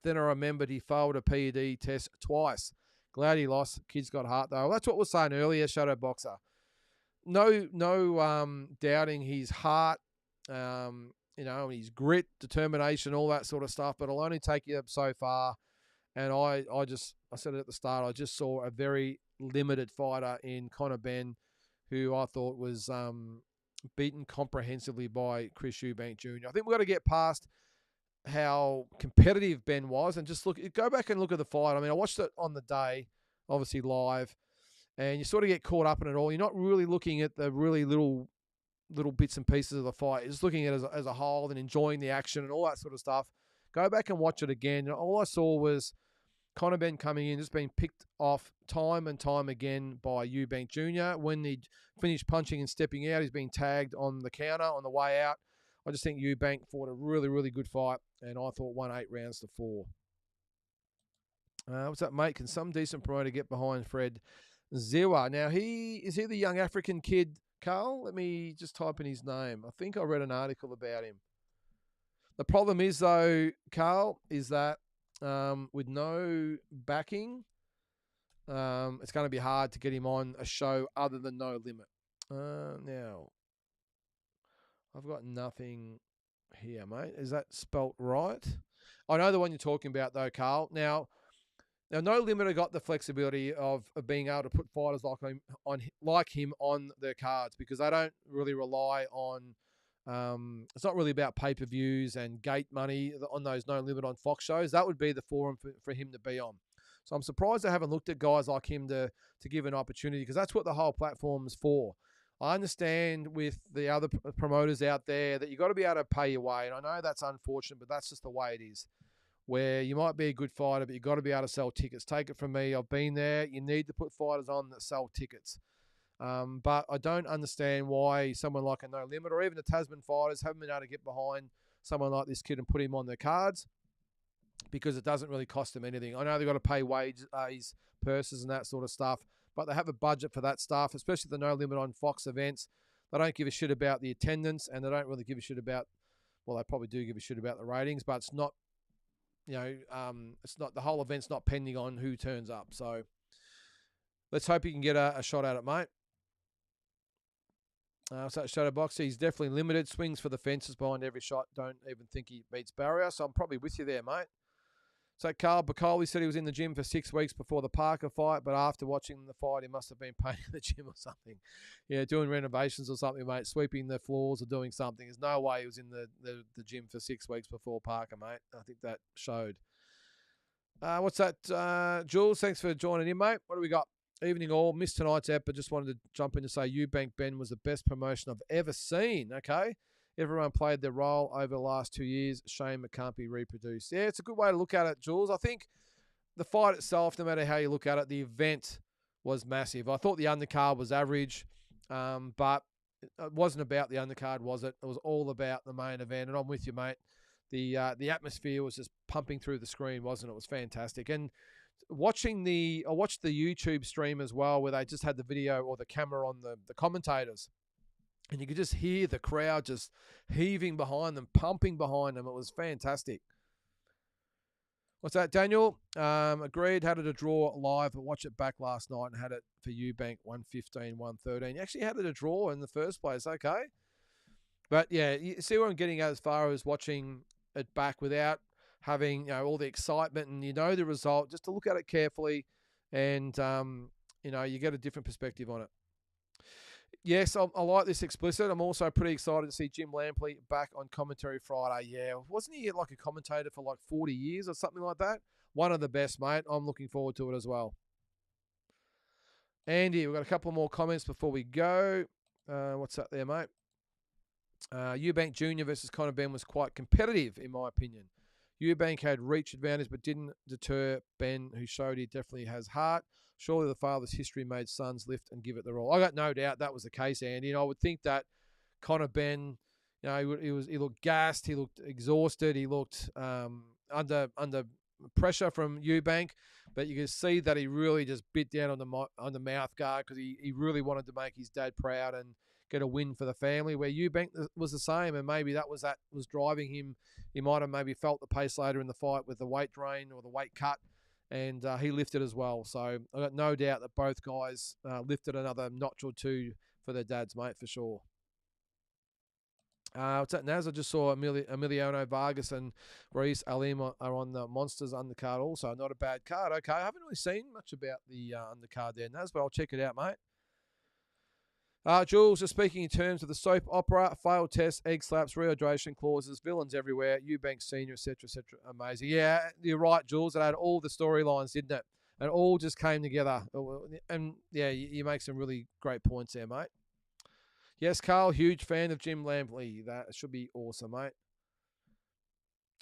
Then I remembered he failed a PED test twice. Glad he lost. Kid's got heart though. Well, that's what we were saying earlier, Shadow Boxer. No doubting his heart, his grit, determination, all that sort of stuff. But it'll only take you so far. And I said it at the start, I just saw a very limited fighter in Conor Benn, who I thought was beaten comprehensively by Chris Eubank Jr. I think we've got to get past how competitive Benn was and just go back and look at the fight. I mean, I watched it on the day, obviously live, and you sort of get caught up in it all. You're not really looking at the really little bits and pieces of the fight. You're just looking at it as a whole and enjoying the action and all that sort of stuff. Go back and watch it again. And all I saw was Conor Benn coming in, just being picked off time and time again by Eubank Jr. When he finished punching and stepping out, he's being tagged on the counter on the way out. I just think Eubank fought a really, really good fight, and I thought won 8 rounds to 4. What's up, mate? Can some decent promoter get behind Fred Ziwa? Now, is he the young African kid, Carl? Let me just type in his name. I think I read an article about him. The problem is, though, Carl, is that with no backing, it's going to be hard to get him on a show other than No Limit. Now, I've got nothing here, mate. Is that spelt right? I know the one you're talking about, though, Carl. Now No Limit have got the flexibility of being able to put fighters like him on their cards because they don't really rely on. It's not really about pay-per-views and gate money on those No Limit on Fox shows. That would be the forum for him to be on. So I'm surprised they haven't looked at guys like him to give an opportunity because that's what the whole platform is for. I understand with the other promoters out there that you've got to be able to pay your way. And I know that's unfortunate, but that's just the way it is. Where you might be a good fighter, but you've got to be able to sell tickets. Take it from me. I've been there. You need to put fighters on that sell tickets. But I don't understand why someone like a No Limit or even the Tasman fighters haven't been able to get behind someone like this kid and put him on their cards because it doesn't really cost them anything. I know they've got to pay wages, his purses and that sort of stuff, but they have a budget for that stuff, especially the No Limit on Fox events. They don't give a shit about the attendance and they don't really give a shit about, well, they probably do give a shit about the ratings, but it's not, it's not, the whole event's not pending on who turns up. So let's hope you can get a shot at it, mate. So Shadowbox, he's definitely limited. Swings for the fences behind every shot. Don't even think he beats barrier. So I'm probably with you there, mate. So Carl Bacoli said he was in the gym for 6 weeks before the Parker fight, but after watching the fight, he must have been painting the gym or something. Yeah, doing renovations or something, mate. Sweeping the floors or doing something. There's no way he was in the gym for 6 weeks before Parker, mate. I think that showed. What's that, Jules? Thanks for joining in, mate. What do we got? Evening all. Missed tonight's ep, but just wanted to jump in to say Eubank Benn was the best promotion I've ever seen, okay? Everyone played their role over the last 2 years. Shame it can't be reproduced. Yeah, it's a good way to look at it, Jules. I think the fight itself, no matter how you look at it, the event was massive. I thought the undercard was average, but it wasn't about the undercard, was it? It was all about the main event, and I'm with you, mate. The atmosphere was just pumping through the screen, wasn't it? It was fantastic. And I watched the YouTube stream as well, where they just had the video or the camera on the commentators, and you could just hear the crowd just heaving behind them, pumping behind them. It was fantastic. What's that, Daniel? Agreed. Had it a draw live, but watched it back last night and had it for Eubank 115, 113. Actually had it a draw in the first place. Okay. But yeah, you see where I'm getting at as far as watching it back without having all the excitement and the result, just to look at it carefully, and you get a different perspective on it. Yes, I like this explicit. I'm also pretty excited to see Jim Lampley back on commentary Friday. Yeah, wasn't he like a commentator for like 40 years or something like that? One of the best, mate. I'm looking forward to it as well. Andy, we've got a couple more comments before we go. What's up there, mate? Eubank Jr versus Conor Benn was quite competitive, in my opinion. Eubank had reach advantage but didn't deter Benn, who showed he definitely has heart. Surely the father's history made sons lift and give it the roll. I got no doubt that was the case, Andy. And I would think that Conor Benn, he looked gassed, he looked exhausted, he looked under pressure from Eubank, but you can see that he really just bit down on the mouth guard because he really wanted to make his dad proud and get a win for the family. Where Eubank was the same, and maybe that was driving him. He might have maybe felt the pace later in the fight with the weight drain or the weight cut, and he lifted as well. So I got no doubt that both guys lifted another notch or two for their dads, mate, for sure. What's that, Naz? I just saw Emiliano Vargas and Reese Alim are on the Monsters undercard also. Not a bad card. Okay, I haven't really seen much about the undercard there, Naz, but I'll check it out, mate. Jules, just speaking in terms of the soap opera, failed tests, egg slaps, rehydration clauses, villains everywhere, Eubank Sr., etc., etc. Amazing. Yeah, you're right, Jules. It had all the storylines, didn't it? It all just came together. And yeah, you make some really great points there, mate. Yes, Carl, huge fan of Jim Lampley. That should be awesome, mate.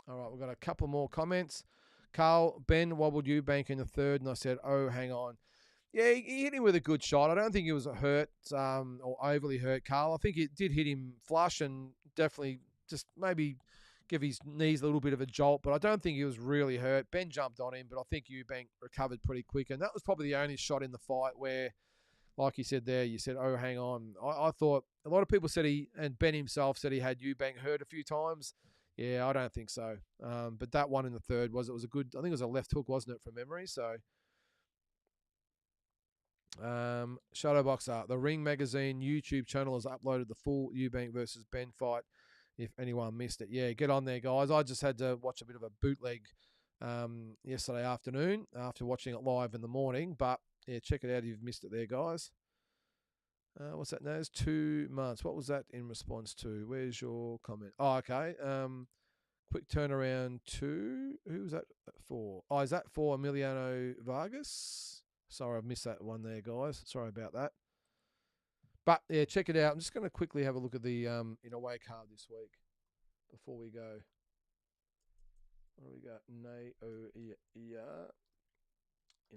All right, we've got a couple more comments. Carl, Benn wobbled Eubank in the third, and I said, oh, hang on. Yeah, he hit him with a good shot. I don't think he was hurt or overly hurt, Carl. I think it did hit him flush and definitely just maybe give his knees a little bit of a jolt, but I don't think he was really hurt. Benn jumped on him, but I think Eubank recovered pretty quick, and that was probably the only shot in the fight where, like you said there, you said, oh, hang on. I thought a lot of people said and Benn himself said he had Eubank hurt a few times. Yeah, I don't think so. But that one in the third was a good, I think it was a left hook, wasn't it, from memory? So, Shadowboxer, the Ring Magazine YouTube channel has uploaded the full Eubank versus Benn fight. If anyone missed it, yeah, get on there, guys. I just had to watch a bit of a bootleg yesterday afternoon after watching it live in the morning. But yeah, check it out if you've missed it there, guys. What's that, Naz? 2 months. What was that in response to? Where's your comment? Oh, okay. Quick turnaround to, who was that for? Oh, is that for Emiliano Vargas? Sorry, I missed that one there, guys. Sorry about that. But yeah, check it out. I'm just going to quickly have a look at the in away card this week before we go. What do we got? In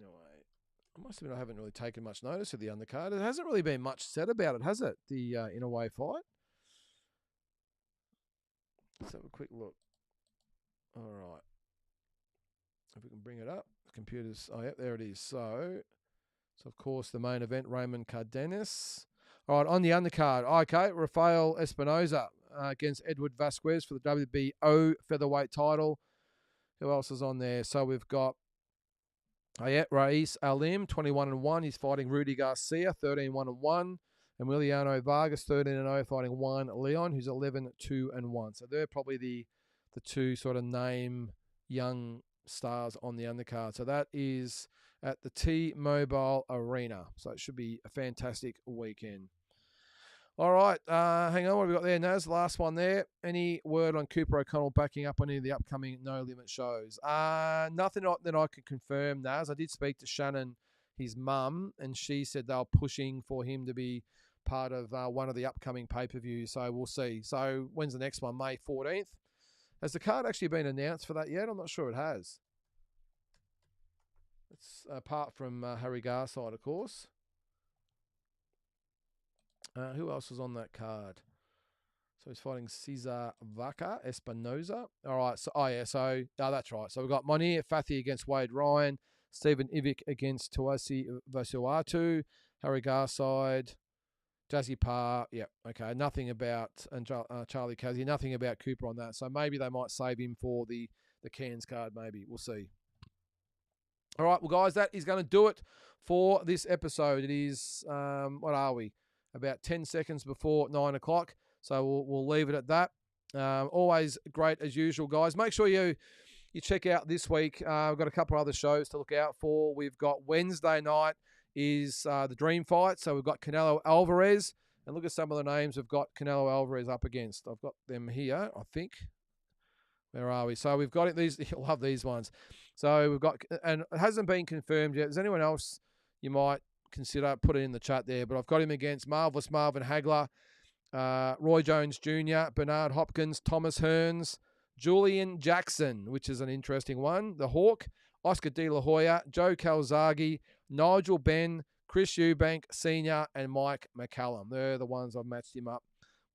away. I must admit I haven't really taken much notice of the undercard. There hasn't really been much said about it, has it? The in away fight. Let's have a quick look. All right. If we can bring it up. The computers. Oh, yeah, there it is. So of course, the main event, Raymond Cardenas. All right, on the undercard. Okay, Rafael Espinoza against Edward Vasquez for the WBO featherweight title. Who else is on there? So we've got Reis Alim, 21-1. He's fighting Rudy Garcia, 13-1-1. Emiliano Vargas, 13-0, fighting Juan Leon, who's 11-2-1. So they're probably the two sort of name young stars on the undercard. So that is at the T-Mobile Arena. So it should be a fantastic weekend. All right, hang on. What have we got there, Naz? Last one there. Any word on Cooper O'Connell backing up on any of the upcoming No Limit shows? Nothing that I can confirm, Naz. I did speak to Shannon, his mum, and she said they were pushing for him to be part of one of the upcoming pay-per-views. So we'll see. So when's the next one? May 14th. Has the card actually been announced for that yet? I'm not sure it has. It's apart from Harry Garside, of course. Who else was on that card? So he's fighting Cesar Vaca Espinoza. All right. So, that's right. So we've got Monir Fathi against Wade Ryan, Stephen Ivic against Tuasi Vasuatu, Harry Garside, Jazzy Parr. Yeah. Okay. Nothing about, and Charlie Kazzy, nothing about Cooper on that. So maybe they might save him for the the Cairns card maybe. We'll see. All right, well, guys, that is going to do it for this episode. It is, what are we? About 10 seconds before 9 o'clock. So we'll leave it at that. Always great as usual, guys. Make sure you check out this week. We've got a couple of other shows to look out for. We've got Wednesday night is the Dream Fight. So we've got Canelo Alvarez. And look at some of the names we've got Canelo Alvarez up against. I've got them here, I think. Where are we? So we've got it. These, you'll love these ones. So we've got, and it hasn't been confirmed yet. Is anyone else you might consider? Put it in the chat there. But I've got him against Marvelous Marvin Hagler, Roy Jones Jr., Bernard Hopkins, Thomas Hearns, Julian Jackson, which is an interesting one, the Hawk, Oscar De La Hoya, Joe Calzaghe, Nigel Benn, Chris Eubank Sr., and Mike McCallum. They're the ones I've matched him up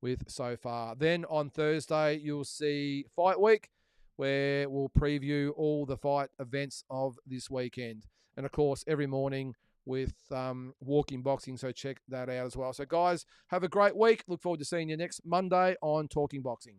with so far. Then on Thursday, you'll see Fight Week, where we'll preview all the fight events of this weekend. And, of course, every morning with Walking Boxing, so check that out as well. So, guys, have a great week. Look forward to seeing you next Monday on Talking Boxing.